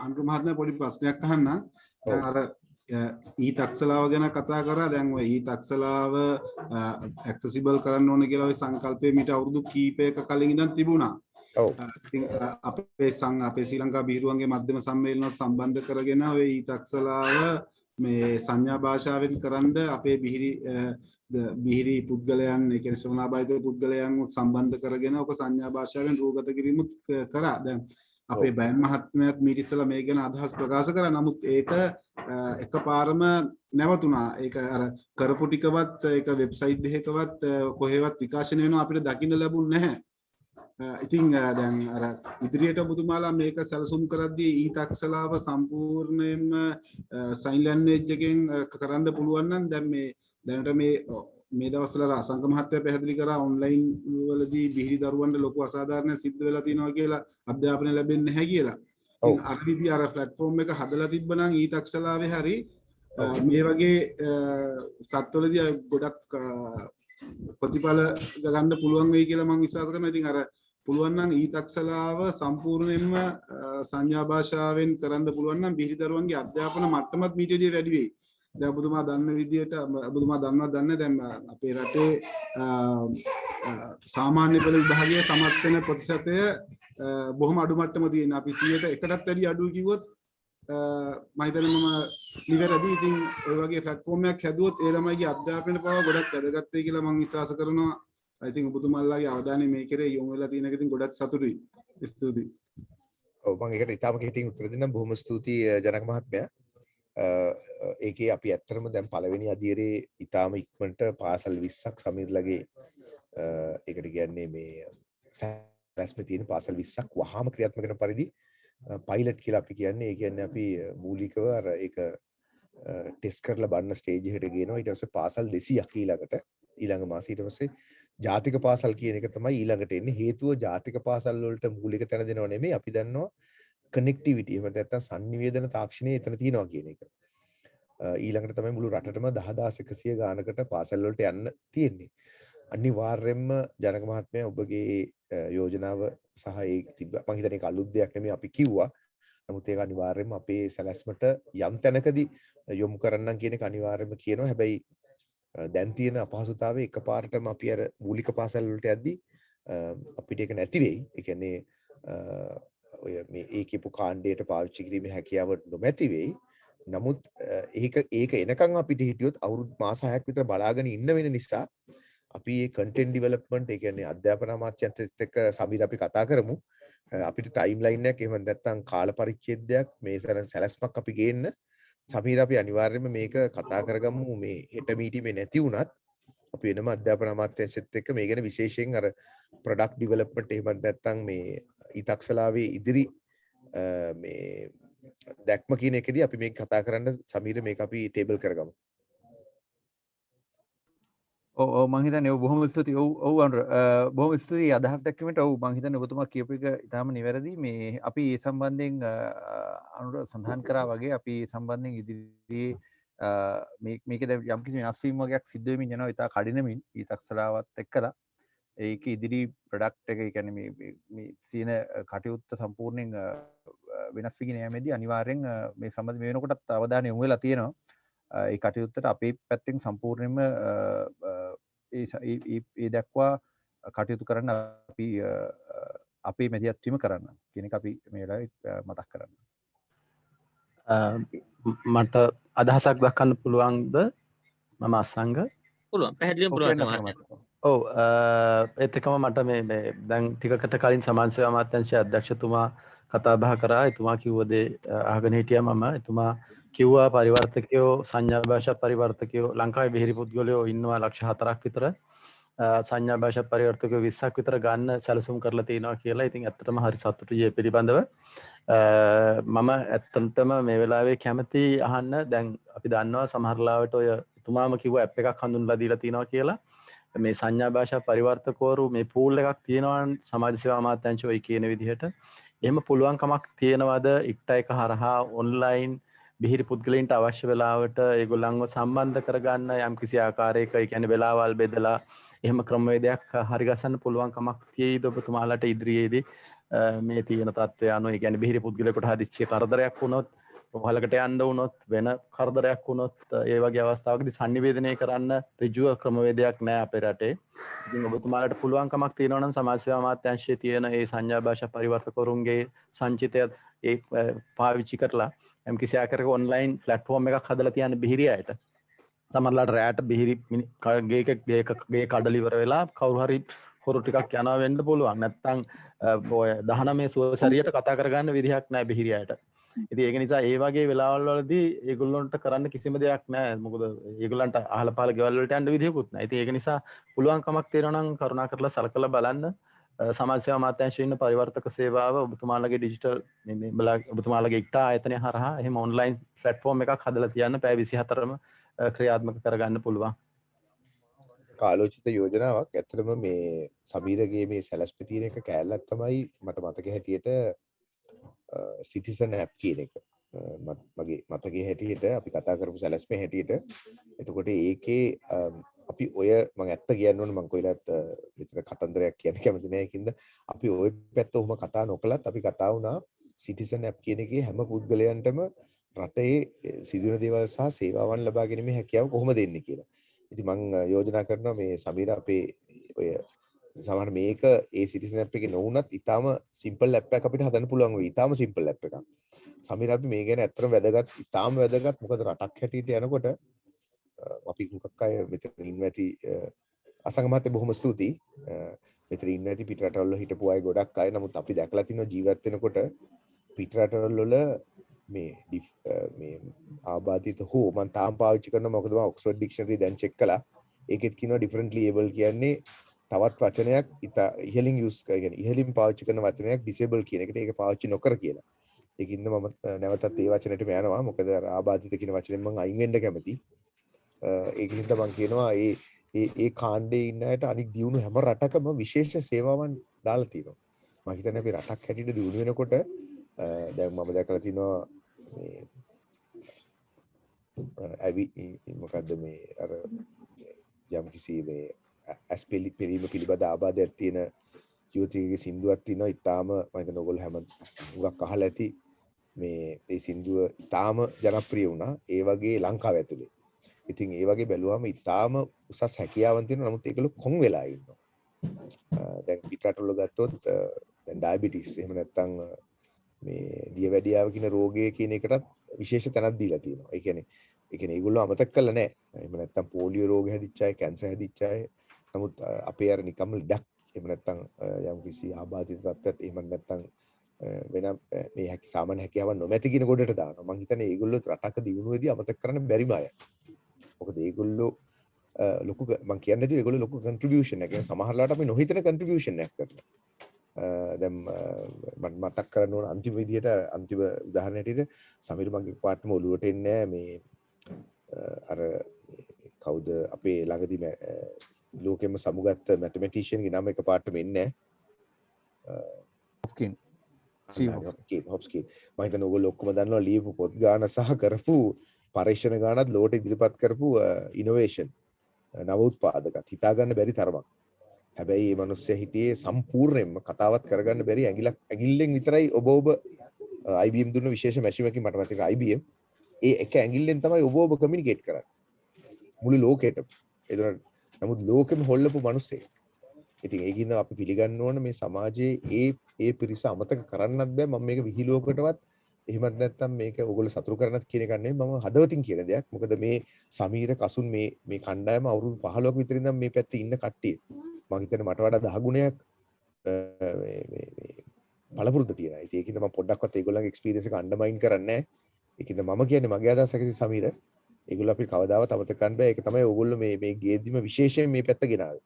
අනුර මහත්මයා පොඩි ප්‍රශ්නයක් අහන්න. දැන් අර ඊ තක්සලාව ගැන කතා කරා. දැන් ඔය ඊ තක්සලාව ඇක්සසිබල් කරන්න ඕන කියලා ඔය සංකල්පය මීට අවුරුදු කීපයක කලින් ඉඳන් තිබුණා. ඔව්. අපේ ශ්‍රී ලංකා බිහිරුවන්ගේ මධ්‍යම සම්මේලන සම්බන්ධ කරගෙන ඔය ඊ තක්සලාව මේ සංඥා භාෂාවෙන් කරන්න අපේ බිහිරි පුද්ගලයන් ඒ කියන්නේ ශ්‍රවණාබාධිත පුද්ගලයන් සම්බන්ධ කරගෙන ඔක සංඥා භාෂාවෙන් රූපගත කිරීමුත් කරා. දැන් අපේ බෑන් මහත්මයාත් මීට ඉස්සෙල්ලා මේ ගැන අදහස් ප්‍රකාශ කරා. නමුත් ඒක එකපාරම නැවතුණා. ඒක අර කරපු ටිකවත් ඒක වෙබ්සයිට් එකකවත් කොහෙවත් විකාශනය වෙනවා අපිට දකින්න ලැබුණ නැහැ. ඉතින් දැන් අර ඉදිරියට ඔබතුමාලා මේක සැලසුම් කරද්දී ඊ තක්සලාව සම්පූර්ණයෙන්ම සයින් ලැන්ග්වේජ් එකෙන් කරන්න පුළුවන් නම් දැන් මේ දැනට මේ දවස්වල අසංක මහත්තයා පැහැදිලි කරා ඔන්ලයින් වලදී බිහිරි දරුවන්ට ලොකු අසාධාරණයක් සිද්ධ වෙලා තියෙනවා කියලා අධ්‍යාපනය ලැබෙන්නේ නැහැ කියලා. ඉතින් අර විදිහ අර ප්ලැට්ෆෝම් එක හදලා තිබ්බනම් ඊ තක්සලාවේ හරි මේ වගේ සත්වලදී ගොඩක් ප්‍රතිඵල ගන්න පුළුවන් වෙයි කියලා මම විශ්වාස කරනවා. ඉතින් අර පුළුවන් නම් ඊ තක්සලාව සම්පූර්ණයෙන්ම සංඥා භාෂාවෙන් කරන්න පුළුවන් නම් බිහිරි දරුවන්ගේ අධ්‍යාපන මට්ටමත් මීට වඩා වැඩි වෙයි. දැන් ඔබතුමා දන්න විදිහට ඔබතුමා දන්නවද දන්නේ දැන් අපේ රටේ සාමාන්‍ය පෙළ විභාගයේ සමත් වෙන ප්‍රතිශතය බොහොම අඩු මට්ටමක තියෙන. අපි 100%කටත් වැඩි අඩු කිව්වොත් මම හිතන්නේ මම නිවැරදි. ඉතින් ඔය වගේ ප්ලැට්ෆෝම් එකක් හැදුවොත් ඒ ළමයිගේ අධ්‍යාපනය පවා ගොඩක් වැදගත් වෙයි කියලා මම විශ්වාස කරනවා. I think ඔබතුමාලාගේ අවධානය මේ කෙරේ යොමු වෙලා තියෙන එක ඉතින් ගොඩක් සතුටුයි. ස්තුතියි. ඔව් මම ඒකට ඉතාලම කෙටියෙන් උත්තර දෙන්නම්. බොහොම ස්තුතියි ජනක මහත්මයා. ඒකේ අපි ඇත්තටම දැන් පළවෙනි අදියරේ ඉතාලම ඉක්මනට පාසල් 20ක් සමීර්ලගේ ඒකට කියන්නේ මේ සැලැස්මේ තියෙන පාසල් 20ක් වහාම ක්‍රියාත්මක කරන පරිදි පයිලට් කියලා අපි කියන්නේ. ඒ කියන්නේ අපි මූලිකව අර ඒක ටෙස්ට් කරලා බලන ස්ටේජ් එකට ගේනවා. ඊට පස්සේ පාසල් 200ක් ඊළඟ මාසෙ ඊට පස්සේ ජාතික පාසල් කියන එක තමයි ඊළඟට එන්නේ. හේතුව ජාතික පාසල් වලට මූලික තැන දෙනව නෙමෙයි. අපි දන්නවා කනෙක්ටිවිටි එහෙම නැත්නම් සංනිවේදන තාක්ෂණය එතන තියෙනවා කියන එක. ඊළඟට තමයි මුළු රටටම 10100 ගානකට පාසල් වලට යන්න තියෙන්නේ. අනිවාර්යයෙන්ම ජනක මහත්මයා ඔබගේ යෝජනාව සහ ඒ තිබ්බ මම හිතන්නේ ඒක අලුත් දෙයක් නෙමෙයි අපි කිව්වා. නමුත් ඒක අනිවාර්යයෙන්ම අපේ සැලැස්මට යම් තැනකදී යොමු කරන්නම් කියන එක අනිවාර්යයෙන්ම කියනවා. හැබැයි දැන් තියෙන අපහසුතාවය එකපාරටම අපි අර මූලික පාසල් වලට යද්දී අපිට ඒක නැති වෙයි. ඒ කියන්නේ ඔය මේ ඒ කියපු කාණ්ඩයට පාවිච්චි කිරීමේ හැකියාව නොමැති වෙයි. නමුත් ඒක එනකන් අපිට හිටියොත් අවුරුදු මාස 6ක් විතර බලාගෙන ඉන්න වෙන නිසා අපි මේ කන්ටෙන්ට් ඩෙවලොප්මන්ට් ඒ කියන්නේ අධ්‍යාපන අමාත්‍යාංශයත් එක්ක සමීර අපි කතා කරමු. අපිට ටයිම් ලයින් එකක් එහෙම නැත්නම් කාල පරිච්ඡේදයක් මේ සැලැස්මක් අපි ගේන්න සමීර අපි අනිවාර්යයෙන්ම මේක කතා කරගමු. මේ හෙට මීටිමේ නැති වුණත් අපි වෙනම අධ්‍යාපන අමාත්‍යාංශයත් එක්ක මේ ගැන විශේෂයෙන් අර ප්‍රොඩක්ට් ඩෙවලොප්මන්ට් එහෙම නැත්නම් මේ ඊතක්සලාවේ ඉදිරි මේ දැක්ම කියන එකදී අපි මේක කතා කරන්න සමීර මේක අපි ටේබල් කරගමු. ඔව් මම හිතන්නේ ඔව් බොහොම ස්තුතියි. ඔව් අනුර බොහොම ස්තුතියි අදහස් දැක්වීමට. ඔව් මම හිතන්නේ ඔබතුමා කියපු එක ඉතාම නිවැරදි. මේ අපි ඒ සම්බන්ධයෙන් අනුර සඳහන් කරා වගේ අපි ඒ සම්බන්ධයෙන් ඉදිරියේ මේක දැන් යම්කිසි වෙනස් වීම වගේක් සිද්ධ වෙමින් යනවා. ඉතා කඩිනමින් ඊතක්සලාවත් එක්කලා ඒක ඉදිරි ප්‍රොඩක්ට් එක කියන්නේ මේ සීන කටයුත්ත සම්පූර්ණයෙන් වෙනස් වීගෙන යෑමේදී අනිවාර්යෙන් මේ සම්බන්ධ මේ වෙනකොටත් අවධානය යොමු වෙලා තියෙනවා. ඒ කටයුත්තට අපේ පැත්තෙන් සම්පූර්ණයෙන්ම ඒ දක්වා කටයුතු කරන්න අපි අපේ මැදිහත්වීම කරන්න කියන එක අපි මේ වෙලාවේ මතක් කරන්න. මට අදහසක් දක්වන්න පුළුවන්ද? මම අසංග පුළුවන් පැහැදිලිවම පුළුවන් සමහරවිට. ඔව් ඒත් එක්කම මට මේ දැන් ටිකකට කලින් සමාජ සේවා අමාත්‍යාංශයේ අධ්‍යක්ෂතුමා කතා බහ කරා. එතුමා කිව්ව දේ අහගෙන හිටියා මම. එතුමා කිව්වා පරිවර්තකයෝ සංඥා භාෂා පරිවර්තකයෝ ලංකාවේ බෙහෙරි පුද්ගලයෝ ඉන්නවා ලක්ෂ 4ක් විතර. සංඥා භාෂා පරිවර්තකයෝ 20ක් විතර ගන්න සැලසුම් කරලා තියෙනවා කියලා. ඉතින් ඇත්තටම හරි සතුටුයි මේ පිළිබඳව. මම ඇත්තටම මේ වෙලාවේ කැමති අහන්න දැන් අපි දන්නවා සමහර ලාවට ඔය එතුමාම කිව්ව ඇප් එකක් හඳුන්වලා දීලා තියෙනවා කියලා. මේ සංඥා භාෂා පරිවර්තකවරු මේ පූල් එකක් තියෙනවා සමාජ සේවා අමාත්‍යාංශය ඔය කියන විදිහට. එහෙම පුළුවන් කමක් තියෙනවද ඉක්ට එක හරහා ඔන්ලයින් බිහිරි පුද්ගලයන්ට අවශ්‍ය වෙලාවට ඒගොල්ලන්ව සම්බන්ධ කරගන්න යම්කිසි ආකාරයක ඒ කියන්නේ වෙලාවල් බෙදලා එහෙම ක්‍රමවේදයක් හරි ගසන්න පුළුවන් කමක් තියෙයිද ඔබතුමාලට ඉදිරියේදී මේ තියෙන තත්ත්වය අනුව ඒ කියන්නේ බිහිරි පුද්ගලයෙකුට හදිස්සිය කරදරයක් වුණොත් ඔහලකට යන්න වුණොත් වෙන කරදරයක් වුණොත් ඒ වගේ අවස්ථාවකදී sannivedanaya කරන්න ඍජුව ක්‍රමවේදයක් නැහැ අපේ රටේ. ඉතින් ඔබතුමාලට පුළුවන් කමක් තියෙනවා නම් සමාජ සේවා අමාත්‍යාංශයේ තියෙන ඒ සංඥා භාෂා පරිවර්තකවරුන්ගේ සංචිතය ඒ පාවිච්චි කරලා යම්කිසි ආකාරයක ඔන්ලයින් ප්ලැට්ෆෝම් එකක් හදලා තියන්න බිහිරි අයට. සමහරලාට රැයට බිහිරි ගේ කඩල ඉවර වෙලා කවුරු හරි හොරු ටිකක් යනවා වෙන්න පුළුවන්. නැත්තම් ඔය 19 සුවසරියට කතා කරගන්න විදිහක් නැහැ බිහිරි අයට. ඉතින් ඒක නිසා ඒ වගේ වෙලාවල් වලදී ඒගොල්ලන්ට කරන්න කිසිම දෙයක් නැහැ. මොකද ඒගොල්ලන්ට අහල පහල ගෙවල් වලට යන්න විදිහකුත් නැහැ. ඉතින් ඒක නිසා පුළුවන් කමක් තියෙනවා නම් කරුණාකරලා සලකලා බලන්න. සමාජ සේවා අමාත්‍යාංශයේ ඉන්න පරිවර්තක සේවාව ඔබතුමාලගේ ඩිජිටල් ඔබතුමාලගේ ඉක්ට ආයතනය හරහා එහෙම ඔන්ලයින් ප්ලැට්ෆෝම් එකක් හදලා තියන්න පැය 24ම ක්‍රියාත්මක කරගන්න පුළුවන්. කාලෝචිත යෝජනාවක්. ඇත්තටම මේ සමීරගේ මේ සැලැස්ම තියෙන එක කෑල්ලක් තමයි මට මතක හැටියට සිටිසන් ඇප් කියන එක. මගේ මතකයේ හැටියට අපි කතා කරපු සැලැස්මේ හැටියට. එතකොට ඒකේ අපි ඔය මම ඇත්ත කියන්න ඕනේ මම කොයිලත් මෙතන කතන්දරයක් කියන්න කැමති නැහැ කින්ද අපි ওই පැත්ත ඔහොම කතා නොකලත් අපි කතා වුණා සිටිසන් ඇප් කියන එකේ හැම පුද්ගලයන්ටම රටේ සිදුවෙන දේවල් සහ සේවාවන් ලබා ගැනීමේ හැකියාව කොහොමද දෙන්නේ කියලා. ඉතින් මම යෝජනා කරනවා මේ සමීර අපේ ඔය සමහර මේක ඒ සිටිසන් ඇප් එකේ නොවුනත් ඊටාම සිම්පල් ඇප් එකක් අපිට හදන්න පුළුවන් වෙයි. ඊටාම සිම්පල් ඇප් එකක්. සමීර අපි මේ ගැන ඇත්තටම වැදගත් ඊටාම වැදගත් මොකද රටක් හැටියට යනකොට අපි මුකක් අය මෙතන ඉන්න ඇති අසංග මහත්තයා බොහොම ස්තුතියි. මෙතන ඉන්න ඇති පිට රටවල හිටපු අය ගොඩක් අය. නමුත් අපි දැකලා තිනවා ජීවත් වෙනකොට පිට රටවල මේ ආබාධිත හෝ මම තාම පාවිච්චි කරනවා මොකද මම ඔක්ස්ෆර්ඩ් ඩික්ෂනරි දැන් චෙක් කළා. ඒකෙත් කියනවා ඩිෆරන්ට්ලි ඒබල් කියන්නේ තවත් වචනයක් ඉහලින් යූස් කරගෙන ඉහලින් පාවිච්චි කරන වචනයක් ඩිසේබල් කියන එකට ඒක පාවිච්චි නොකර කියලා. ඒකින්ද මම නැවතත් ඒ වචනෙටම යනවා. මොකද ආබාධිත කියන වචනෙන් මම අයින් වෙන්න කැමතියි. ඒකින්ද මම කියනවා ඒ කාණ්ඩේ ඉන්න අයට අනික් දියුණු හැම රටකම විශේෂ සේවාවන් දාලා තියෙනවා. මම හිතන්නේ අපි රටක් හැටියට දියුණු වෙනකොට දැන් මම දැකලා තිනවා මේ මොකද්ද මේ අර යම් කිසි මේ ඇස්පෙලි පෙරීම පිළිබඳ ආබාධයක් තියෙන යුවතියගේ සින්දුවක් තියෙනවා. ඊටාම මම හිතන ඔයගොල්ලෝ හැම උගක් අහලා ඇති මේ ඒ සින්දුව ඊටාම ජනප්‍රිය වුණා. ඒ වගේ ලංකාව ඇතුලේ. ඉතින් ඒ වගේ බැලුවාම ඊටාම උසස් හැකියාවන් තියෙනවා. නමුත් ඒගොල්ලෝ කොන් වෙලා ඉන්නවා. දැන් පිටරටවල ගත්තොත් දැන් ඩයබටිස් එහෙම නැත්නම් මේ දියවැඩියාව කියන රෝගය කියන එකටත් විශේෂ තැනක් දීලා තියෙනවා. ඒ කියන්නේ ඒගොල්ලෝ අමතක කළා නෑ. එහෙම නැත්නම් පෝලියෝ රෝග හැදිච්ච අය, කැන්සර් හැදිච්ච අය. නමුත් අපේ අර නිකම්ම ලඩක් එහෙම නැත්නම් යම් කිසි ආබාධිත තත්ත්වයක් එහෙම නැත්නම් වෙන මේ සාමාන්‍ය හැකියාවක් නොමැති කියන කොටට දානවා. මම හිතන්නේ ඒගොල්ලෝ රටක දිනුවේදී අමතක කරන්න බැරිම අය. මොකද ඒගොල්ලෝ ලොකු මම කියන්නේ නැති ඒගොල්ලෝ ලොකු කන්ට්‍රිබියුෂන් එකක්. يعني සමහරලාට අපි නොහිතන කන්ට්‍රිබියුෂන් එකක් කරනවා. දැන් මම මතක් කරන්න ඕන අන්තිම විදිහට අන්තිම උදාහරණයක් විදිහට සමීර මගේ පාටම ඔළුවට එන්නේ මේ අර කවුද අපේ ළඟදී ලෝකෙම සමුගත්ත මැතමැටිෂියන් ගේ නම එක පාටම එන්නේ හොප්කින් හොප්කින් මම හිතන්නේ ඔයගොල්ලෝ ඔක්කොම දන්නවා ලියපු පොත් ගාන සහ කරපු පරීක්ෂණ ගානත් ලෝට ඉදිරිපත් කරපු ඉනෝවේෂන් නව උත්පාදකත් හිතා ගන්න බැරි තරමක්. හැබැයි මේ මිනිස්සයා හිටියේ සම්පූර්ණයෙන්ම කතාවත් කරගන්න බැරි ඇඟිල්ලෙන් විතරයි ඔබ IBM දුන්න විශේෂ මැෂින් එකකින් මට මතකයි IBM ඒ එක ඇඟිල්ලෙන් තමයි ඔබ කමියුනිකේට් කරන්නේ මුළු ලෝකෙටම. ඒතර නමුත් ලෝකෙම හොල්ලපු මිනිස්සෙක්. ඉතින් ඒකින්ද අපි පිළිගන්න ඕන මේ සමාජයේ ඒ පිරිස අමතක කරන්නත් බෑ. මම මේක විහිළුවකටවත් එහෙමත් නැත්නම් මේක ඕගොල්ලෝ සතුරු කරන්නත් කියන එක නෙමෙයි මම හදවතින් කියන දෙයක්. මොකද මේ සමීර කසුන් මේ කණ්ඩායම අවුරුදු 15ක විතර ඉඳන් මේ පැත්තේ ඉන්න කට්ටිය මම හිතන්නේ මට වඩා 10 ගුණයක් මේ බලපුරුද්ද තියෙනවා. ඉතින් ඒකින්ද මම පොඩ්ඩක්වත් ඒගොල්ලන්ගේ එක්ස්පීරියන්ස් එක අන්ඩර්මයින් කරන්නේ නැහැ. ඒකින්ද මම කියන්නේ මගේ අදහසක් ඉතින් සමීර ඒගොල්ලෝ අපි කවදාවත් අමතක කරන්න බෑ. ඒක තමයි ඕගොල්ලෝ මේ ගේද්දිම විශේෂයෙන් මේ පැත්ත ගෙනාවේ.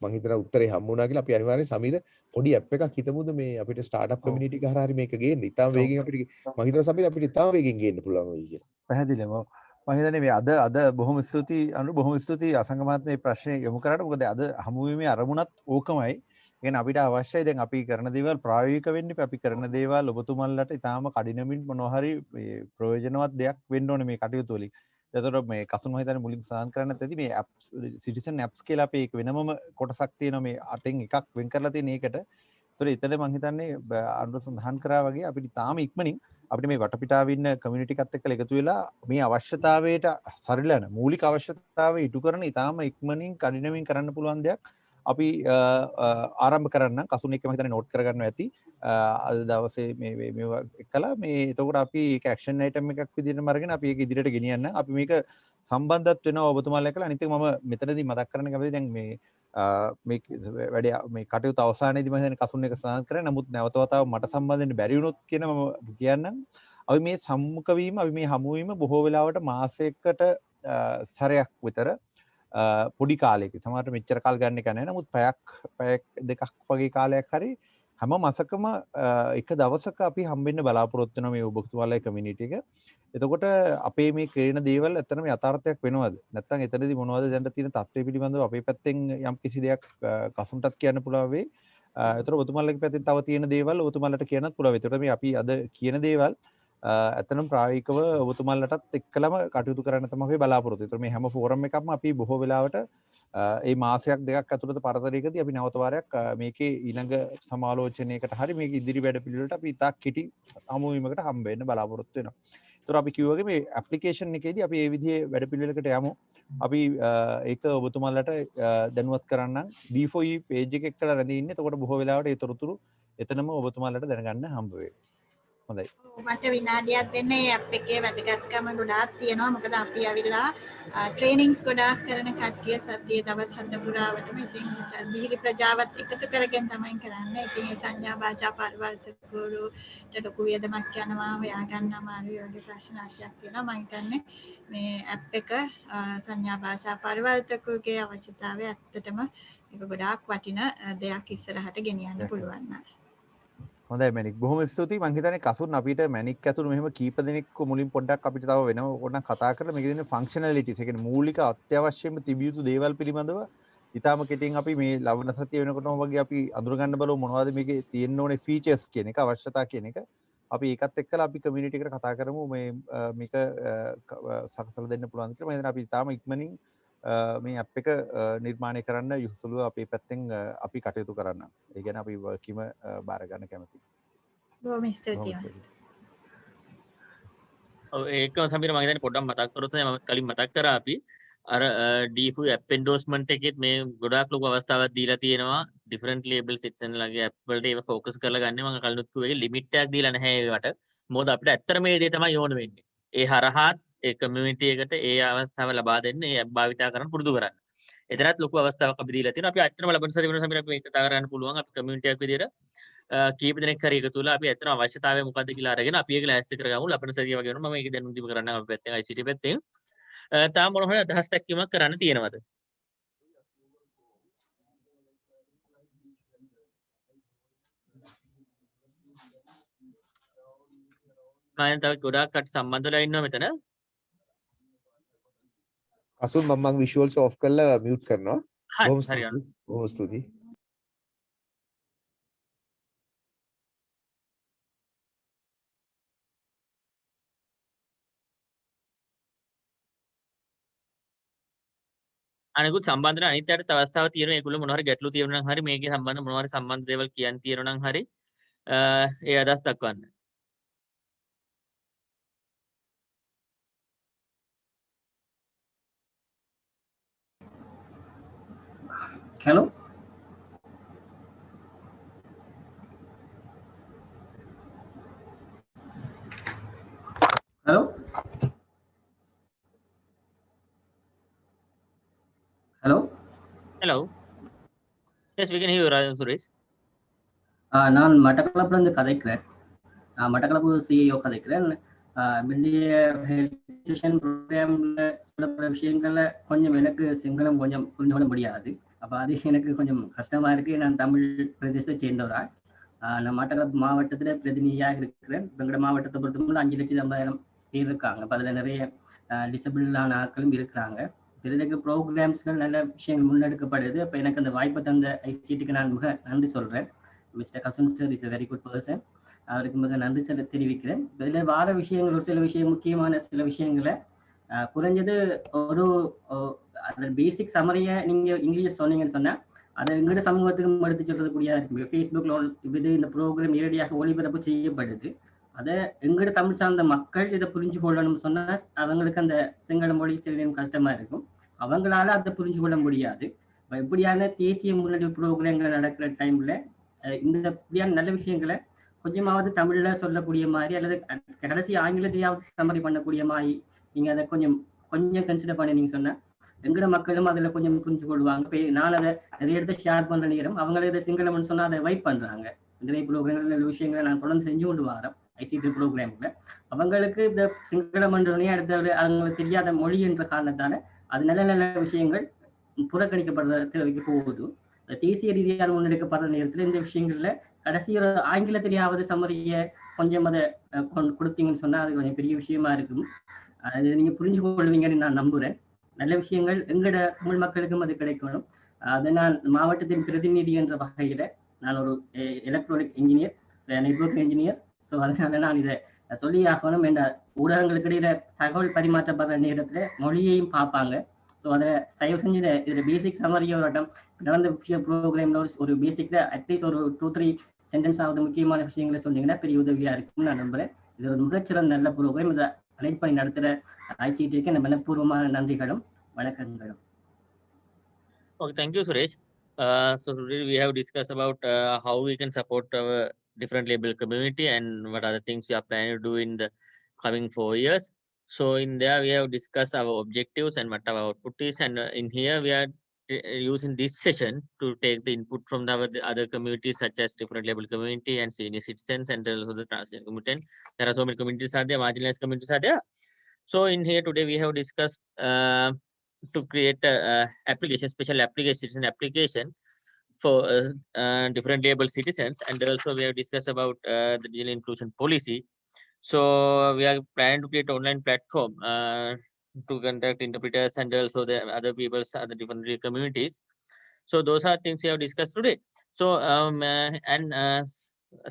මම හිතනවා උත්තරේ හම්බුණා කියලා අපි අනිවාර්යෙන් සමීර පොඩි ඇප් එකක් හිතමුද මේ අපිට ස්ටාර්ට්අප් කමියුනිටි එක හරහා හරි මේක ගේන්න. ඉතාලම වේගෙන් අපිට මම හිතනවා සමීර අපිට ඉතාලම වේගෙන් ගේන්න පුළුවන් වෙයි කියලා. පැහැදිලිවම මම හිතන්නේ මේ අද බොහොම ස්තුතියි අනු බොහොම ස්තුතියි අසංග මහත්මයා මේ ප්‍රශ්නේ යොමු කරාට. මොකද අද හමුවීමේ අරමුණත් ඕකමයි. කියන්නේ අපිට අවශ්‍යයි දැන් අපි කරන දේවල් ප්‍රායෝගික වෙන්න අපි කරන දේවල් ඔබතුමන්ලට ඉතාලම කඩිනමින් මොනවා හරි ප්‍රයෝජනවත් දෙයක් වෙන්න ඕනේ මේ කටයුතු වලින්. එතකොට මේ කසුන් මම හිතන්නේ මුලින් සඳහන් කරන්න ඇති මේ ඇප්ස් සිටිසන් ඇප්ස් කියලා අපි ඒක වෙනමම කොටසක් තියෙනවා මේ 8න් එකක් වෙන් කරලා තියෙන එකට. ඒතකොට එතන මම හිතන්නේ අනුර සඳහන් කරා වගේ අපිට තාම ඉක්මනින් අපිට මේ වටපිටාවේ ඉන්න කමියුනිටි එකත් එක්ක එකතු වෙලා මේ අවශ්‍යතාවයට සරිලන මූලික අවශ්‍යතාවය ඉටු කරන ඉතාලම ඉක්මනින් කඩිනමින් කරන්න පුළුවන් දෙයක් අපි ආරම්භ කරන්න කසුන් එක මම හිතන්නේ නෝට් කරගන්න ඇති. අද දවසේ මේවා එක්කලා මේ එතකොට අපි ඒක ඇක්ෂන් අයිටම් එකක් විදිහටම අරගෙන අපි ඒක ඉදිරියට ගෙනියන්න. අපි මේක සම්බන්ධත් වෙනවා ඔබතුමාලා එක්කලා. අනිත් එක මම මෙතනදී මතක් කරන්න කැමතියි දැන් මේ වැඩි මේ කටයුතු අවසානයේදී මම හිතන්නේ කසුන් එක සඳහන් කරා. නමුත් නැවත වතාව මට සම්බන්ධ වෙන්න බැරි වුණොත් කියන මම කියන්නම්. අපි මේ සම්මුඛ වීම අපි මේ හමු වීම බොහෝ වෙලාවට මාසයකට සැරයක් විතර පොඩි කාලයක සමහරට මෙච්චර කාල ගන්න එක නැහැ. නමුත් පැයක් දෙකක් වගේ කාලයක් හරි හැම මාසකම එක දවසක අපි හම්බෙන්න බලාපොරොත්තු වෙනවා මේ ඔබතුමාලගේ කමියුනිටි එක. එතකොට අපේ මේ කරන දේවල් ඇත්තටම යථාර්ථයක් වෙනවද? නැත්නම් එතනදී මොනවද දැන් තියෙන තත්ත්වය පිළිබඳව අපේ පැත්තෙන් යම් කිසි දෙයක් කසුන්ටත් කියන්න පුළුවන් වෙයි. ඒතර ඔබතුමාලගේ පැත්තෙන් තව තියෙන දේවල් ඔබතුමාලට කියන්නත් පුළුවන්. ඒතර මේ අපි අද කියන දේවල් ඇත්තනම් ප්‍රායෝගිකව ඔබතුමාලටත් එක්කලම කටයුතු කරන්න තමයි අපි බලාපොරොත්තු වෙන්නේ. මේ හැම ෆෝරම් එකක්ම අපි බොහෝ වෙලාවට මේ මාසයක් දෙකක් ඇතුළත පරතරයකදී අපි නැවත වාරයක් මේකේ ඊළඟ සමාලෝචනයකට හරි මේක ඉදිරි වැඩපිළිවෙලට අපි ඉතා කෙටි හමුවීමකට හම්බ වෙන්න බලාපොරොත්තු වෙනවා. ඒතර අපි කිව්වාගේ මේ ඇප්ලිකේෂන් එකේදී අපි මේ විදිහේ වැඩපිළිවෙලකට යමු. අපි ඒක ඔබතුමාලට දැනුවත් කරන්නම්. D4E page එක එක්කලා රැඳී ඉන්නේ. එතකොට බොහෝ වෙලාවට ඒ තොරතුරු එතනම ඔබතුමාලට දැනගන්න හම්බ වෙයි. හොඳයි. මට විනාඩියක් දෙන්න මේ ඇප් එකේ වැදගත්කම ගොඩාක් තියෙනවා. මොකද අපි අවිලා ට්‍රේනින්ග්ස් ගොඩාක් කරන කට්ටිය සතියේ දවස් 7 පුරාවටම ඉතින් දිහිරි ප්‍රජාවත් එකතු කරගෙන තමයි කරන්නේ. ඉතින් මේ සංඥා භාෂා පරිවර්තකවලට ලොකු වියදමක් යනවා. හොයාගන්න අමාරුයි වගේ ප්‍රශ්න ආශයක් තියෙනවා. මම හිතන්නේ මේ ඇප් එක සංඥා භාෂා පරිවර්තකගේ අවශ්‍යතාවය ඇත්තටම ඒක ගොඩාක් වටින දෙයක් ඉස්සරහට ගෙනියන්න පුළුවන් නේද? හොඳයි මැනික් බොහොම ස්තුතියි. මම හිතන්නේ කසුන් අපිට මැනික් ඇතුළු මෙහෙම කීප දෙනෙක් මුලින් පොඩ්ඩක් අපිට තව වෙනම ඕනනම් කතා කරලා මේකේ තියෙන ෆන්ක්ෂනැලිටිස්, ඒ කියන්නේ මූලික අත්‍යවශ්‍යම තිබිය යුතු දේවල් පිළිබඳව ඊටාම කෙටියෙන් අපි මේ ලබන සතිය වෙනකොටම වගේ අපි අඳුර ගන්න බලමු මොනවද මේකේ තියෙන්න ඕනේ ෆීචර්ස් කියන එක, අවශ්‍යතා කියන එක. අපි ඒකත් එක්කලා අපි කමියුනිටි එකට කතා කරමු මේක සකසලා දෙන්න පුළුවන් කියලා. මම හිතන්නේ අපි ඊටාම ඉක්මනින් මේ ඇප් එක නිර්මාණය කරන්න යොසුලුව අපේ පැත්තෙන් අපි කටයුතු කරන්න. ඒ ගැන අපි වර්කිම බාර ගන්න කැමතියි. බොහොම ස්තුතියි. ඔව් ඒක සමීර මම හිතන්නේ පොඩ්ඩක් මතක් කරොත් මම කලින් මතක් කරා අපි අර D4 app endorsement එකෙත් මේ ගොඩාක් ලොකු අවස්ථාවක් දීලා තියෙනවා. different label sets ලගේ app වලට ඒව focus කරලා ගන්න. මම කලිනුත් කිව්වා ඒක limit එකක් දීලා නැහැ ඒකට. මොකද අපිට ඇත්තට මේ දේ තමයි ඕන වෙන්නේ. ඒ හරහාත් ඒ කමියුනිටි එකට ඒ අවස්ථාව ලබා දෙන්න ඒ ඇප් භාවිතා කරන්න පුරුදු කරන්න. එතරම් ලොකු අවස්ථාවක් අපි දීලා තියෙනවා. අපි ඇත්තටම ලබන සතියේ වෙන සමීර අපි මේක කතා කරන්න පුළුවන්. අපි කමියුනිටි එකක් විදියට කීප දෙනෙක් හරි එකතු වෙලා අපි ඇත්තටම අවශ්‍යතාවය මොකද්ද කියලා අරගෙන අපි ඒක ලෑස්ති කරගමු. ලබන සතිය වගේ වෙනවා. මම මේක දැනුම් දීම කරන්න අපි පැත්තෙන් ICT පැත්තෙන්. තාම මොන හරි අදහස් දැක්වීමක් කරන්න තියෙනවද? මම තව ගොඩාක් කට සම්බන්ධ වෙලා ඉන්නවා මෙතන. අසුන් මම විෂුවල්ස් ඔෆ් කරලා මියුට් කරනවා. හරි බොහොම ස්තුතියි. අනිකුත් සම්බන්ධන අනිත් අයට අවස්ථාවක් තියෙනවා. ඒගොල්ලෝ මොනවා හරි ගැටලු තියෙනවා නම් හරි මේකේ සම්බන්ධ මොනවා හරි සම්බන්ධ දේවල් කියන්න තියෙනවා නම් හරි ඒ අදහස් දක්වන්න. Hello. Hello. Hello. Hello. Yes, we can hear you, Suresh. நான் மட்டக்களப்பிலிருந்து கதைக்கிறேன். மட்டக்களப்பு CEO கதைக்கிறேன். மில்லிய ஹெல்த் ப்ரோக்ராம்ல சொல்லப்படுற விஷயங்கள்ல கொஞ்சம் எனக்கு சிங்களம் கொஞ்சம் புரிந்து கொள்ள முடியாது. அப்போ அது எனக்கு கொஞ்சம் கஷ்டமா இருக்கு. நான் தமிழ் பிரதேசத்தை சேர்ந்தவரா. நான் மட்டக்களப்பு மாவட்டத்தில் பிரதிநிதியாக இருக்கிறேன். எங்களோட மாவட்டத்தை பொறுத்தவரை 5,50,000 பேர் இருக்காங்க. அப்போ அதில் நிறைய டிசபிளான ஆட்களும் இருக்கிறாங்க. இதுக்கு ப்ரோக்ராம்ஸ்கள் நல்ல விஷயங்கள் முன்னெடுக்கப்படுது. அப்போ எனக்கு அந்த வாய்ப்பை தந்த ஐசிடிக்கு நான் மிக நன்றி சொல்கிறேன். Mister Kasun sir is a very good person. அவருக்கு மிக நன்றி தெரிவிக்கிறேன். இதில் வார விஷயங்கள் ஒரு சில விஷயம் முக்கியமான சில விஷயங்களை குறைஞ்சது ஒரு அதில் பேசிக் சமரியை நீங்கள் இங்கிலீஷ் சொன்னீங்கன்னு சொன்னால் அதை எங்கள்கிட்ட சமூகத்துக்கு எடுத்து சொல்றதுக்கூடியதாக இருக்கு. ஃபேஸ்புக்கில் இது இந்த ப்ரோக்ராம் நேரடியாக ஒளிபரப்பு செய்யப்படுது. அதை எங்கள்கிட்ட தமிழ் சார்ந்த மக்கள் இதை புரிஞ்சு கொள்ளணும்னு சொன்னால் அவங்களுக்கு அந்த சிங்கள மொழி சிறிதும் கஷ்டமாக இருக்கும். அவங்களால அதை புரிஞ்சு கொள்ள முடியாது. இப்படியான தேசிய முன்னெடுப்பு ப்ரோக்ராம்கள் நடக்கிற டைமில் இந்த இப்படியான நல்ல விஷயங்களை கொஞ்சமாவது தமிழில் சொல்லக்கூடிய மாதிரி அல்லது கடைசி ஆங்கிலத்தையாவது சம்மரி பண்ணக்கூடிய மாதிரி நீங்கள் அதை கொஞ்சம் கன்சிடர் பண்ணினீங்க சொன்னால் எங்கட மக்களும் அதில் கொஞ்சம் புரிஞ்சு கொள்வாங்க. இப்போ நான் அதை நிறைய இடத்த ஷேர் பண்ணுற நேரம் அவங்கள இதை சிங்களம்னு சொன்னால் அதை வைப் பண்ணுறாங்க. நிறைய ப்ரோக்ராம்கள் நல்ல விஷயங்களை நான் தொடர்ந்து செஞ்சு கொண்டு வரேன் ஐசிடி ப்ரோக்ராமில். அவங்களுக்கு இந்த சிங்களம்ன்றோடனே அடுத்த அவங்களுக்கு தெரியாத மொழி என்ற காரணத்தால் அது நல்ல நல்ல விஷயங்கள் புறக்கணிக்கப்படுறதுக்கு போகுது. தேசிய ரீதியாக முன்னெடுக்கப்படுற நேரத்தில் இந்த விஷயங்களில் கடைசி ஆங்கிலத்திலேயாவது சம்மதிய கொஞ்சம் அதை கொடுத்தீங்கன்னு சொன்னால் அது கொஞ்சம் பெரிய விஷயமா இருக்கும். அது நீங்கள் புரிஞ்சு கொள்வீங்கன்னு நான் நம்புகிறேன். நல்ல விஷயங்கள் எங்களோட தமிழ் மக்களுக்கும் அது கிடைக்கணும். அதை நான் மாவட்டத்தின் பிரதிநிதி என்ற வகையில் நான் ஒரு electronic engineer, network engineer. So அதனால நான் இதை சொல்லியாகணும் என்ற ஊடகங்களுக்கு இடையில தகவல் பரிமாற்றப்படுற நேரத்துல மொழியையும் பார்ப்பாங்க. ஸோ அதை தயவு செஞ்சு இதில் பேசிக் சமரிய ஒரு வட்டம் நடந்த ப்ரோக்ராம்ல ஒரு பேசிக்ல அட்லீஸ்ட் ஒரு 2-3 சென்டென்ஸ் ஆகுது முக்கியமான விஷயங்களை சொன்னீங்கன்னா பெரிய உதவியா இருக்கும்னு நான் நம்புறேன். இது ஒரு மிகச்சிறந்த நல்ல ப்ரோக்ராம். இதை அரேஞ்ச் பண்ணி நடத்துகிற ஐசிடிக்கு நம்ம மனப்பூர்வமான நன்றிகளும் வணக்கங்களும். Okay, thank you, Suresh. So today we have discussed about how we can support our different label community and what are the things we are planning to do in the coming 4 years. So in there we have discussed our objectives and what our output is, and in here we are using this session to take the input from the other communities such as different label community and senior citizens and also the transgender community. There are so many communities are there, marginalized communities are there. So in here today we have discussed to create a application, special application, citizen application for different label citizens, and also we have discussed about the digital inclusion policy. So we are planning to create online platform to conduct interpreters and also the other people's other different communities. So those are things we have discussed today. So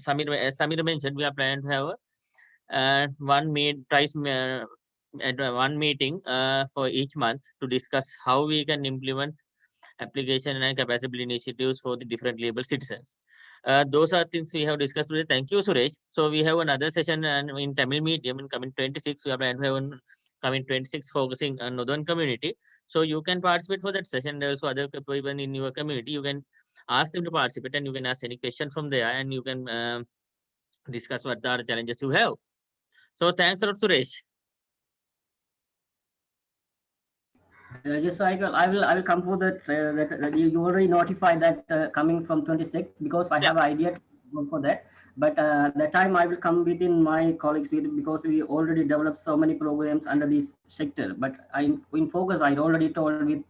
Samir mentioned, we are planning to have one meeting for each month to discuss how we can implement application and capacity initiatives for the different label citizens. Those are things we have discussed today. Thank you, Suresh. So we have another session in Tamil medium in coming 26. We are planning to have coming 26 focusing on Northern community. So you can participate for that session. Also other people in your community, you can ask them to participate and you can ask any question from there and you can discuss what are the challenges you have. So thanks a lot, Suresh. Yes, I will come for that. That you already notified that coming from 26 because I have idea to go for that. But the time I will come within my colleagues with because we already developed so many programs under this sector. But in focus, I already told with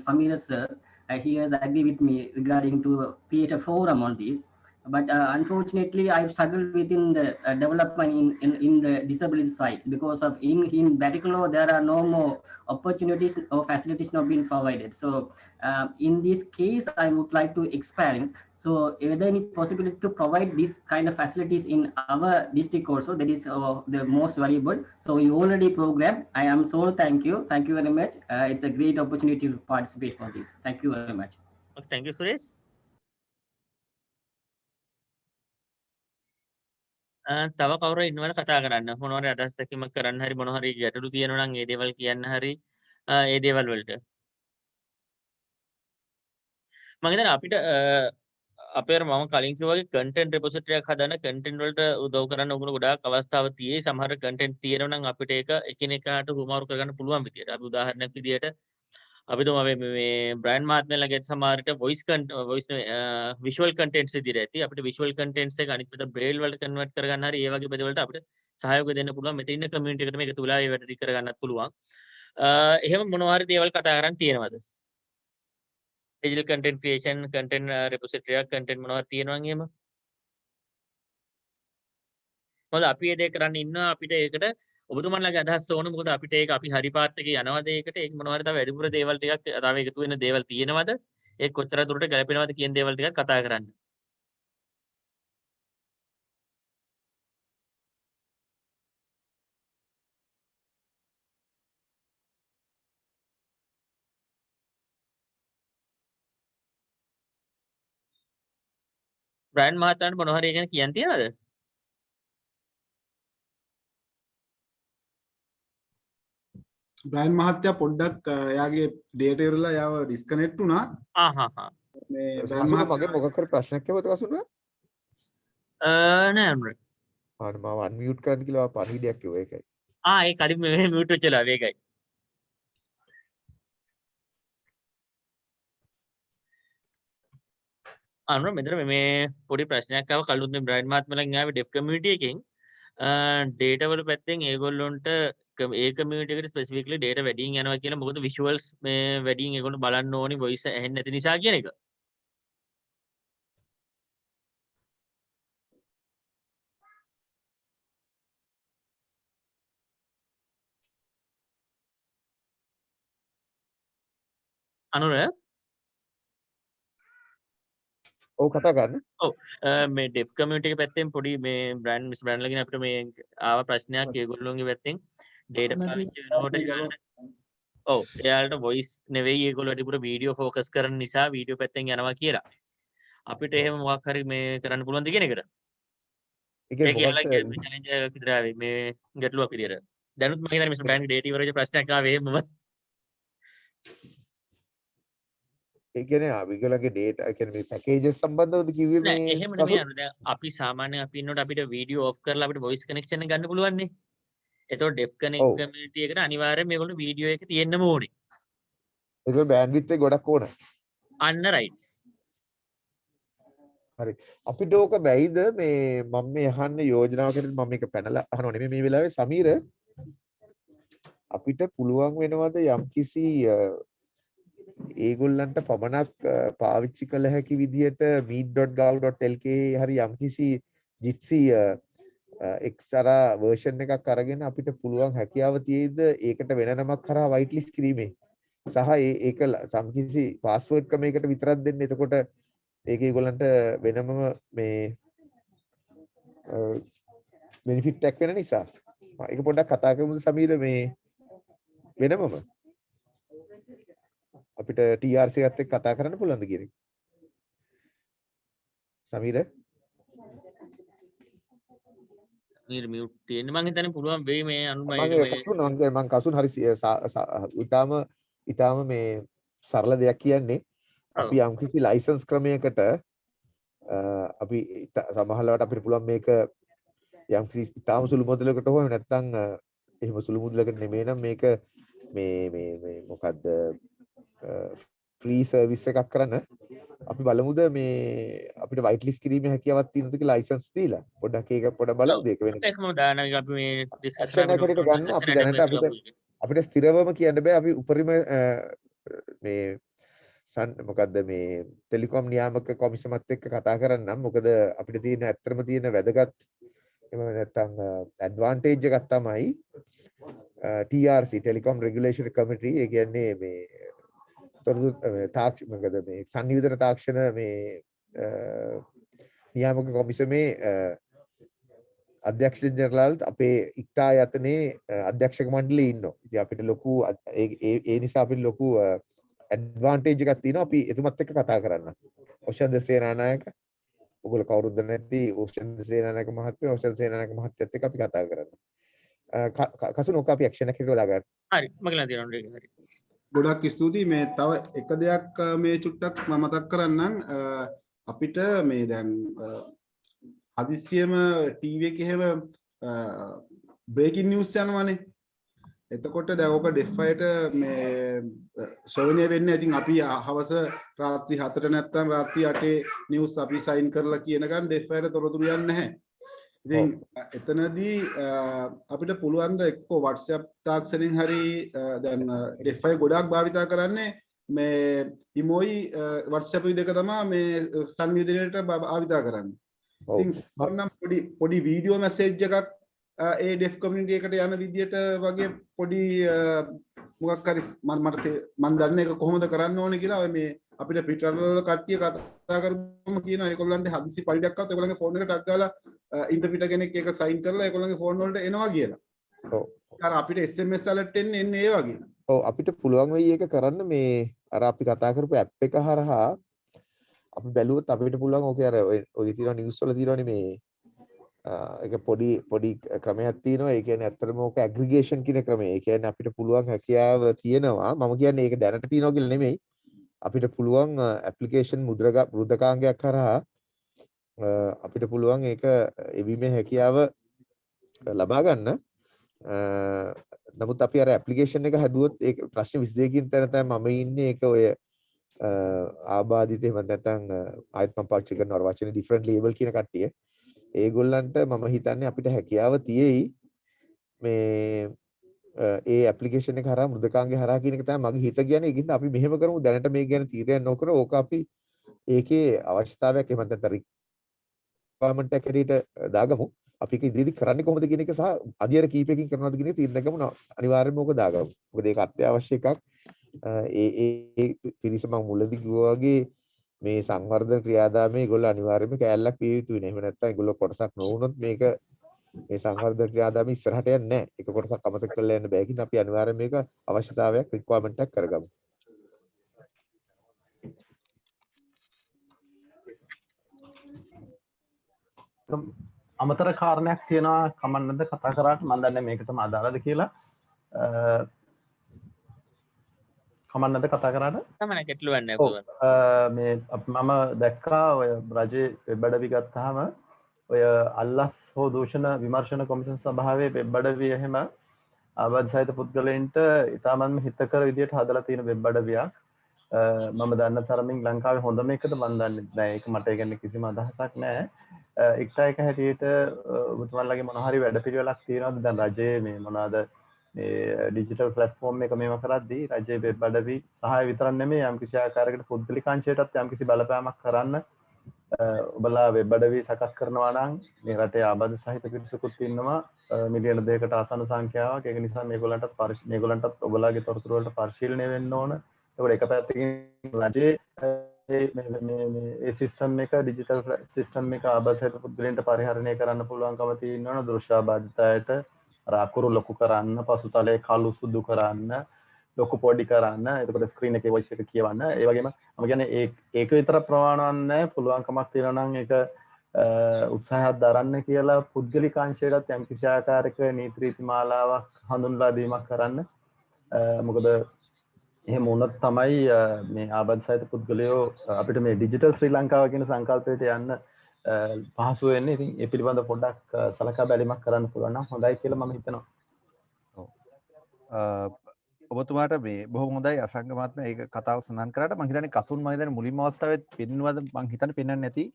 Samir sir. He has agreed with me regarding to create a forum on this. But unfortunately, I've struggled within the development in the disability sites because of in particular there are no more opportunities or facilities not being provided. So in this case, I would like to expand. So is there any possibility to provide this kind of facilities in our district also? That is the most valuable. So you already programmed. I am so thank you very much. It's a great opportunity to participate for this. Thank you very much. Okay, thank you, Suresh. තව කවුරු ඉන්නවද කතා කරන්න මොනවාරි අදහස් දැකීමක් කරන්න හරි මොනවා හරි ගැටලු තියෙනවා නම් ඒ දේවල් කියන්න හරි ඒ දේවල් වලට මම හිතන්නේ අපිට අපේ මම කලින් කිව්වා වගේ කන්ටෙන්ට් රෙපොසිටරි එකක් හදන්න කන්ටෙන්ට් වලට උදව් කරන්න උගුණ ගොඩාක් අවස්ථාව තියෙයි සමහර කන්ටෙන්ට් තියෙනවා නම් අපිට ඒක එකිනෙකාට හුමාරු කරගන්න පුළුවන් විදියට අපි උදාහරණයක් විදියට අපි තුමා මේ බ්‍රෑන්ඩ් මහත්මයාලගේ සමහරට වොයිස් විෂුවල් කන්ටෙන්ට්ස් විදියට ඇති අපිට විෂුවල් කන්ටෙන්ට්ස් එක අනිත් පැත්ත බ්‍රේල් වලට කන්වර්ට් කරගන්න හරි ඒ වගේ බෙද වලට අපිට සහයෝගය දෙන්න පුළුවන් මෙතන ඉන්න කමියුනිටි එකට මේක තුලා ඒ වැඩ ටික කරගන්නත් පුළුවන් එහෙම මොනවා හරි දේවල් කතා කරන් තියෙනවද digital content creation content repository content මොනවා හරි තියෙනවා නම් එහෙම මොකද අපි ඒ දේ කරන්න ඉන්නවා අපිට ඒකට ඔබතුමන්ලගේ අදහස් ඕන මොකද අපිට ඒක අපි හරි පාත් එකේ යනවාද ඒකට ඒක මොනවා හරි තව වැඩිපුර දේවල් ටිකක් තව එකතු වෙන දේවල් තියෙනවද ඒක කොච්චර දුරට ගැලපෙනවද කියන දේවල් ටිකක් කතා කරන්න බ්‍රෑන්ඩ් මහතාට මොනවා හරි ගැන කියන්න තියනවද බ්‍රයන් මහත්තයා පොඩ්ඩක් එයාගේ ඩේටා ඉවරලා යාව ඩිස්කනෙක්ට් වුණා. මේ බ්‍රයන් මගේ මොකක් කර ප්‍රශ්නයක් කියවද කසුනා? නෑ අම්ර. ආන්න මම අන්මියුට් කරන්න කියලා පණිවිඩයක් කිව්වා ඒකයි. ඒ කලින් මේ මියුට් වෙච්චලා ඒකයි. අනුර මෙතන මේ පොඩි ප්‍රශ්නයක් ආව කලුත් මේ බ්‍රයිඩ් මහත්මයාගෙන් ආවේ ඩෙෆ් කමියුනිටි එකෙන් ඩේටා වල පැත්තෙන් ඒගොල්ලොන්ට ඒ කමියුනිටි එකට ස්පෙસિෆිකලි ඩේටා වැඩියෙන් යනවා කියලා මොකද විෂුවල්ස් මේ වැඩියෙන් ඒගොල්ලෝ බලන්න ඕනි වොයිස් ඇහෙන්නේ නැති නිසා කියන එක. අනුර ඔව් කතා කරන්න. මේ ඩෙෆ් කමියුනිටි එක පැත්තෙන් පොඩි මේ බ්‍රෑන්ඩ් මිස් බ්‍රෑන්ඩ්ලාගෙන අපිට මේ ආව ප්‍රශ්නයක් ඒගොල්ලෝගේ පැත්තෙන් ඩේටා පාවිච්චි වෙනකොට ඔව් එයාලට වොයිස් නෙවෙයි ඒගොල්ලෝ වැඩිපුර වීඩියෝ ෆෝකස් කරන නිසා වීඩියෝ පැත්තෙන් යනවා කියලා. අපිට එහෙම මොකක් හරි මේ කරන්න පුළුවන්ද කියන එකට? ඒක එයාලගේ චැලෙන්ජ් එකක් විතර ආවේ මේ ගැටලුවක් විදියට. දැනුත් මම හිතන්නේ මිස්ටර් බ්‍රෑන්ඩ් ඩේටා ඉවරේජ් ප්‍රශ්නයක් ආවේ එහෙමම. ඒ කියන්නේ අපිගලගේ ඩේටා ඒ කියන්නේ මේ පැකේජස් සම්බන්ධවද කිව්වේ මේ නෑ එහෙම නෙමෙයි අර දැන් අපි සාමාන්‍යයෙන් අපි ඉන්නකොට අපිට වීඩියෝ ඔෆ් කරලා අපිට වොයිස් කනෙක්ෂන් එක ගන්න පුළුවන් නේ. එතකොට ඩෙෆ් කමියුනිටි එකට අනිවාර්යයෙන් මේගොල්ලෝ වීඩියෝ එක තියෙන්නම ඕනේ. ඒක බෑන්ඩ්විඩ්ත් එක ගොඩක් ඕන. අන්න රයිට්. හරි. අපිට ඕක බැයිද මේ මම මේ අහන්න යෝජනාවකට මම මේක පැනලා අහනවා නෙමෙයි මේ වෙලාවේ සමීර අපිට පුළුවන් වෙනවද යම්කිසි ඒගොල්ලන්ට පමණක් පාවිච්චි කළ හැකි විදිහට meet.gov.lk හරි යම්කිසි jitsi එක්සරා version එකක් අරගෙන අපිට පුළුවන් හැකියාව තියෙයිද ඒකට වෙන නමක් කරා white list කිරීමේ සහ ඒක සම්කිසි password ක්‍රමයකට විතරක් දෙන්න. එතකොට ඒක ඒගොල්ලන්ට වෙනම මේ benefit එකක් වෙන නිසා ඒක පොඩ්ඩක් කතා කරමුද සමීර මේ වෙනමම අපිට TRC එකත් එක්ක කතා කරන්න පුළුවන්ද කියන එක. සමීර සමීර මියුට් තියෙන මම හිතන්නේ පුළුවන් වෙයි මේ මම කසුන් හරි ඊටාම මේ සරල දෙයක් කියන්නේ අපි යම්කිසි ලයිසන්ස් ක්‍රමයකට අපි සමහරවිට අපිට පුළුවන් මේක යම්කිසි ඊටාම සුළු මුදලකට හෝ නැත්නම් එහෙම සුළු මුදලකට නෙමෙයි නම් මේක මේ මොකද්ද ෆ්‍රී සර්විස් එකක් කරන්න අපි බලමුද මේ අපිට වයිට් ලිස්ට් කිරීමේ හැකියාවක් තියෙනවද කියලා ලයිසන්ස් දීලා පොඩ්ඩක් ඒක පොඩ්ඩක් බලමුද ඒක වෙන එකම දානවා අපි මේ ඩිස්කෂන් එකකට ගන්න අපි දැනට අපිට ස්ථිරවම කියන්න බෑ අපි උපරිම මේ මොකද්ද මේ ටෙලිකොම් නියාමක කොමිසමත් එක්ක කතා කරන්නම්. මොකද අපිට තියෙන ඇත්තම තියෙන වැදගත් එහෙම නැත්නම් ඇඩ්වාන්ටේජ් එකක් තමයි TRC ටෙලිකොම් රෙගියුලේෂන් කමිටි. ඒ කියන්නේ මේ මොකද මේ සංනිවේදන තාක්ෂණ මේ නියාමක කොමිසමේ අධ්‍යක්ෂ ජනරාල් අපේ ඉක්ටා යතනේ අධ්‍යක්ෂක මණ්ඩලයේ ඉන්නවා. ඉතින් අපිට ලොකු ඒ නිසා අපිට ලොකු ඇඩ්වාන්ටේජ් එකක් තියෙනවා. අපි එතුමත් එක්ක කතා කරන්න. ඔෂන්ද සේනානායක ඔයගොල්ලෝ කවුරුද නැති ඔෂන්ද සේනානායක මහත්මයා ඔෂන්ද සේනානායක මහත්තයත් එක්ක අපි කතා කරන්න. කසුන ඔක අපි ඇක්ෂන් එකකට දාගන්න. හරි මගලා තියෙනවා හරි. ගොඩක් ස්තුතියි. මේ තව එක දෙයක් මේ චුට්ටක් මම මතක් කරන්නම්. අපිට මේ දැන් හදිස්සියම ටීවී එකේ හැම බ්‍රේකින් නිවුස් යනවානේ. එතකොට දැන් ඔක ඩෙෆ්ෆයිට මේ ශ්‍රවණය වෙන්නේ. ඉතින් අපි හවස රාත්‍රී 4ට නැත්නම් රාත්‍රී 8 නිවුස් අපි සයින් කරලා කියනකන් ඩෙෆ්ෆයිට තොරතුරු යන්නේ නැහැ. ඉතින් එතනදී අපිට පුළුවන් ද එක්කෝ WhatsApp තාක්ෂණයෙන් හරි දැන් ඩෙෆ්ෆයි ගොඩාක් භාවිතා කරන්නේ මේ ඉමෝයි WhatsApp දෙක තමයි මේ සංවේදනයට භාවිතා කරන්නේ. ඉතින් මම පොඩි වීඩියෝ මැසේජ් එකක් ඒ ඩෙෆ් කමියුනිටි එකට යන විදියට වගේ පොඩි මොකක් හරි මම දන්නේ ඒක කොහොමද කරන්න ඕනේ කියලා මේ අපිට පිටරවල කට්ටිය කතා කරමු කියනවා. ඒගොල්ලන්ට හදිසි පරිඩයක් ආවත් ඒගොල්ලන්ගේ ෆෝන් එකට ටක් ගාලා ඉන්ටර්ප්‍රීටර් කෙනෙක් ඒක සයින් කරලා ඒගොල්ලන්ගේ ෆෝන් වලට එනවා කියලා. ඔව්. අර අපිට SMS alert එන්නේ ඒ වගේ. ඔව් අපිට පුළුවන් වෙයි ඒක කරන්න මේ අර අපි කතා කරපු ඇප් එක හරහා අපි බැලුවොත් අපිට පුළුවන් ඕකේ අර ඔය තියෙන නිවුස් වල තියෙනවනේ මේ ඒක පොඩි ක්‍රමයක් තියෙනවා. ඒ කියන්නේ ඇත්තටම ඕක ඇග්‍රිගේෂන් කියන ක්‍රමය. ඒ කියන්නේ අපිට පුළුවන් හැකියාව තියෙනවා. මම කියන්නේ ඒක දැනට තියෙනවා කියලා නෙමෙයි. අපිට පුළුවන් ඇප්ලිකේෂන් මුද්‍රකාංගයක් කරා අපිට පුළුවන් ඒක එවීමේ හැකියාව ලබා ගන්න. නමුත් අපි අර ඇප්ලිකේෂන් එක හැදුවොත් ඒක ප්‍රශ්න 22කින් තැන තමයි මම ඉන්නේ. ඒක ඔය ආබාධිත එහෙම නැත්නම් ආයත් මම පාවිච්චි කරන අර වචනේ ඩිෆරන්ට් ලේබල් කියන කට්ටිය. ඒගොල්ලන්ට මම හිතන්නේ අපිට හැකියාව තියෙයි මේ ඒ ඇප්ලිකේෂන් එක හරහා මෘදකාංගේ හරහා කියන එක තමයි මගේ හිත කියන්නේ. ඒකින්ද අපි මෙහෙම කරමු. දැනට මේක ගැන තීරණයක් නොකර ඕක අපි ඒකේ අවශ්‍යතාවයක් එහෙම නැත්නම් රික්වයර්මන්ට් එකකට දාගමු. අපි ඒක ඉදිරියට කරන්නේ කොහොමද කියන එක සහ අධ්‍යයන කීපයකින් කරනවද කියන එක තීරණය කරමු. අනිවාර්යයෙන්ම ඕක දාගමු. මොකද ඒක අත්‍යවශ්‍ය එකක්. ඒ පිරිස මම මුලදී කිව්වා වගේ මේ සංවර්ධන ක්‍රියාදාමයේ ඒගොල්ලෝ අනිවාර්යයෙන්ම කැලලක් විය යුතුයි නේ. එහෙම නැත්නම් ඒගොල්ලෝ කොටසක් නොවුනොත් මේක මේ සංවර්ධන ක්‍රියාදාමයේ ඉස්සරහට යන්නේ නැහැ. එක කොටසක් අමතක කරලා යන්න බෑ. කින් අපි අනිවාර්යයෙන් මේක අවශ්‍යතාවයක් රික්වයර්මන්ට් එකක් කරගමු. අමතර කාරණයක් තියෙනවා කමන්නද කතා කරාට මම දන්නේ මේකටම අදාළද කියලා. කමන්නද කතා කරාට? තමයි ගැටලුවක් නැහැ. මේ මම දැක්කා ඔය රජයේ වෙබ් අඩවි ගත්තාම ඔය අල්ලස් හෝ දූෂණ විමර්ශන කොමිෂන් සභාවේ වෙබ් අඩවිය එහෙම ආබාධ සහිත පුද්ගලයන්ට ඉතාමත්ම හිතකර විදිහට හදලා තියෙන වෙබ් අඩවියක්. මම දන්න තරමින් ලංකාවේ හොඳම එකද මම දන්නේ නැහැ. ඒක මට කියන්නේ කිසිම අදහසක් නැහැ. එක්ටයක හැටියට ඔබතුමන්ලගේ මොන හරි වැඩපිළිවෙලක් තියෙනවද දැන් රජයේ මේ මොනවාද මේ ඩිජිටල් ප්ලැට්ෆෝම් එක මේව කරද්දී රජයේ වෙබ් අඩවි සහාය විතරක් නෙමෙයි යම්කිසි ආකාරයකට පුද්ගලිකාංශයටත් යම්කිසි බලපෑමක් කරන්න ඔබලා වෙබ් අඩවි සකස් කරනවා නම් මේ රටේ ආබාධ සහිත පිරිසකුත් ඉන්නවා මිලියන 2කට ආසන්න සංඛ්‍යාවක්. ඒක නිසා මේගොල්ලන්ටත් ඔබලාගේ තොරතුරු වලට පරිශීලනය වෙන්න ඕන. ඒකට එක පැත්තකින් රජයේ මේ සිස්ටම් එක ඩිජිටල් සිස්ටම් එක ආබාධ සහිත පුද්ගලයන්ට පරිහරණය කරන්න පුළුවන්කම තියෙනවනේ. දෘශ්‍යාබාධිතයට අර අකුරු ලොකු කරන්න, පසුතලයේ කළු සුදු කරන්න, ලොකු පොඩි කරන්න, එතකොට ස්ක්‍රීන් එකේ වොයිස් එක කියවන්න. ඒ වගේම මම කියන්නේ ඒක විතර ප්‍රමාණවත් නැහැ. පුළුවන්කමක් තියෙනවා නම් ඒක උත්සාහයක් දරන්න කියලා පුද්ගලිකාංශයටත් යම්කිසි ආකාරයක නීති රීති මාලාවක් හඳුන්වා දීමක් කරන්න. මොකද එහෙම වුණොත් තමයි මේ ආබාධ සහිත පුද්ගලයෝ අපිට මේ ඩිජිටල් ශ්‍රී ලංකාව කියන සංකල්පයට යන්න පහසු වෙන්නේ. ඉතින් ඒ පිළිබඳව පොඩ්ඩක් සලකා බැලීමක් කරන්න පුළුවන් නම් හොඳයි කියලා මම හිතනවා. ඔබතුමාට මේ බොහොම හොඳයි අසංග මහත්මයා ඒක කතාව සඳහන් කරාට මම හිතන්නේ කසුන් මම හිතන්නේ මුලින්ම අවස්ථාවේ පෙන්වනවද මම හිතන්නේ පෙන්වන්නේ නැති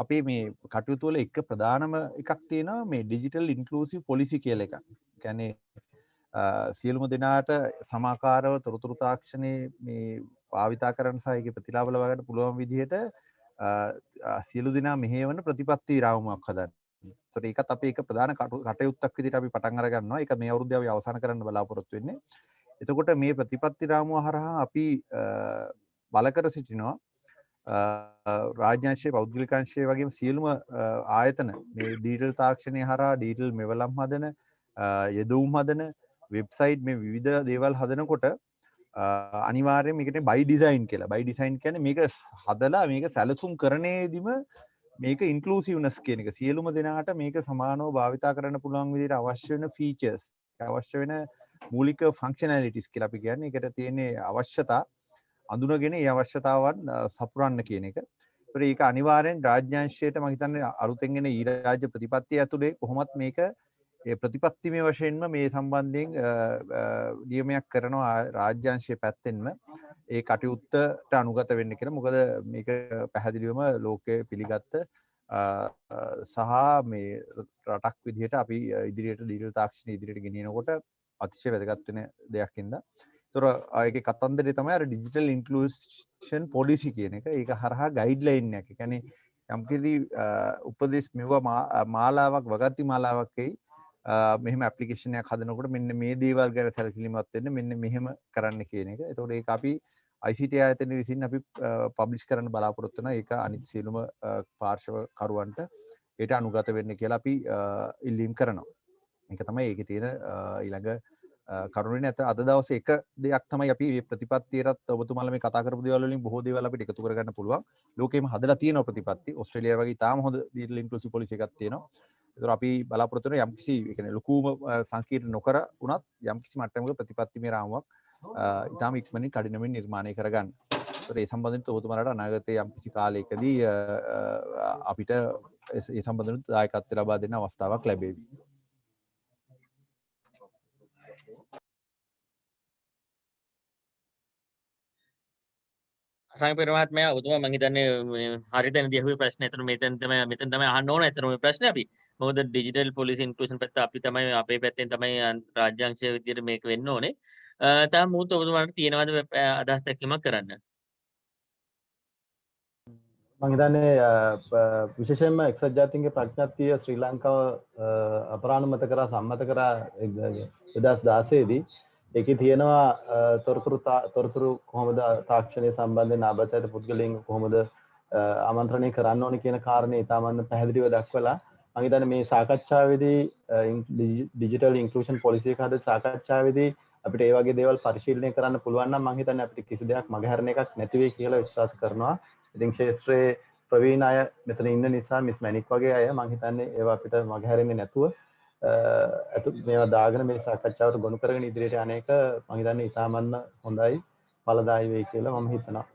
අපේ මේ කටයුතු වල එක ප්‍රධානම එකක් තියෙනවා මේ ඩිජිටල් ඉන්ක්ලූසිව් පොලිසි කියලා එකක්. කියන්නේ සියලුම දෙනාට සමාකාරව තොරතුරු තාක්ෂණයේ මේ භාවිතා කරන්න සහ ඒකේ ප්‍රතිලාභ ලබා ගන්න පුළුවන් විදිහට සියලු දෙනා මෙහෙවන ප්‍රතිපත්ති රාමුවක් හදන්න. ඒකට ඒකත් අපි එක ප්‍රධාන කටයුත්තක් විදිහට අපි පටන් අර ගන්නවා. ඒක මේ අවුරුද්දේ අපි අවසන් කරන්න බලාපොරොත්තු වෙන්නේ. එතකොට මේ ප්‍රතිපත්ති රාමුව හරහා අපි බල කර සිටිනවා රාජ්‍යංශයේ පෞද්ගලිකාංශයේ වගේම සියලුම ආයතන මේ ඩිජිටල් තාක්ෂණය හරහා ඩිජිටල් මෙවලම් හදන යෙදවුම් හදන වෙබ්සයිට් මේ විවිධ දේවල් හදනකොට අනිවාර්යයෙන් මේකට බයි ඩිසයින් කියලා. බයි ඩිසයින් කියන්නේ මේක හදලා මේක සැලසුම් කරන්නේදීම මේක ඉන්ක්ලූසිව්නස් කියන එක සියලුම දෙනාට මේක සමානව භාවිතා කරන්න පුළුවන් විදිහට අවශ්‍ය වෙන ෆීචර්ස් අවශ්‍ය වෙන මූලික ෆන්ක්ෂනැලිටිස් කියලා අපි කියන්නේ. ඒකට තියෙන්නේ අවශ්‍යතා අඳුනගෙන ඒ අවශ්‍යතාවන් සපුරන්න කියන එක. ඒතකොට ඒක අනිවාර්යෙන් රාජ්‍යාංශයට මම හිතන්නේ අලුතෙන් එන ඊ රාජ්‍ය ප්‍රතිපත්තිය ඇතුලේ කොහොමත් මේක ඒ ප්‍රතිපත්තිමය වශයෙන්ම මේ සම්බන්ධයෙන් නියමයක් කරනවා රාජ්‍යාංශයේ පැත්තෙන්ම ඒ කටයුත්තට අනුගත වෙන්න කියලා. මොකද මේක පැහැදිලිවම ලෝකයේ පිළිගත්ත සහ මේ රටක් විදිහට අපි ඉදිරියට ඩිජිටල් තාක්ෂණය ඉදිරියට ගෙනියනකොට අතිශය වැදගත් වෙන දෙයක් ඉඳලා. ඒතර ඒකේ කතන්දරේ තමයි අර ඩිජිටල් ඉන්ක්ලූෂන් පොලිසි කියන එක. ඒක හරහා ගයිඩ්ලයින් එකක්. ඒ කියන්නේ යම්කිසි උපදෙස් මෙව මාලාවක් වගන්ති මාලාවක් එයි මෙහෙම ඇප්ලිකේෂන් එකක් හදනකොට මෙන්න මේ දේවල් ගැන සැලකිලිමත් වෙන්න මෙන්න මෙහෙම කරන්න කියන එක. ඒතකොට ඒක අපි ICT ආයතනය විසින් අපි පබ්ලිෂ් කරන්න බලාපොරොත්තු වෙනවා. ඒක අනිත් සියලුම පාර්ශව කරුවන්ට ඒට අනුගත වෙන්න කියලා අපි ඉල්ලීම් කරනවා. මේක තමයි ඒකේ තියෙන ඊළඟ කරුණේ. නැත්නම් අද දවසේ එක දෙයක් තමයි අපි මේ ප්‍රතිපත්තියටත් ඔබතුමාලා මේ කතා කරපු දේවල් වලින් බොහෝ දේවල් අපිට එකතු කරගන්න පුළුවන්. ලෝකෙම හදලා තියෙන ප්‍රතිපත්ති ඕස්ට්‍රේලියාව වගේ තාම හොඳ ඩිජිටල් ඉන්ක්ලූසිව් පොලිසි එකක් තියෙනවා. ඒතර අපි බලාපොරොත්තු වෙන යම්කිසි ඒ කියන්නේ ලොකුම සංකීර්ණ නොකර වුණත් යම්කිසි මට්ටමක ප්‍රතිපත්තිමය රාමුවක් ඉතාම ඉක්මනින් කඩිනමින් නිර්මාණය කරගන්න. ඒතර ඒ සම්බන්ධයෙන් ඔබතුමාලාට අනාගතයේ යම්කිසි කාලයකදී අපිට ඒ සම්බන්ධව දායකත්වය ලබා දෙන්න අවස්ථාවක් ලැබේවි. අසංග පෙරමහත්මයා ඔබතුමා මම හිතන්නේ හරියට දැනදී අහුවේ ප්‍රශ්නේ. එතන මෙතෙන් තමයි අහන්න ඕන. එතන මේ ප්‍රශ්නේ අපි මොකද ඩිජිටල් පොලිසි ඉන්ක්ලූෂන් පැත්ත අපි තමයි අපේ පැත්තෙන් තමයි රාජ්‍යාංශයේ විදියට මේක වෙන්න ඕනේ. තාම මොකද ඔබතුමාට තියෙනවද අදහස් දැක්වීමක් කරන්න? මම හිතන්නේ විශේෂයෙන්ම එක්සත් ජාතීන්ගේ ප්‍රඥප්තිය ශ්‍රී ලංකාව අපරානුමත කරා සම්මත කරා 2016 දී ඒකේ තියෙනවා තොරතුරු කොහොමද තාක්ෂණය සම්බන්ධයෙන් ආබාධ සහිත පුද්ගලයන් කොහොමද ආමන්ත්‍රණය කරන්න ඕනේ කියන කාරණේ ඉතාමත් පැහැදිලිව දක්වලා මම හිතන්නේ මේ සාකච්ඡාවේදී ඩිජිටල් ඉන්ක්ලූෂන් පොලිසි එක හද සාකච්ඡාවේදී අපිට ඒ වගේ දේවල් පරිශීලනය කරන්න පුළුවන් නම් මම හිතන්නේ අපිට කිසි දෙයක් මගහැරෙන එකක් නැති වෙයි කියලා විශ්වාස කරනවා. ඉතින් ක්ෂේත්‍රයේ ප්‍රවීණ අය මෙතන ඉන්න නිසා මිස් මැනික් වගේ අය මම හිතන්නේ ඒවා අපිට මගහැරෙන්නේ නැතුව මේවා දාගෙන මේ සාකච්ඡාවට ගොනු කරගෙන ඉදිරියට යන එක මම හිතන්නේ ඉතාමත්ම හොඳයි ඵලදායී වෙයි කියලා මම හිතනවා.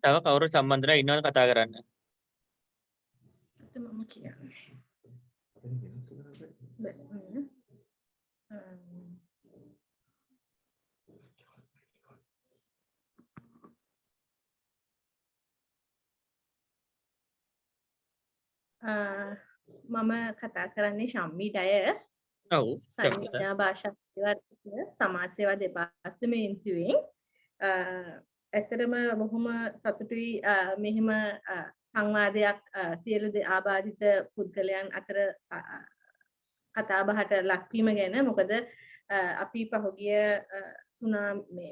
තව කවුරු සම්බන්ධ වෙලා ඉන්නවද කතා කරන්න? මම කියන්නේ. මම කතා කරන්නේ ශම්මි ඩයස්. ඔව්. සංඥා භාෂා විවර්තක සමාජ සේවා දෙපාර්තමේන්තුවෙන්. ඇත්තටම බොහොම සතුටුයි මෙහෙම සංවාදයක් සියලු ආබාධිත පුද්ගලයන් අතර කතා බහට ලක්වීම ගැන. මොකද අපි පහුගිය සුනාමි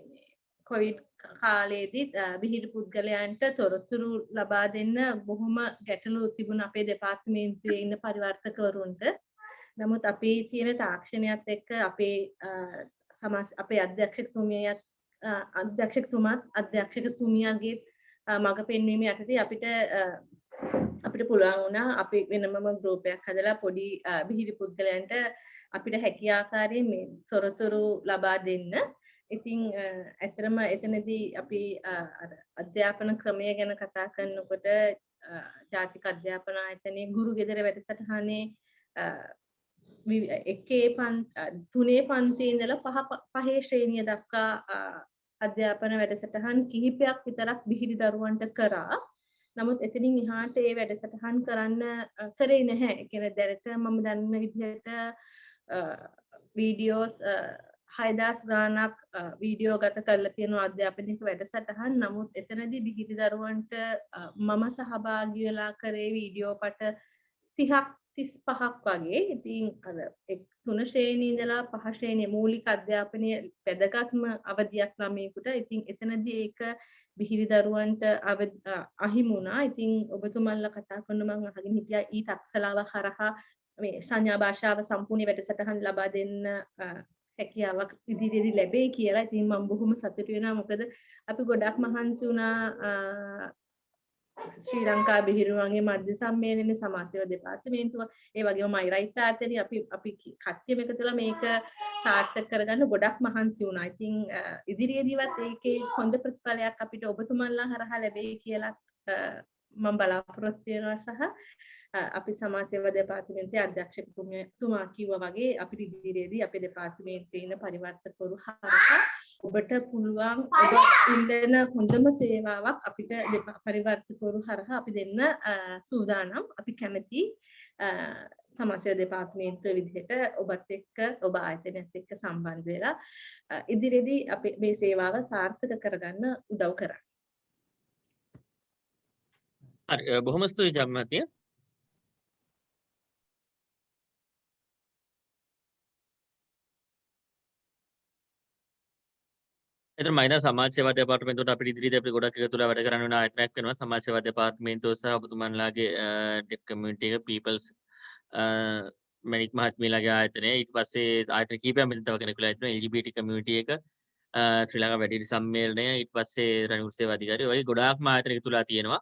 කොවිඩ් කාලයේදී විහිළු පුද්ගලයන්ට තොරතුරු ලබා දෙන්න බොහොම ගැටලු තිබුණ අපේ දෙපාර්තමේන්තුවේ ඉන්න පරිවර්තකවරුන්ට. නමුත් අපි තියෙන තාක්ෂණයත් එක්ක අපේ අධ්‍යක්ෂකතුමියගේ මඟ පෙන්වීම යටතේ අපිට පුළුවන් වුණා අපි වෙනමම ගෲප් එකක් හදලා පොඩි විහිළු පුද්ගලයන්ට අපිට හැකිය ආකාරයෙන් මේ තොරතුරු ලබා දෙන්න. ඉතින් ඇත්තටම එතනදී අපි අධ්‍යාපන ක්‍රමය ගැන කතා කරනකොට ජාතික අධ්‍යාපන ආයතනයේ ගුරු ගෙදර වැඩසටහනේ තුනේ පන්තියේ ඉඳලා පහේ ශ්‍රේණිය දක්වා අධ්‍යාපන වැඩසටහන් කිහිපයක් විතරක් විහිළු දරුවන්ට කරා. නමුත් එතනින් එහාට ඒ වැඩසටහන් කරේ නැහැ. ඒ කියන්නේ දැනට මම දන්න විදිහට වීඩියෝස් 6000 ගාණක් වීඩියෝ ගත කරලා තියෙන අධ්‍යාපනික වැඩසටහන්. නමුත් එතනදී විහිළු දරුවන්ට මම සහභාගී වෙලා කරේ වීඩියෝ පට 30ක් 35ක් වගේ. ඉතින් අර 3 ශ්‍රේණියේ ඉඳලා 5 ශ්‍රේණිය මූලික අධ්‍යාපනයේ වැදගත්ම අවධියක් ළමයෙකුට. ඉතින් එතනදී ඒක විහිළු දරුවන්ට අහිමි වුණා. ඉතින් ඔබතුමන්ලා කතා කරන මම අහගෙන හිටියා ඊ තක්සලාව හරහා මේ සංඥා භාෂාව සම්පූර්ණ වැඩසටහන් ලබා දෙන්න හැකියාවක් ඉදිරියේදී ලැබෙයි කියලා. ඉතින් මම බොහොම සතුටු වෙනවා. මොකද අපි ගොඩක් මහන්සි වුණා ශ්‍රී ලංකා බිහිරුවන්ගේ මධ්‍ය සම්මේලනයේ සමාජ සේවා දෙපාර්තමේන්තුව ඒ වගේම මයිරයිට් ආයතනය අපි කට්ටියම එකතු වෙලා මේක සාර්ථක කරගන්න ගොඩක් මහන්සි වුණා. ඉතින් ඉදිරියේදීවත් ඒකේ හොඳ ප්‍රතිඵලයක් අපිට ඔබතුමන්ලා හරහා ලැබෙයි කියලා මම බලාපොරොත්තු වෙනවා. සහ අපි සමාජ සේවා දෙපාර්තමේන්තුවේ අධ්‍යක්ෂකතුමා කිව්වා වගේ අපිට ඉදිරියේදී අපේ දෙපාර්තමේන්තුවේ ඉන්න පරිවර්තකවරු හරහා ඔබට පුළුවන් ඔබ ඉල්ලන හොඳම සේවාවක් අපිට පරිවර්තකවරු හරහා අපි දෙන්න සූදානම්. අපි කැමති සමාජ සේවා දෙපාර්තමේන්තුව විදිහට ඔබත් එක්ක ඔබ ආයතනයත් එක්ක සම්බන්ධ වෙලා ඉදිරියේදී අපි මේ සේවාව සාර්ථක කරගන්න උදව් කරන්න. හරි බොහොම ස්තුතියි ජම්මතිය. එතන මයිදා සමාජ සේවා දෙපාර්තමේන්තුවට අපිට ඉදිරියේදී අපිට ගොඩක් එකතු වෙලා වැඩ කරන්න වෙන ආයතනයක් වෙනවා. සමාජ සේවා දෙපාර්තමේන්තුව සහ ඔබතුමන්ලාගේ ඩෙෆ් කමියුනිටි එක පීපල්ස් මැනික් මහත්මියලාගේ ආයතනය. ඊට පස්සේ ආයතන කීපයක් මෙතන තව කෙනෙක් වෙලා ඉන්නවා. LGBT කමියුනිටි එක ශ්‍රී ලංකා වැඩිහිටි සම්මේලනය. ඊට පස්සේ රණවීර සේවා අධිකාරිය. ඔය ගොඩාක්ම ආයතන එකතු වෙලා තියෙනවා.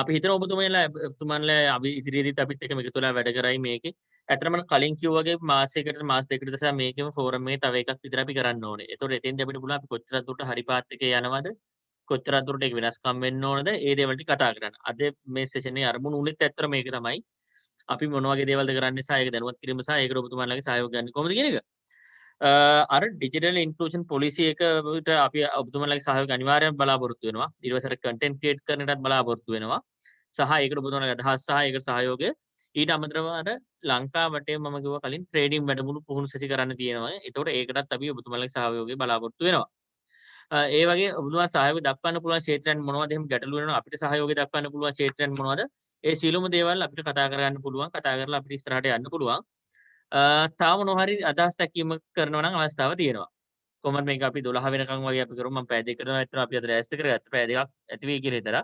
අපි හිතන ඔබතුමන්ලා අපි ඉදිරියේදීත් අපිත් එක්ක එකතු වෙලා වැඩ කරයි මේකේ. ඇත්තටම කලින් කිව්වා වගේ මාසයකට මාස දෙකකට ඉස්සර මේකෙම ෆෝරම් එකේ තව එකක් විතර අපි කරන්න ඕනේ. ඒතකොට එතෙන්දී අපිට පුළුවන් අපි කොච්චර දුරට හරි පාත් එකේ යනවද? කොච්චර දුරට ඒක වෙනස්කම් වෙන්න ඕනද? ඒ දේවල් ටික කතා කරන්න. අද මේ සෙෂන් එකේ අරමුණු උනෙත් ඇත්තට මේක තමයි. අපි මොන වගේ දේවල්ද කරන්නේ සහ ඒක දැනුවත් කිරීම සහ ඒකට ඔබතුමන්ලාගේ සහයෝගය ගන්න කොහොමද කියන එක. අර ඩිජිටල් ඉන්ක්ලූෂන් පොලිසි එකට අපි ඔබතුමන්ලාගේ සහයෝගය අනිවාර්යයෙන්ම බලාපොරොත්තු වෙනවා. ඊට පස්සේ කන්ටෙන්ට් ක්‍රියේට් කරන එකටත් බලාපොරොත්තු වෙනවා. සහ ඒකට ඔබතුමන්ලාගේ අදහස් සහ ඒකට සහයෝගය ඊට අමතරව අර ලංකා වටේ මම කිව්වා කලින් ට්‍රේඩින් වැඩමුළු පුහුණු සැසි කරන්න තියෙනවා. ඒතකොට ඒකටත් අපි ඔබතුමන්ලාගේ සහයෝගය බලාපොරොත්තු වෙනවා. ඒ වගේ ඔබතුමා සහයෝගය දක්වන්න පුළුවන් ක්ෂේත්‍රයන් මොනවද? එහෙම ගැටලු වෙනවා අපිට සහයෝගය දක්වන්න පුළුවන් ක්ෂේත්‍රයන් මොනවද? ඒ සියලුම දේවල් අපිට කතා කරගන්න පුළුවන්. කතා කරලා අපිට ඉස්සරහට යන්න පුළුවන්. තව මොනවා හරි අදහස් දැක්වීම කරනවා නම් අවස්ථාව තියෙනවා. කොහොමද මේක අපි 12 වෙනකන් වගේ අපි කරමු. මම පැය දෙකකට තමයි අතන අපි අද රැස්ත කරගත්ත. පැය දෙකක් ඇති වෙයි කියලා හිතලා.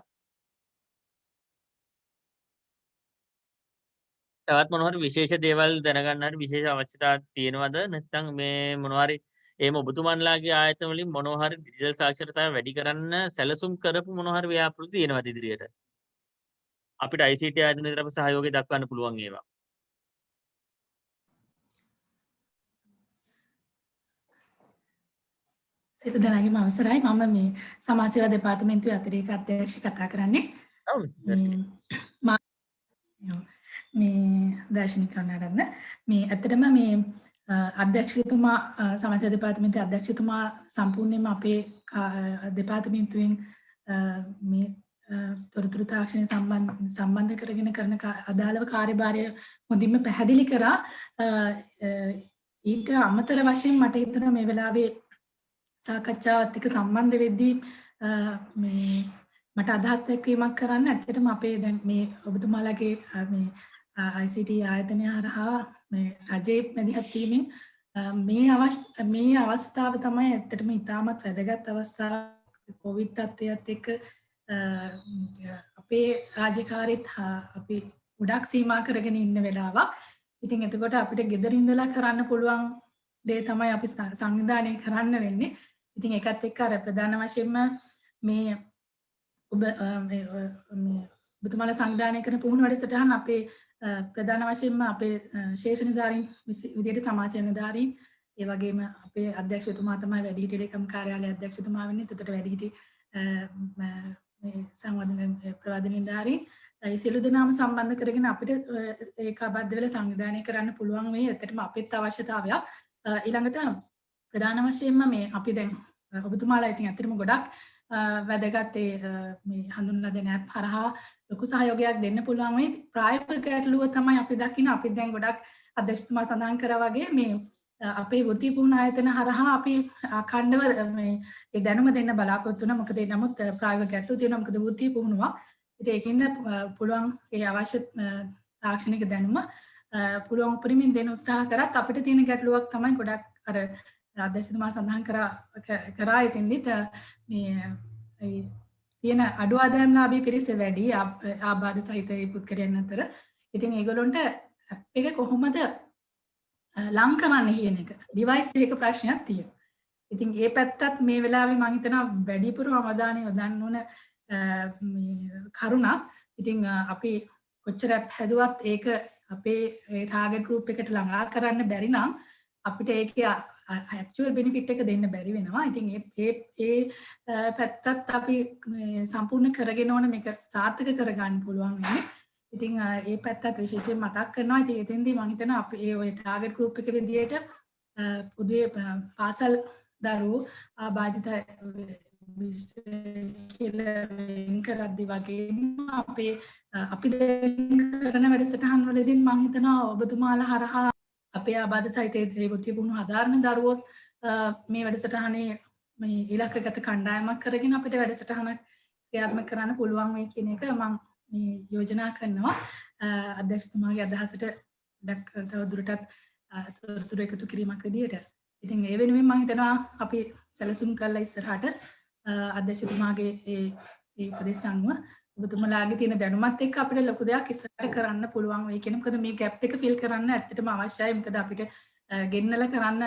තවත් මොනවා හරි විශේෂ දේවල් දැනගන්න හරි විශේෂ අවශ්‍යතා තියෙනවද? නැත්නම් මේ මොනවා හරි එහෙම ඔබතුමන්ලාගේ ආයතන වලින් මොනවා හරි ඩිජිටල් සාක්ෂරතාවය වැඩි කරන්න සැලසුම් කරපු මොනවා හරි ව්‍යාපෘති තියෙනවද ඉදිරියට? අපිට ICT ආයතන විතර අපි සහයෝගය දක්වන්න පුළුවන් ඒවා. සිත දනාගේම අවසරයි. මම මේ සමාජ සේවා දෙපාර්තමේන්තුවේ අතිරේක අධ්‍යක්ෂ කතා කරන්නේ. මේ දර්ශනික කන්නඩන්න මේ ඇත්තටම මේ අධ්‍යක්ෂකතුමා සමාජ සේවා දෙපාර්තමේන්තුවේ අධ්‍යක්ෂකතුමා සම්පූර්ණයෙන්ම අපේ දෙපාර්තමේන්තුවෙන් මේ තොරතුරු තාක්ෂණය සම්බන්ධ කරගෙන කරන අදාළව කාර්යභාරය හොඳින්ම පැහැදිලි කරා. ඊට අමතර වශයෙන් මට හිතුණා මේ වෙලාවේ සාකච්ඡාවත් එක්ක සම්බන්ධ වෙද්දී මේ මට අදහස් දැක්වීමක් කරන්න. ඇත්තටම අපේ දැන් මේ ඔබතුමාලාගේ මේ ICT ආයතනය හරහා මේ රජයේ මැදිහත් වීමෙන් මේ අවස්ථාව තමයි ඇත්තටම ඉතාමත් වැදගත් අවස්ථාවක්. කොවිඩ් තත්ත්වයත් එක්ක අපේ රාජකාරීත් අපි ගොඩක් සීමා කරගෙන ඉන්න වෙලාවක්. ඉතින් එතකොට අපිට ගෙදර ඉඳලා කරන්න පුළුවන් දේ තමයි අපි සංවිධානය කරන්න වෙන්නේ. ඉතින් ඒකත් එක්ක අර ප්‍රධාන වශයෙන්ම මේ ඔබතුමාලා සංවිධානය කරන පුහුණු වැඩසටහන අපේ ප්‍රධාන වශයෙන්ම අපේ ශේෂ නිලධාරීන් විදියට සමාජ නිලධාරීන් ඒ වගේම අපේ අධ්‍යක්ෂතුමා තමයි වැඩිහිටි ලේකම් කාර්යාලයේ අධ්‍යක්ෂතුමා වෙන්නේ. එතකොට වැඩිහිටි මේ සංවර්ධන ප්‍රවාද නිලධාරීන් ඒ සියලු දෙනාම සම්බන්ධ කරගෙන අපිට ඒකාබද්ධ වෙලා සංවිධානය කරන්න පුළුවන් වෙයි. ඇත්තටම අපිට අවශ්‍යතාවයක්. ඊළඟට ප්‍රධාන වශයෙන්ම මේ අපි දැන් ඔබතුමාලා ඉතින් ඇත්තටම ගොඩක් වැදගත් මේ හඳුන්වලා දෙන ඇප් හරහා ලොකු සහයෝගයක් දෙන්න පුළුවන් වෙයි. ප්‍රායෝගික ගැටලුව තමයි අපි දකින. අපි දැන් ගොඩක් අධ්‍යක්ෂතුමා සඳහන් කරා වගේ මේ අපේ වෘත්ති පුහුණු ආයතන හරහා අපි අඛණ්ඩව මේ ඒ දැනුම දෙන්න බලාපොරොත්තු වෙනවා. මොකද නමුත් ප්‍රායෝගික ගැටලු තියෙනවා. මොකද වෘත්ති පුහුණුවක්. ඉතින් ඒකින්ද පුළුවන් ඒ අවශ්‍ය තාක්ෂණික දැනුම පුළුවන් උපරිමයෙන් දෙන්න උත්සාහ කරත් අපිට තියෙන ගැටලුවක් තමයි ගොඩක් අර අධ්‍යක්ෂතුමා සඳහන් කරා ඉතින්දිත් මේ තියෙන අඩු ආදායම්ලාභී පිරිස වැඩි ආබාධ සහිත පුද්ගලයන් අතර. ඉතින් ඒගොල්ලොන්ට එක කොහොමද ලං කරන්න කියන එක ඩිවයිස් එක ප්‍රශ්නයක් තියෙනවා. ඉතින් ඒ පැත්තත් මේ වෙලාවේ මම හිතනවා වැඩිපුර අවධානය යොදන්න ඕන කරුණක්. ඉතින් අපි කොච්චර හැදුවත් ඒක අපේ ටාගට් ගෲප් එකට ළඟා කරන්න බැරි නම් අපිට ඒකේ actual benefit එක දෙන්න බැරි වෙනවා. ඉතින් ඒ පැත්තත් අපි සම්පූර්ණ කරගෙන ඕන මේක සාර්ථක කරගන්න පුළුවන් වෙන්නේ. ඉතින් ඒ පැත්තත් විශේෂයෙන් මතක් කරනවා. ඉතින් එතෙන්දී මම හිතනවා අපි ඒ ඔය ටාගට් ගෲප් එක විදියට පොදුවේ පාසල් දරුවෝ ආබාධිත කියලා වෙන් කරද්දී වගේම අපි දැන් කරන වැඩසටහන් වලදී මම හිතනවා ඔබතුමාලා හරහා අපේ ආබාධ සහිත ඒ වෘත්ති පුහුණු හදාරන දරුවොත් මේ වැඩසටහනේ මේ ඉලක්කගත කණ්ඩායමක් කරගෙන අපිට වැඩසටහනක් ක්‍රියාත්මක කරන්න පුළුවන් වෙයි කියන එක මම මේ යෝජනා කරනවා. අධ්‍යක්ෂතුමාගේ අදහසට තව දුරටත් තොරතුරු එකතු කිරීමක් විදියට. ඉතින් ඒ වෙනුවෙන් මම හිතනවා අපි සැලසුම් කරලා ඉස්සරහට අධ්‍යක්ෂතුමාගේ ඒ උපදෙස් අනුව ඔබතුමාලාගේ තියෙන දැනුමත් එක්ක අපිට ලොකු දෙයක් ඉස්සරහට කරන්න පුළුවන් වෙයි කියන. මොකද මේ ગેප් එක ෆිල් කරන්න ඇත්තටම අවශ්‍යයි. මොකද අපිට ගෙන්නලා කරන්න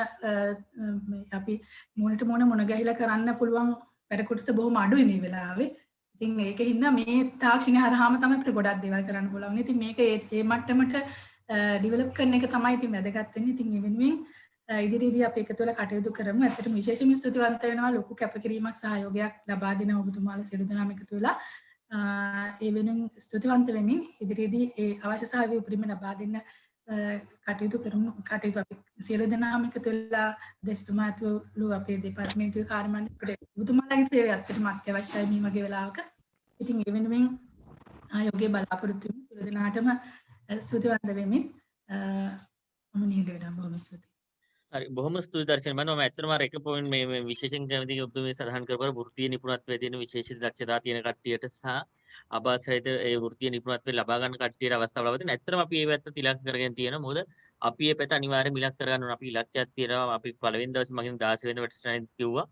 අපි මොනට මොන ගහිලා කරන්න පුළුවන් වැඩ කොටස බොහොම අඩුයි මේ වෙලාවේ. ඉතින් ඒකින්ද මේ තාක්ෂණය හරහාම තමයි අපිට ගොඩක් දේවල් කරන්න පුළුවන්. ඉතින් මේක ඒ මට්ටමට ඩෙවලොප් කරන එක තමයි ඉතින් වැදගත් වෙන්නේ. ඉතින් ඒ වෙනුවෙන් ඉදිරියේදී අපි එකතු වෙලා කටයුතු කරමු. ඇත්තටම විශේෂයෙන්ම ස්තුතිවන්ත වෙනවා ලොකු කැපකිරීමක් සහයෝගයක් ලබා දෙන ඔබතුමාලා සියලු දෙනාම එකතු වෙලා ඒ වෙනුවෙන් ස්තුතිවන්ත වෙමින් ඉදිරියේදී ඒ අවශ්‍ය සහයෝගය උපරිම ලබා දෙන්න කටයුතු කරමු. කටයුතු අපි සියලු දෙනාම එකතු වෙලා අධ්‍යක්ෂතුමා ඇතුළු අපේ දෙපාර්තමේන්තුවේ කාර්ය මණ්ඩලයට ඔබතුමාලාගේ සේවය ඇත්තටම අත්‍යවශ්‍යයි මේ වගේ වෙලාවක. ඉතින් ඒ වෙනුවෙන් සහයෝගය බලාපොරොත්තු වෙමි. සියලු දෙනාටම ස්තුතිවන්ත වෙමින් මම නිහඬ වෙනවා. බොහොම ස්තුතියි. හරි බොහොම ස්තුතියි දර්ශන මම ඇත්තටම අර එක පොයින්ට් මේ විශේෂයෙන් කැමති ඔබතුමී සඳහන් කරපුවා වෘත්තීය නිපුණත්වයේ තියෙන විශේෂිත දක්ෂතා තියෙන කට්ටියට සහ ආබාධ සහිත ඒ වෘත්තීය නිපුණත්වය ලබා ගන්න කට්ටියට අවස්ථාව ලබා දෙන. ඇත්තටම අපි මේ පැත්ත ඉලක්ක කරගෙන තියෙනවා. මොකද අපි මේ පැත්ත අනිවාර්යයෙන්ම ඉලක්ක කරගන්න ඕන. අපි ඉලක්කයක් තියෙනවා. අපි පළවෙනි දවසේ මගින් 16 වෙනි වැඩසටහනෙත් කිව්වා.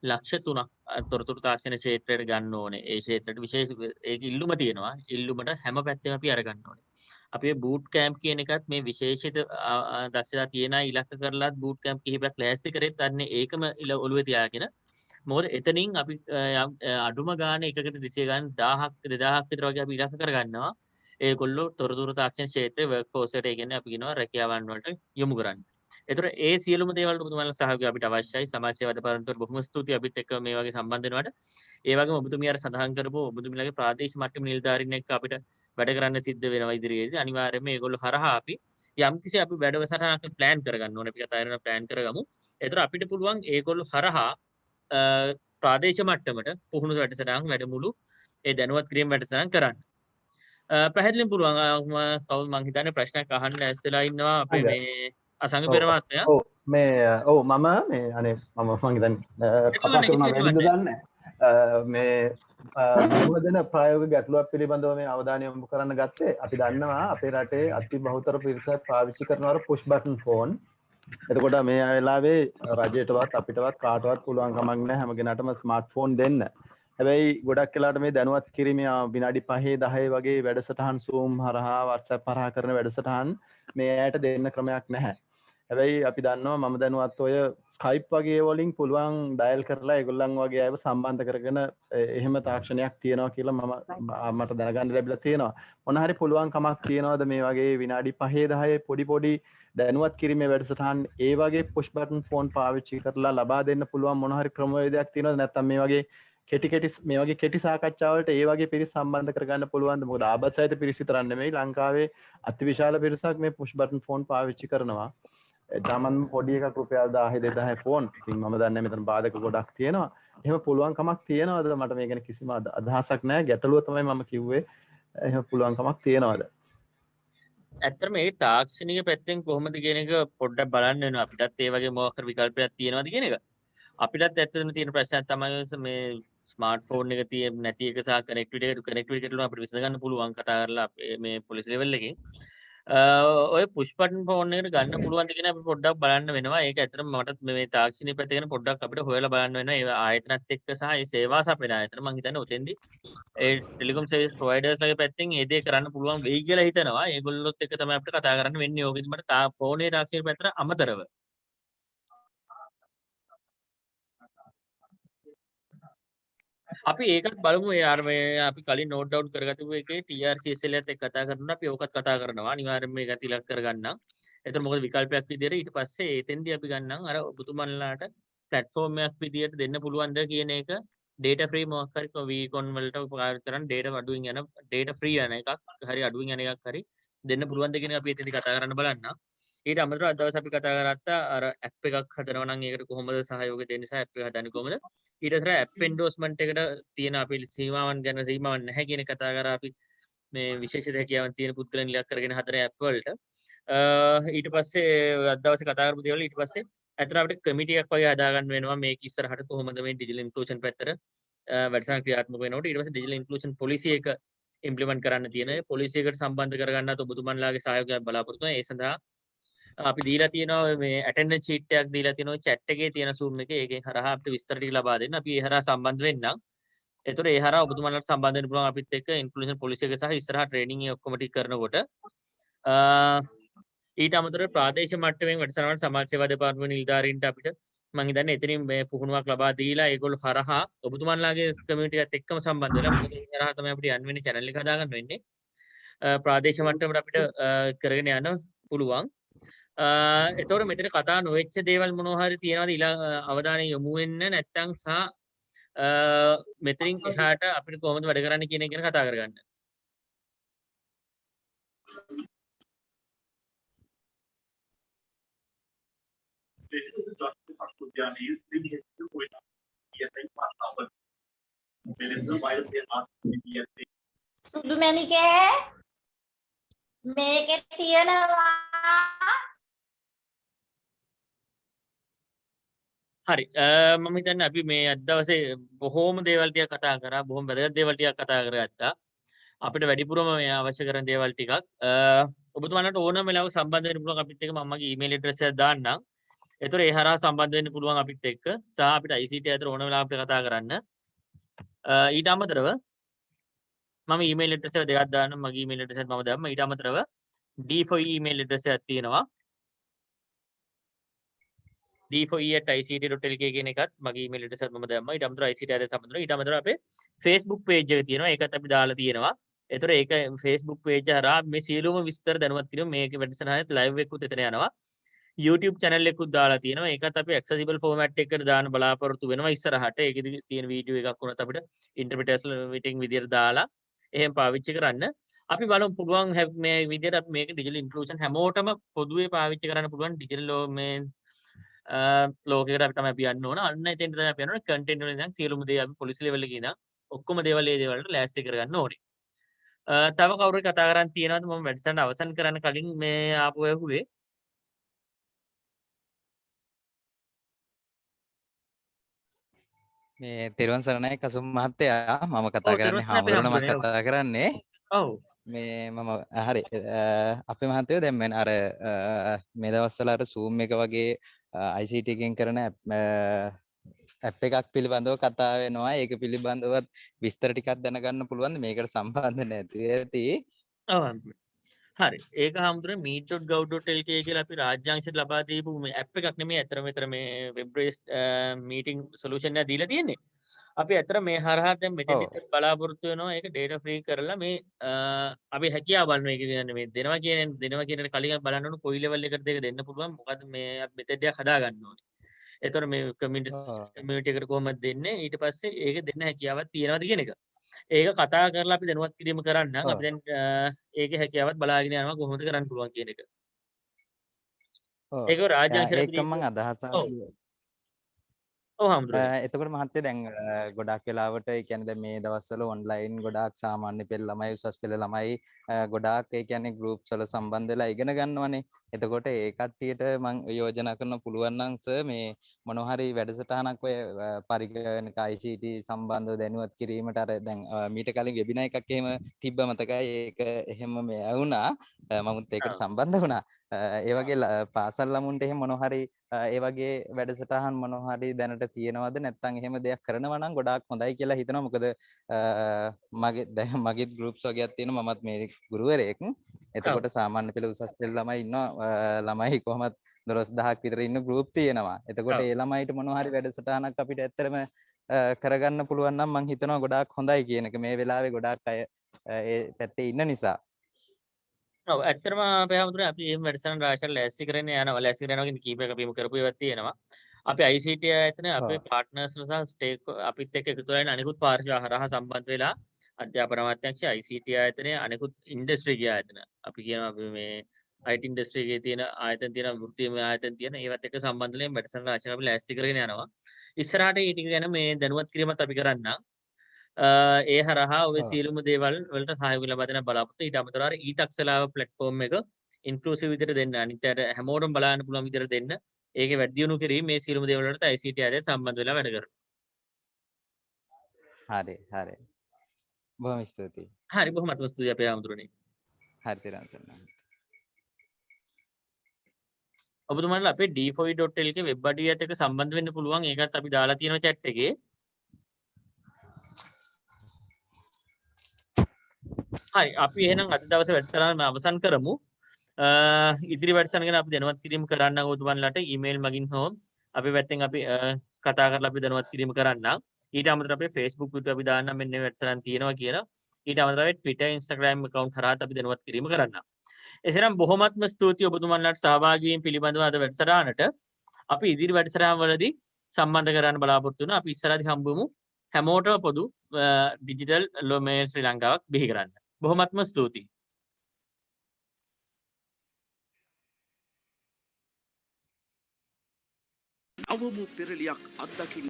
ලක්ෂ 3ක් තොරතුරු තාක්ෂණ ක්ෂේත්‍රයට ගන්න ඕනේ. ඒ ක්ෂේත්‍රයට විශේෂ ඒක ඉල්ලුම තියෙනවා. ඉල්ලුමට හැම පැත්තෙම අපි අරගන්න ඕනේ. අපි බූට් කැම්ප් කියන එකත් මේ විශේෂිත දක්ෂතා තියෙන අය ඉලක්ක කරලාත් බූට් කැම්ප් කිහිපයක් ලෑස්ති කරෙත් අන්නේ ඒකම ඔළුවේ තියාගෙන මොකද එතනින් අපි අඩුම ගාන එකකට 200 ගාන 1000ක් 2000ක් විතර වගේ අපි ඉලක්ක කරගන්නවා. ඒගොල්ලෝ තොරතුරු තාක්ෂණ ක්ෂේත්‍රයේ වර්ක් ෆෝස් එකට ඒ කියන්නේ අපි කියනවා රැකියාවන් වලට යොමු කරන්න. ඒතර ඒ සියලුම දේවල් වලට ඔබතුමාලා සහයෝගය අපිට අවශ්‍යයි. සමාජ සේවා දෙපාර්තමේන්තුවට බොහොම ස්තුතියි අපිත් එක්ක මේ වගේ සම්බන්ධ වෙනවට. ඒ වගේම ඔබතුමිය අර සඳහන් කරපු ඔබතුමියලාගේ ප්‍රාදේශීය මට්ටමේ නිලධාරීන් එක්ක අපිට වැඩ කරන්න සිද්ධ වෙනවා ඉදිරියේදී. අනිවාර්යයෙන්ම මේගොල්ලෝ හරහා අපි යම්කිසි අපි වැඩසටහනක් ප්ලෑන් කරගන්න ඕනේ. අපි කතා කරන ප්ලෑන් කරගමු. ඒතර අපිට පුළුවන් ඒගොල්ලෝ හරහා ප්‍රාදේශීය මට්ටමට පුහුණු වැඩසටහන් වැඩමුළු ඒ දැනුවත් කිරීම වැඩසටහන් කරන්න. පැහැදිලිවම පුළුවන් කවුද මං හිතන්නේ ප්‍රශ්නයක් අහන්න ඇස්සලා ඉන්නවා අපේ මේ අසංග පෙරමාත්මයා. ඔව් මේ ඔව් මම මේ අනේ මම හිතන්නේ කතා කරනවා වැඩිද දන්නේ මේ මොකදන ප්‍රායෝගික ගැටලුවක් පිළිබඳව මේ අවධානය යොමු කරන්න ගත්තේ අපි දන්නවා අපේ රටේ අති බහුතර පිරිසක් පාවිච්චි කරනවා පුෂ් බටන් ෆෝන්. එතකොට මේ වෙලාවේ රජයටවත් අපිටවත් කාටවත් පුළුවන් කමක් නැහැ හැම කෙනාටම ස්මාර්ට් ෆෝන් දෙන්න. හැබැයි ගොඩක් වෙලාට මේ දැනුවත් කිරීමේ විනාඩි 5 10 වගේ වැඩසටහන් Zoom හරහා WhatsApp හරහා කරන වැඩසටහන් මේ ඇයට දෙන්න ක්‍රමයක් නැහැ. හැබැයි අපි දන්නවා මම දැනුවත් ඔය Skype වගේ වලින් පුළුවන් ඩයල් කරලා ඒගොල්ලන් වගේ අයව සම්බන්ධ කරගෙන එහෙම තාක්ෂණයක් තියෙනවා කියලා මට දැනගන්න ලැබිලා තියෙනවා. මොන හරි පුළුවන් කමක් තියනවාද මේ වගේ විනාඩි 5 10 පොඩි දැනුවත් කිරීමේ වැඩසටහන් ඒ වගේ පුෂ් බටන් ෆෝන් පාවිච්චි කරලා ලබා දෙන්න පුළුවන් මොන හරි ක්‍රමවේදයක් තියෙනවද නැත්නම් මේ වගේ මේ වගේ කෙටි සාකච්ඡාවලට ඒ වගේ පිරිස් සම්බන්ධ කරගන්න පුළුවන්ද? මොකද ආබාධසහිත පිරිස් විතරක් නෙමෙයි ලංකාවේ අතිවිශාල පිරිසක් මේ පුෂ් බටන් ෆෝන් පාවිච්චි කරනවා. තමන් පොඩි එකක් රුපියල් 1000 2000 ෆෝන්. ඉතින් මම දන්නේ මෙතන බාධක ගොඩක් තියෙනවා. එහෙම පුළුවන් කමක් තියනවද? මට මේ ගැන කිසිම අදහසක් නැහැ. ගැටලුව තමයි මම කිව්වේ. එහෙම පුළුවන් කමක් තියනවද? ඇත්තටම මේ තාක්ෂණික පැත්තෙන් කොහොමද කියන එක පොඩ්ඩක් බලන්න වෙනවා. අපිටත් ඒ වගේ මොකක් හරි විකල්පයක් තියෙනවද කියන එක. අපිටත් ඇත්තටම තියෙන ප්‍රශ්නයක් තමයි මේ ස්මාර්ට් ෆෝන් එක තියෙන්නේ නැති එක සහ කනෙක්ටිවිටි එක අපිට විසඳ ගන්න පුළුවන් කතා කරලා මේ පොලිස් ලෙවල් එකකින්. ඔය පුෂ් බටන් ෆෝන් එකට ගන්න පුළුවන්ද කියන අපි පොඩ්ඩක් බලන්න වෙනවා. ඒක ඇත්තටම මටත් මේ තාක්ෂණික පැත්ත ගැන පොඩ්ඩක් අපිට හොයලා බලන්න වෙනවා. ඒ ආයතනත් එක්ක සහ ඒ සේවා සපයන ආයතන මම හිතන්නේ ඔතෙන්දී ඒ ටෙලිකොම් සර්විස් ප්‍රොවයිඩර්ස් ලගේ පැත්තෙන් ඒ දේ කරන්න පුළුවන් වෙයි කියලා හිතනවා. ඒගොල්ලොත් එක්ක තමයි අපිට කතා කරන්න වෙන්නේ. ඕකෙදි මට ෆෝනේ තාක්ෂණික පැත්තට අමතරව අපි ඒකත් බලමු. අපි කලින් නෝට් ඩවුන් කරගත්තු එකේ TRCSL එකත් එක්ක කතා කරනවා. අපි ඕකත් කතා කරනවා. අනිවාර්යයෙන්ම මේකත් ඉලක්ක කරගන්නම්. එතකොට මොකද විකල්පයක් විදියට ඊට පස්සේ එතෙන්දී අපි ගන්නම් අර ඔබතුමන්ලාට ප්ලැට්ෆෝම් එකක් විදියට දෙන්න පුළුවන්ද කියන එක data free මොකක් හරි වීකොන් වලට පාවිච්චි කරන් data අඩුවෙන් යන data free යන එකක් හරි අඩුවෙන් යන එකක් හරි දෙන්න පුළුවන්ද කියන එක අපි එතෙන්දී කතා කරන්න බලන්න. ඊට අමතරව අද දවසේ අපි කතා කරත්තා අර ඇප් එකක් හදනවා නම් ඒකට කොහොමද සහයෝගය දෙන්නේ සහ ඇප් එක හදන්නේ කොහොමද? ඊට පස්සේ ඇප් එන්ඩෝස්මන්ට් එකට තියෙන අපි සීමාවන් ගැන සීමාවක් නැහැ කියන කතා කරා අපි මේ විශේෂ හැකියාවන් තියෙන පුද්ගලයන් ඉලක්ක කරගෙන හදන ඇප් වලට. ඊට පස්සේ අද දවසේ කතා කරපු දේවල් ඊට පස්සේ ඇත්තට අපිට කමිටි එකක් වගේ හදාගන්න වෙනවා මේක ඉස්සරහට කොහොමද මේ ඩිජිටල් ඉන්ක්ලූෂන් පැත්තට වැඩසටහන ක්‍රියාත්මක වෙනකොට ඊට පස්සේ ඩිජිටල් ඉන්ක්ලූෂන් පොලිසි එක ඉම්ප්ලිමන්ට් කරන්න තියෙන පොලිසි එකට සම්බන්ධ කරගන්නත් ඔබතුමන්ලාගේ සහයෝගයක් බලාපොරොත්තු වෙනවා. ඒ සඳහා අපි දීලා තියෙනවා මේ ඇටෙන්ඩන්ස් ෂීට් එකක් දීලා තියෙනවා chat එකේ තියෙන Zoom එකේ ඒකෙන් හරහා අපිට විස්තර ටික ලබා දෙන්න. අපි ඒ හරහා සම්බන්ධ වෙන්නම්. ඒතර ඒ හරහා ඔබතුමන්ලාට සම්බන්ධ වෙන්න පුළුවන් අපිත් එක්ක ඉන්ක්ලූෂන් පොලිසි එක සහ ඉස්සරහා ට්‍රේනින් එක ඔක්කොම ටික කරනකොට ඊට අමතරව ප්‍රාදේශීය මට්ටමින් වැඩසටහන සමාජ සේවා දෙපාර්තමේන්තුවේ නිලධාරීන්ට අපිට මම හිතන්නේ එතනින් මේ පුහුණුවක් ලබා දීලා ඒගොල්ලෝ හරහා ඔබතුමන්ලාගේ කමියුනිටි එකත් එක්කම සම්බන්ධ වෙලා මොකද ඒ හරහා තමයි අපිට යන්න වෙන්නේ channel එක හදාගන්න වෙන්නේ. ප්‍රාදේශීය මට්ටමට අපිට කරගෙන යන්න පුළුවන්. එතකොට මෙතන කතා නොවෙච්ච දේවල් මොනවා හරි තියනවාද අවධානය යොමු වෙන්න නැත්නම් සහ මෙතනින් එහාට අපිට කොහොමද වැඩ කරන්න කියන එක ගැන කතා කරගන්න. සුදු මැණිකේ මේකේ තියෙනවා හරි මම හිතන්නේ අපි මේ අද දවසේ බොහෝම දේවල් ටික කතා කරා බොහොම වැදගත් දේවල් ටිකක් කතා කරගත්තා අපිට වැඩිපුරම මේ අවශ්‍ය කරන දේවල් ටිකක් ඔබතුමාලට ඕනම වෙලාවක සම්බන්ධ වෙන්න පුළුවන් අපිත් එක්ක මම මගේ ඊමේල් ඇඩ්‍රස් එක දාන්නම් ඒතර ඒ හරහා සම්බන්ධ වෙන්න පුළුවන් අපිත් එක්ක සහ අපිට ICT අතර ඕන වෙලාවකට කතා කරන්න ඊට අමතරව මම ඊමේල් ඇඩ්‍රස් එක දෙකක් දාන්නම් මගේ ඊමේල් ඇඩ්‍රස් එක මම දැම්ම ඊට අමතරව D4E ඊමේල් ඇඩ්‍රස් එකක් තියෙනවා d4e@ict.lk කියන එකත් මගේ ඊමේල් ඇඩ්‍රස් එකත් මම දැම්මා ඊට අමතරව ICT ආයතන සම්බන්ධව ඊට අමතරව අපේ Facebook page එක තියෙනවා ඒකත් අපි දාලා තියෙනවා ඒතර ඒක Facebook page හරහා මේ සියලුම විස්තර දැනුවත් කිරීම මේක වැඩසටහනේ live එකකුත් එතන යනවා YouTube channel එකකුත් දාලා තියෙනවා ඒකත් අපි accessible format එකකට දාන්න බලාපොරොත්තු වෙනවා ඉස්සරහට ඒකෙදි තියෙන වීඩියෝ එකක් වුණත් අපිට interpreters meeting විදියට දාලා එහෙම පාවිච්චි කරන්න අපි බලමු පුළුවන් මේ විදියට අපි මේක digital inclusion හැමෝටම පොදුවේ පාවිච්චි කරන්න පුළුවන් digital මේ ලෝකයකට අපි තමයි අපි යන්න ඕන අන්න එතෙන්ට තමයි අපි යන්න ඕන කන්ටෙන්ට් වලින් ඉඳන් සියලුම දේ අපි පොලිසි ලෙවල් එකේ ඉඳන් ඔක්කොම දේවල් ඒ දේවල්ට ලෑස්ති කරගන්න ඕනේ. තව කවුරු කතා කරන් තියෙනවද මම වැඩසටහන අවසන් කරන්න කලින් මේ ආපු ඇහුවේ මේ තෙරුවන් සරණයි කසුම් මහත්තයා මම කතා කරන්නේ හාමුදුරනේ මම කතා කරන්නේ ඔව් මේ මම හරි අපේ මහත්තයෝ දැන් මම අර මේ දවස්වල අර Zoom එක වගේ ICT එකෙන් කරන ඇප් එකක් පිළිබඳව කතා වෙනවා ඒක පිළිබඳවත් විස්තර ටිකක් දැනගන්න පුළුවන් මේකට සම්බන්ධ නැති ඇති ඔව් හරි ඒක හාමුදුරනේ meet.gov.lk කියලා අපි රාජ්‍යාංශයට ලබා දීපු මේ ඇප් එකක් නෙමෙයි අතර මෙතර මේ web based meeting solution එක දීලා තියෙන්නේ අපි අතර මේ හරහා දැන් මෙතෙන්ට බලාපොරොත්තු වෙනවා ඒක data free කරලා මේ අපි හැකියාව බලන එක කියන්නේ මේ දෙනවා කියන කලින් බලන්න ඕන කොයි level එකකටද ඒක දෙන්න පුළුවන් මොකද මේ මෙතෙන්ට හදා ගන්න ඕනේ එතකොට මේ community එකට කොහොමද දෙන්නේ ඊට පස්සේ ඒක දෙන්න හැකියාවක් තියනවාද කියන එක ඒක කතා කරලා අපි දැනුවත් කිරීම කරන්න අපි දැන් ඒකේ හැකියාවත් බලාගෙන යනවා කොහොමද කරන්න පුළුවන් කියන එක. ඒක රාජ්‍යාංශයට ඒක මම අදහසක් ඔව් හම්දුරනේ. එතකොට මහත්තයා දැන් ගොඩාක් වෙලාවට ඒ කියන්නේ දැන් මේ දවස්වල ඔන්ලයින් ගොඩාක් සාමාන්‍ය පෙළ ළමයි උසස් පෙළ ළමයි ගොඩාක් ඒ කියන්නේ ගෲප්ස් වල සම්බන්ධ වෙලා ඉගෙන ගන්නවනේ. එතකොට ඒ කට්ටියට මම යෝජනා කරන්න පුළුවන් නම් සර් මේ මොනවා හරි වැඩසටහනක් ඔය පරිගණක ICT සම්බන්ධව දැනුවත් කිරීමට අර දැන් මීට කලින් වෙබිනා එකක් එහෙම තිබ්බ මතකයි ඒක එහෙම මේ වුණා මමුත් ඒකට සම්බන්ධ වුණා. ඒ වගේ පාසල් ළමුන්ට එහෙම මොනවා හරි ඒ වගේ වැඩසටහන් මොනවා හරි දැනට තියෙනවද නැත්නම් එහෙම දෙයක් කරනවා නම් ගොඩාක් හොඳයි කියලා හිතනවා මොකද මගේත් ගෲප්ස් වගේක් තියෙනවා මමත් මේ ගුරුවරයෙක් එතකොට සාමාන්‍ය පෙළ උසස් පෙළ ළමයි ඉන්නවා ළමයි කොහොමත් 12000ක් විතර ඉන්න ගෲප් තියෙනවා එතකොට ඒ ළමයිට මොනවා හරි වැඩසටහනක් අපිට ඇත්තටම කරගන්න පුළුවන් නම් මම හිතනවා ගොඩාක් හොඳයි කියන එක මේ වෙලාවේ ගොඩාක් අය ඒ පැත්තේ ඉන්න නිසා ඔව් ඇත්තටම අපේ හැමෝටම අපි මේ වැඩසටහන රාශියක් ලෑස්ති කරගෙන යනවා ලෑස්ති කරනවා කියන කීපයක් අපිම කරපු ඒවා තියෙනවා අපි ICT ආයතන අපේ පාර්ට්නර්ස්ලා සහ ස්ටේක් අපිත් එක්ක එකතු වෙලා අනිකුත් පාර්ශ්ව හරහා සම්බන්ධ වෙලා අධ්‍යාපන අමාත්‍යාංශය ICT ආයතනය අනිකුත් ඉන්ඩස්ට්‍රි ආයතන අපි කියනවා අපි මේ IT ඉන්ඩස්ට්‍රි එකේ තියෙන ආයතන තියෙන වෘත්තීය ආයතන තියෙන ඒවත් එක්ක සම්බන්ධ වෙලා වැඩසටහන රාශියක් අපි ලෑස්ති කරගෙන යනවා ඉස්සරහට මේ ටික ගැන මේ දැනුවත් කිරීමත් අපි කරන්නම් ඒ හරහා ඔය සියලුම දේවල් වලට සහයෝගය ලබා දෙන බලාපොරොත්තු ඊට අමතරව අර ඊතක්සලාව ප්ලැට්ෆෝම් එක ඉන්ක්ලූසිව් විදිහට දෙන්න අනිත් අයට හැමෝටම බලන්න පුළුවන් විදිහට දෙන්න ඒකේ වැඩි දියුණු කිරීම මේ සියලුම දේවල් වලට ICT ආයතනය සම්බන්ධ වෙලා වැඩ කරනවා හරි හරි බොහොම ස්තුතියි හරි බොහොමත්ම ස්තුතියි අපේ ආමතුරුනේ හරි තිරන්සන්න ඔබතුමාලා අපේ d4e.lk වෙබ් අඩවියත් එක්ක සම්බන්ධ වෙන්න පුළුවන් ඒකත් අපි දාලා තියෙනවා chat එකේ හරි අපි එහෙනම් අද දවසේ වැඩසටහන අවසන් කරමු ඉදිරි වැඩසටහන ගැන අපි දැනුවත් කිරීම කරන්න ඔබතුමන්ලාට ඊමේල් මගින් හෝ අපේ පැත්තෙන් අපි කතා කරලා අපි දැනුවත් කිරීම කරන්න ඊට අමතරව අපේ Facebook පිටුව අපි දාන්න මෙන්න මේ වැඩසටහන තියෙනවා කියලා ඊට අමතරව Twitter Instagram account හරහාත් අපි දැනුවත් කිරීම කරන්න එසේනම් බොහොමත්ම ස්තුතියි ඔබතුමන්ලාට සහභාගී වීම පිළිබඳව අද වැඩසටහනට අපි ඉදිරි වැඩසටහන් වලදී සම්බන්ධ කරගන්න බලාපොරොත්තු වෙනවා අපි ඉස්සරහදී හම්බෙමු හැමෝටම පොදු ඩිජිටල් ලෝමේ ශ්‍රී ලංකාවක් බිහි කරන්න බොහොමත්ම ස්තුතියි අවම පෙරලියක් අත්දකින්න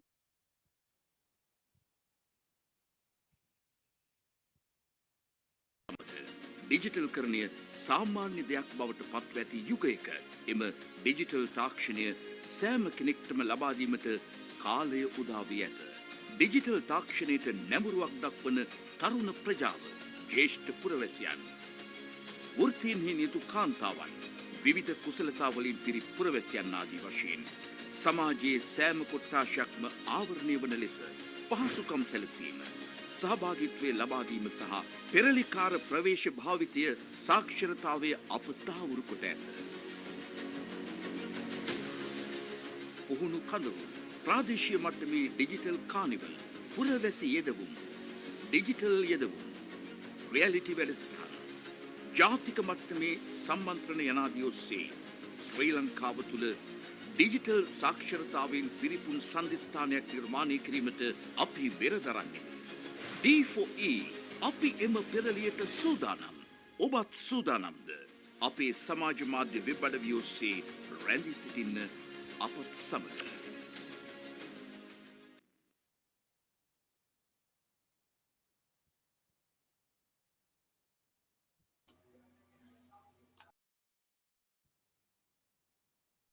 ඩිජිටල් කරණය සාමාන්‍ය දෙයක් බවට පත්ව ඇති යුගයක එම ඩිජිටල් තාක්ෂණය සෑම කෙනෙක්ටම ලබා දීමට කාලය උදා වී ඇත. ඩිජිටල් තාක්ෂණයට නැඹුරුවක් දක්වන තරුණ ප්‍රජාව, ජ්‍යෙෂ්ඨ පුරවැසියන්, වෘත්තීන්හි නියුතු කාන්තාවන්, විවිධ කුසලතා වලින් පිරි පුරවැසියන් ආදී වශයෙන් සමාජයේ සෑම කොට්ටාශයක්ම ආවරණය වන ලෙස පහසුකම් සැලසීම, සහභාගීත්වය ලබා දීම සහ පෙරලිකාර ප්‍රවේශ භාවිතය සාක්ෂරතාවය අප තහවුරු කොට ඇත. පුහුණු කඳවුරු, ප්‍රාදේශීය මට්ටමේ ඩිජිටල් කානිවල්, පුරවැසි යෙදවුම්, ඩිජිටල් යෙදවුම්, රියැලිටි වැඩසටහන්, ජාතික මට්ටමේ සම්මන්ත්‍රණ යනාදී ඔස්සේ ශ්‍රී ලංකාව තුළ ඩිජිටල් සාක්ෂරතාවෙන් පිරිපුන් සන්ධිස්ථානයක් නිර්මාණය කිරීමට අපි වෙරදරන්නේ. D4E අපි එම පෙරලියට සූදානම්. ඔබත් සූදානම්ද? අපේ සමාජ මාධ්‍ය වෙබ් අඩවිය ඔස්සේ රැඳී සිටින්න අපත් සමග.